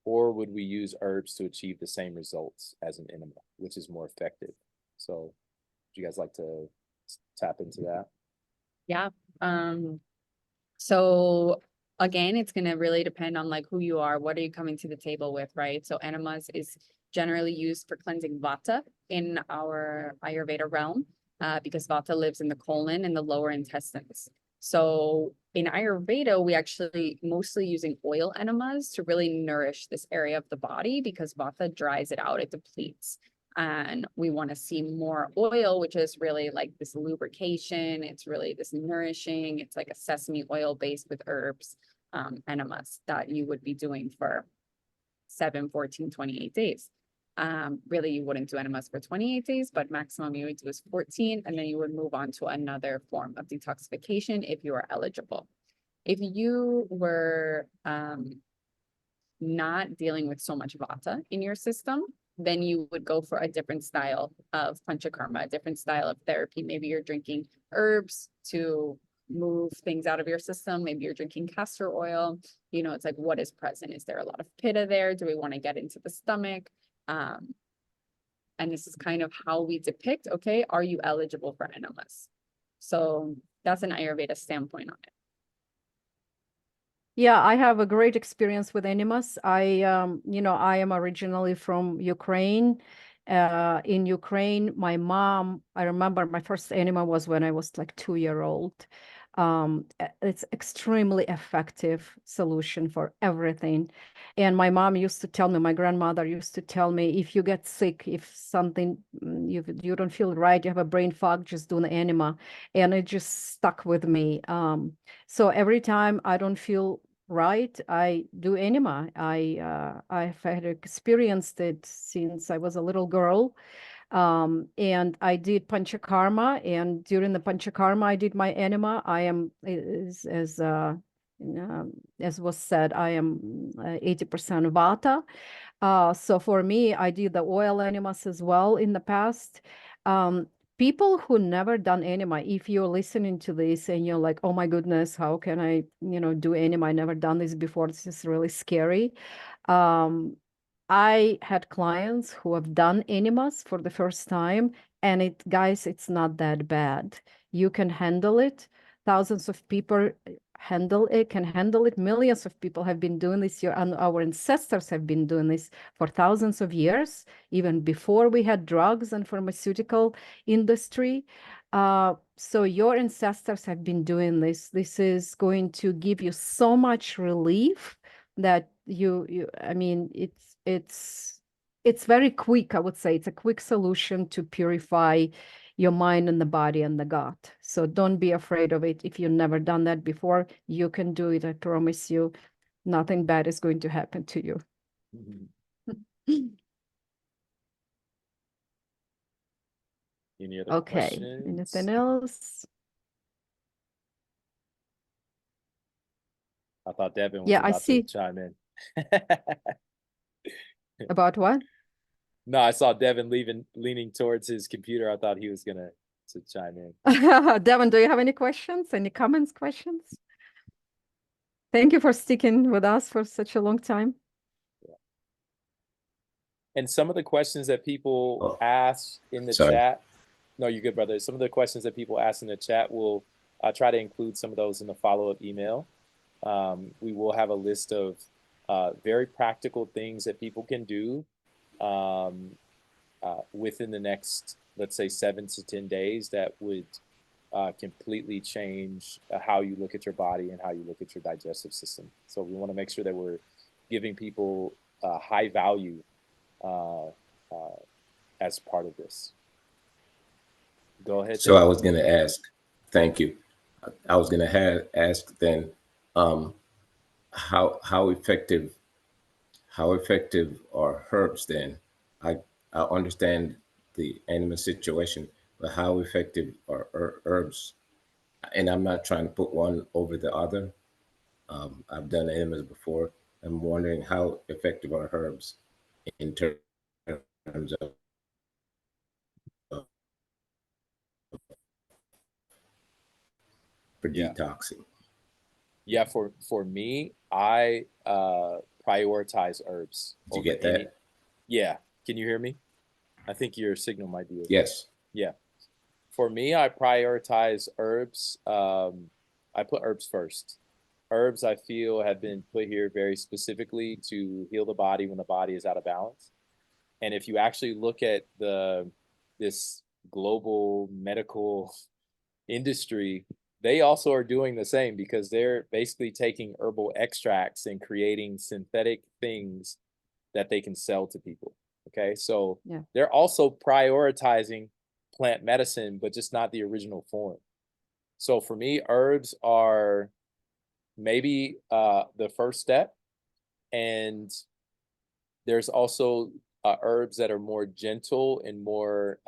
Or would we use herbs to achieve the same results as an enema, which is more effective? So would you guys like to tap into that? Yeah. So again, it's going to really depend on like who you are. What are you coming to the table with, right? So enemas is generally used for cleansing vata in our Ayurveda realm, because vata lives in the colon and the lower intestines. So in Ayurveda, we actually mostly using oil enemas to really nourish this area of the body, because vata dries it out, it depletes. And we want to see more oil, which is really like this lubrication. It's really this nourishing. It's like a sesame oil based with herbs, enemas that you would be doing for 7, 14, 28 days. Really, you wouldn't do enemas for 28 days, but maximum you would do is 14. And then you would move on to another form of detoxification if you are eligible. If you were not dealing with so much vata in your system, then you would go for a different style of panchakarma, a different style of therapy. Maybe you're drinking herbs to move things out of your system. Maybe you're drinking castor oil. You know, it's like, what is present? Is there a lot of pitta there? Do we want to get into the stomach? And this is kind of how we depict, okay, are you eligible for enemas? So that's an Ayurveda standpoint on it. Yeah, I have a great experience with enemas. I am originally from Ukraine. In Ukraine, my mom, I remember my first enema was when I was like 2 years old. It's extremely effective solution for everything. And my mom used to tell me, my grandmother used to tell me, if you get sick, if something you don't feel right, you have a brain fog, just do an enema. And it just stuck with me. So every time I don't feel right, I do enema. I've had experienced it since I was a little girl. And I did panchakarma, and during the panchakarma, I did my enema. I am, as was said, I am 80% vata. So for me, I did the oil enemas as well in the past. People who never done enema, if you're listening to this and you're like, oh my goodness, how can I, do enema? I never done this before. This is really scary. I had clients who have done enemas for the first time, and guys, it's not that bad. You can handle it. Thousands of people can handle it. Millions of people have been doing this. And our ancestors have been doing this for thousands of years, even before we had drugs and pharmaceutical industry. So your ancestors have been doing this. This is going to give you so much relief that I mean, it's very quick. I would say it's a quick solution to purify your mind and the body and the gut. So don't be afraid of it. If you've never done that before, you can do it. I promise you, nothing bad is going to happen to you. Any other Okay, questions? anything else? I thought Devin was Yeah, I about see. to chime in. About what? No, I saw Devin leaning towards his computer. I thought he was gonna to chime in. Devin, do you have any questions? Any comments, questions? Thank you for sticking with us for such a long time. And some of the questions that people ask in the Sorry. chat. No, you're good, brother. Some of the questions that people ask in the chat, we'll try to include some of those in the follow-up email. We will have a list of very practical things that people can do within the next, let's say, 7 to 10 days that would completely change how you look at your body and how you look at your digestive system. So we want to make sure that we're giving people high value as part of this. Go ahead. So I was going to ask, thank you. I was going to ask then, how effective are herbs then? I understand the enema situation, but how effective are herbs? And I'm not trying to put one over the other. I've done enemas before. I'm wondering how effective are herbs in terms of for detoxing. Yeah, for me, I prioritize herbs. Did you get that? Yeah. Can you hear me? I think your signal might be okay. Yes. Yeah. For me, I prioritize herbs. I put herbs first. Herbs, I feel, have been put here very specifically to heal the body when the body is out of balance. And if you actually look at this global medical industry, they also are doing the same, because they're basically taking herbal extracts and creating synthetic things that they can sell to people. Okay, so they're also prioritizing plant medicine, but just not the original form. So for me, herbs are maybe the first step, and there's also herbs that are more gentle and more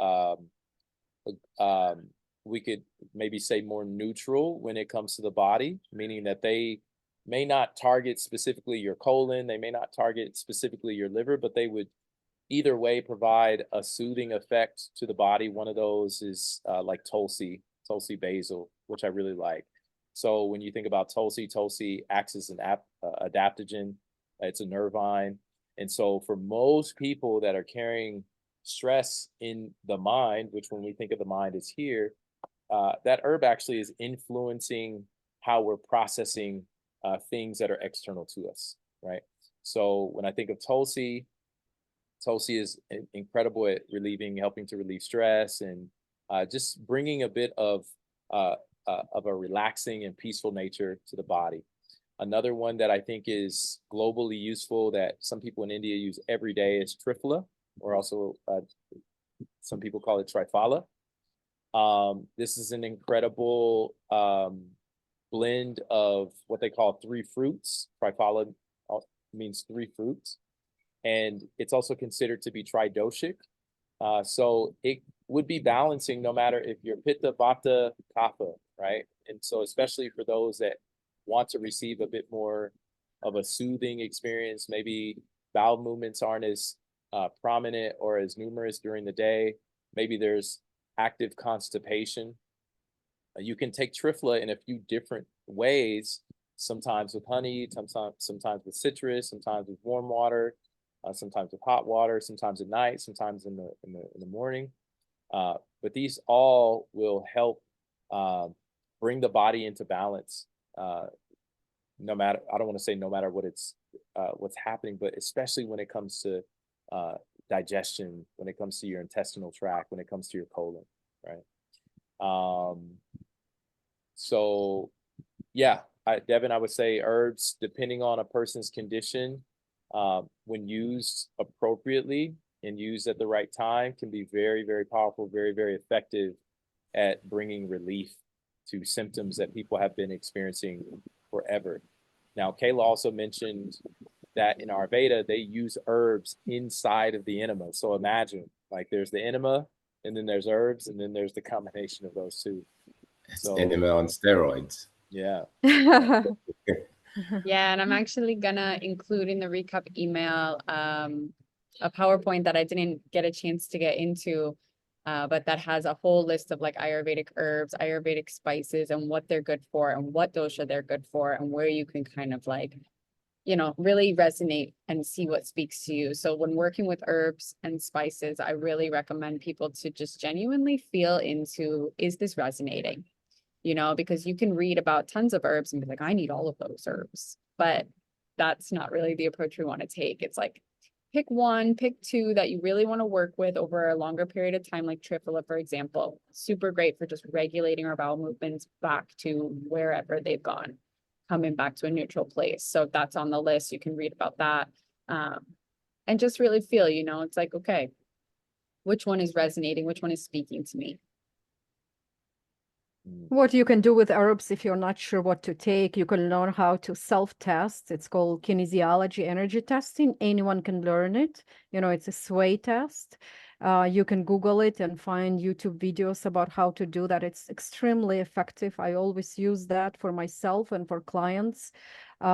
we could maybe say more neutral when it comes to the body, meaning that they may not target specifically your colon, they may not target specifically your liver, but they would either way provide a soothing effect to the body. One of those is like Tulsi basil, which I really like. So when you think about Tulsi acts as an adaptogen. It's a nervine. And so for most people that are carrying stress in the mind, which when we think of the mind is here, that herb actually is influencing how we're processing things that are external to us, right? So when I think of Tulsi is incredible at helping to relieve stress and just bringing a bit of of a relaxing and peaceful nature to the body. Another one that I think is globally useful that some people in India use every day is Triphala, or also some people call it Triphala. This is an incredible blend of what they call three fruits. Triphala means three fruits. And it's also considered to be tridoshic. So it would be balancing no matter if you're Pitta, Vata, Kapha, right? And so especially for those that want to receive a bit more of a soothing experience, maybe bowel movements aren't as prominent or as numerous during the day. Maybe there's active constipation. You can take Triphala in a few different ways, sometimes with honey, sometimes with citrus, sometimes with warm water, sometimes with hot water, sometimes at night, sometimes in the morning. But these all will help bring the body into balance. No matter, I don't want to say no matter what what's happening, but especially when it comes to digestion, when it comes to your intestinal tract, when it comes to your colon, right? So yeah, Devin, I would say herbs, depending on a person's condition, when used appropriately and used at the right time, can be very, very powerful, very, very effective at bringing relief to symptoms that people have been experiencing forever. Now, Kayla also mentioned that in Ayurveda, they use herbs inside of the enema. So imagine, like, there's the enema, and then there's herbs, and then there's the combination of those two. So, enema on steroids. Yeah. Yeah, and I'm actually gonna include in the recap email a PowerPoint that I didn't get a chance to get into, but that has a whole list of like Ayurvedic herbs, Ayurvedic spices, and what they're good for, and what dosha they're good for, and where you can kind of like, you know, really resonate and see what speaks to you. So when working with herbs and spices, I really recommend people to just genuinely feel into, is this resonating? You know, because you can read about tons of herbs and be like, I need all of those herbs, but that's not really the approach we want to take. It's like, pick one, pick two that you really want to work with over a longer period of time, like Triphala, for example. Super great for just regulating our bowel movements back to wherever they've gone, coming back to a neutral place. So if that's on the list, you can read about that. And just really feel, you know, it's like, okay, which one is resonating? Which one is speaking to me? What you can do with herbs, if you're not sure what to take, you can learn how to self-test. It's called kinesiology energy testing. Anyone can learn it. You know, it's a sway test. You can Google it and find YouTube videos about how to do that. It's extremely effective. I always use that for myself and for clients. You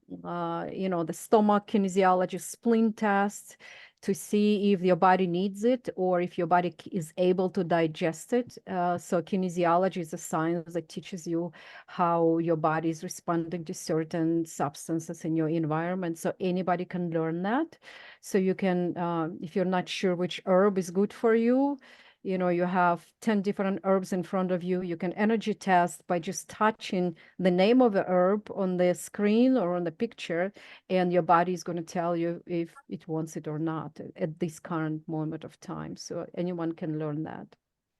know, the stomach kinesiology spleen test, to see if your body needs it or if your body is able to digest it. So kinesiology is a science that teaches you how your body is responding to certain substances in your environment. So anybody can learn that. So you can, if you're not sure which herb is good for you, you know, you have 10 different herbs in front of you. You can energy test by just touching the name of the herb on the screen or on the picture, and your body is going to tell you if it wants it or not at this current moment of time. So anyone can learn that.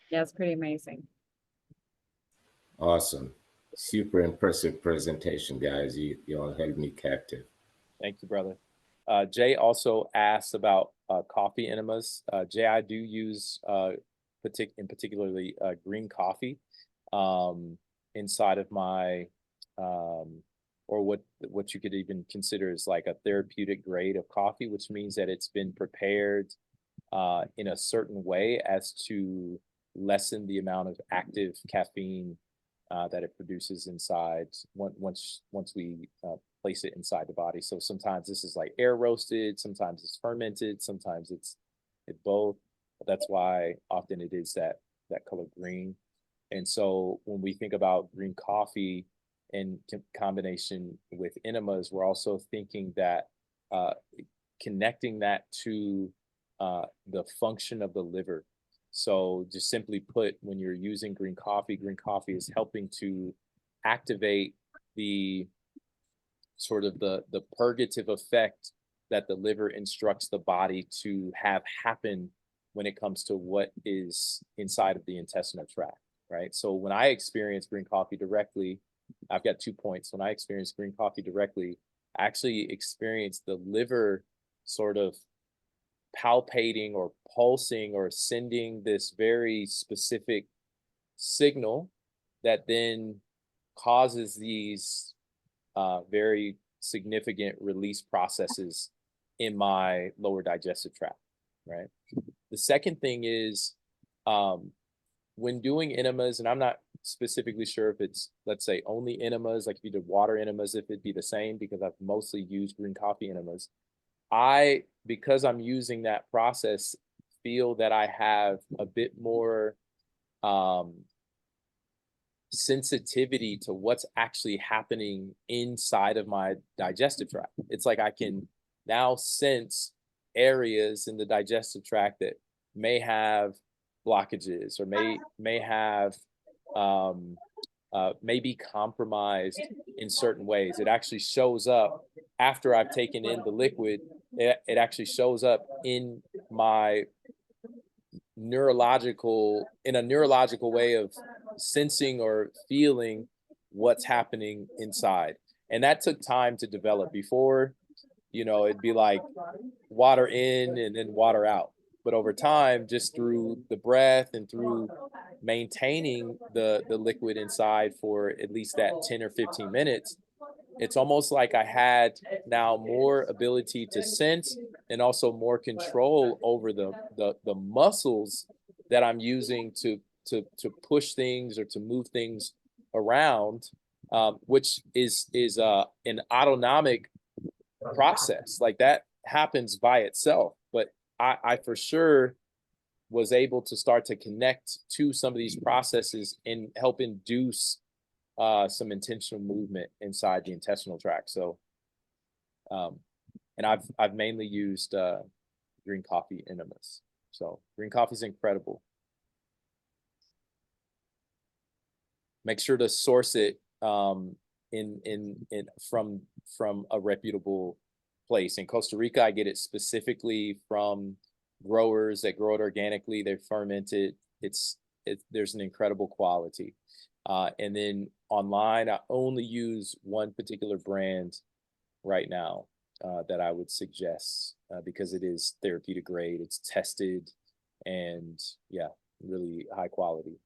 Yeah, it's pretty amazing. Awesome. Super impressive presentation, guys. You all held me captive. Thank you, brother. Jay also asked about coffee enemas. Jay, I do use particularly green coffee inside of my or what you could even consider as like a therapeutic grade of coffee, which means that it's been prepared in a certain way as to lessen the amount of active caffeine that it produces inside once we place it inside the body. So sometimes this is like air roasted, sometimes it's fermented, sometimes it's both. That's why often it is that color green. And so when we think about green coffee in combination with enemas, we're also thinking that connecting that to the function of the liver. So just simply put, when you're using green coffee is helping to activate the sort of the purgative effect that the liver instructs the body to have happen when it comes to what is inside of the intestinal tract, right? So when I experience green coffee directly, I've got 2 points. When I experience green coffee directly, I actually experience the liver sort of palpating or pulsing or sending this very specific signal that then causes these very significant release processes in my lower digestive tract, right? The second thing is when doing enemas, and I'm not specifically sure if it's, let's say, only enemas, like if you did water enemas, if it'd be the same, because I've mostly used green coffee enemas. Because I'm using that process, feel that I have a bit more sensitivity to what's actually happening inside of my digestive tract. It's like I can now sense areas in the digestive tract that may have blockages or may have may be compromised in certain ways. It actually shows up after I've taken in the liquid. It actually shows up in my neurological way of sensing or feeling what's happening inside. And that took time to develop. Before, it'd be like water in and then water out. But over time, just through the breath and through maintaining the liquid inside for at least that 10 or 15 minutes, it's almost like I had now more ability to sense and also more control over the muscles that I'm using to push things or to move things around, which is an autonomic process. Like that happens by itself. But I for sure was able to start to connect to some of these processes and help induce some intentional movement inside the intestinal tract. So, and I've mainly used green coffee enemas. So green coffee is incredible. Make sure to source it in from a reputable place. In Costa Rica, I get it specifically from growers that grow it organically. They ferment it. There's an incredible quality. And then online, I only use one particular brand right now that I would suggest because it is therapeutic grade. It's tested and yeah, really high quality.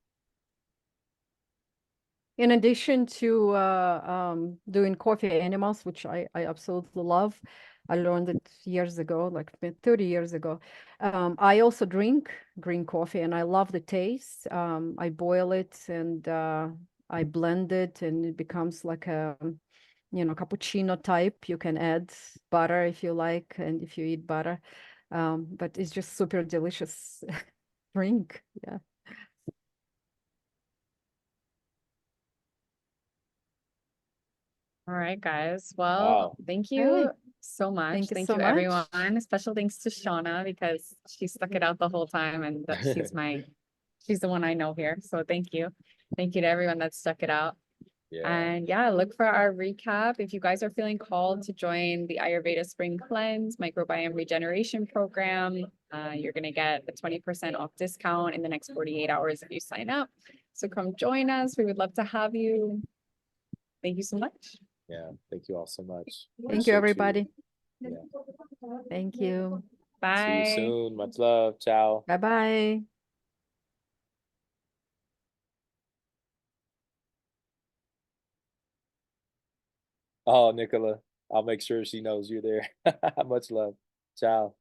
In addition to doing coffee enemas, which I absolutely love, I learned it years ago, like 30 years ago. I also drink green coffee and I love the taste. I boil it and I blend it and it becomes like a, cappuccino type. You can add butter if you like and if you eat butter. But it's just super delicious drink. Yeah. All right, guys. Well, Wow. thank you Hey, so much. thank you Thank so you, much. everyone. Special thanks to Shauna because she stuck it out the whole time and that she's the one I know here. So thank you. Thank you to everyone that stuck it out. Yeah. And yeah, look for our recap. If you guys are feeling called to join the Ayurveda Spring Cleanse Microbiome Regeneration Program, you're going to get a 20% off discount in the next 48 hours if you sign up. So come join us. We would love to have you. Thank you so much. Yeah. Thank you all so much. Thank you, everybody. Yeah. Thank you. Bye. See you soon. Much love. Ciao. Bye-bye. Oh, Nicola, I'll make sure she knows you're there. Much love. Ciao.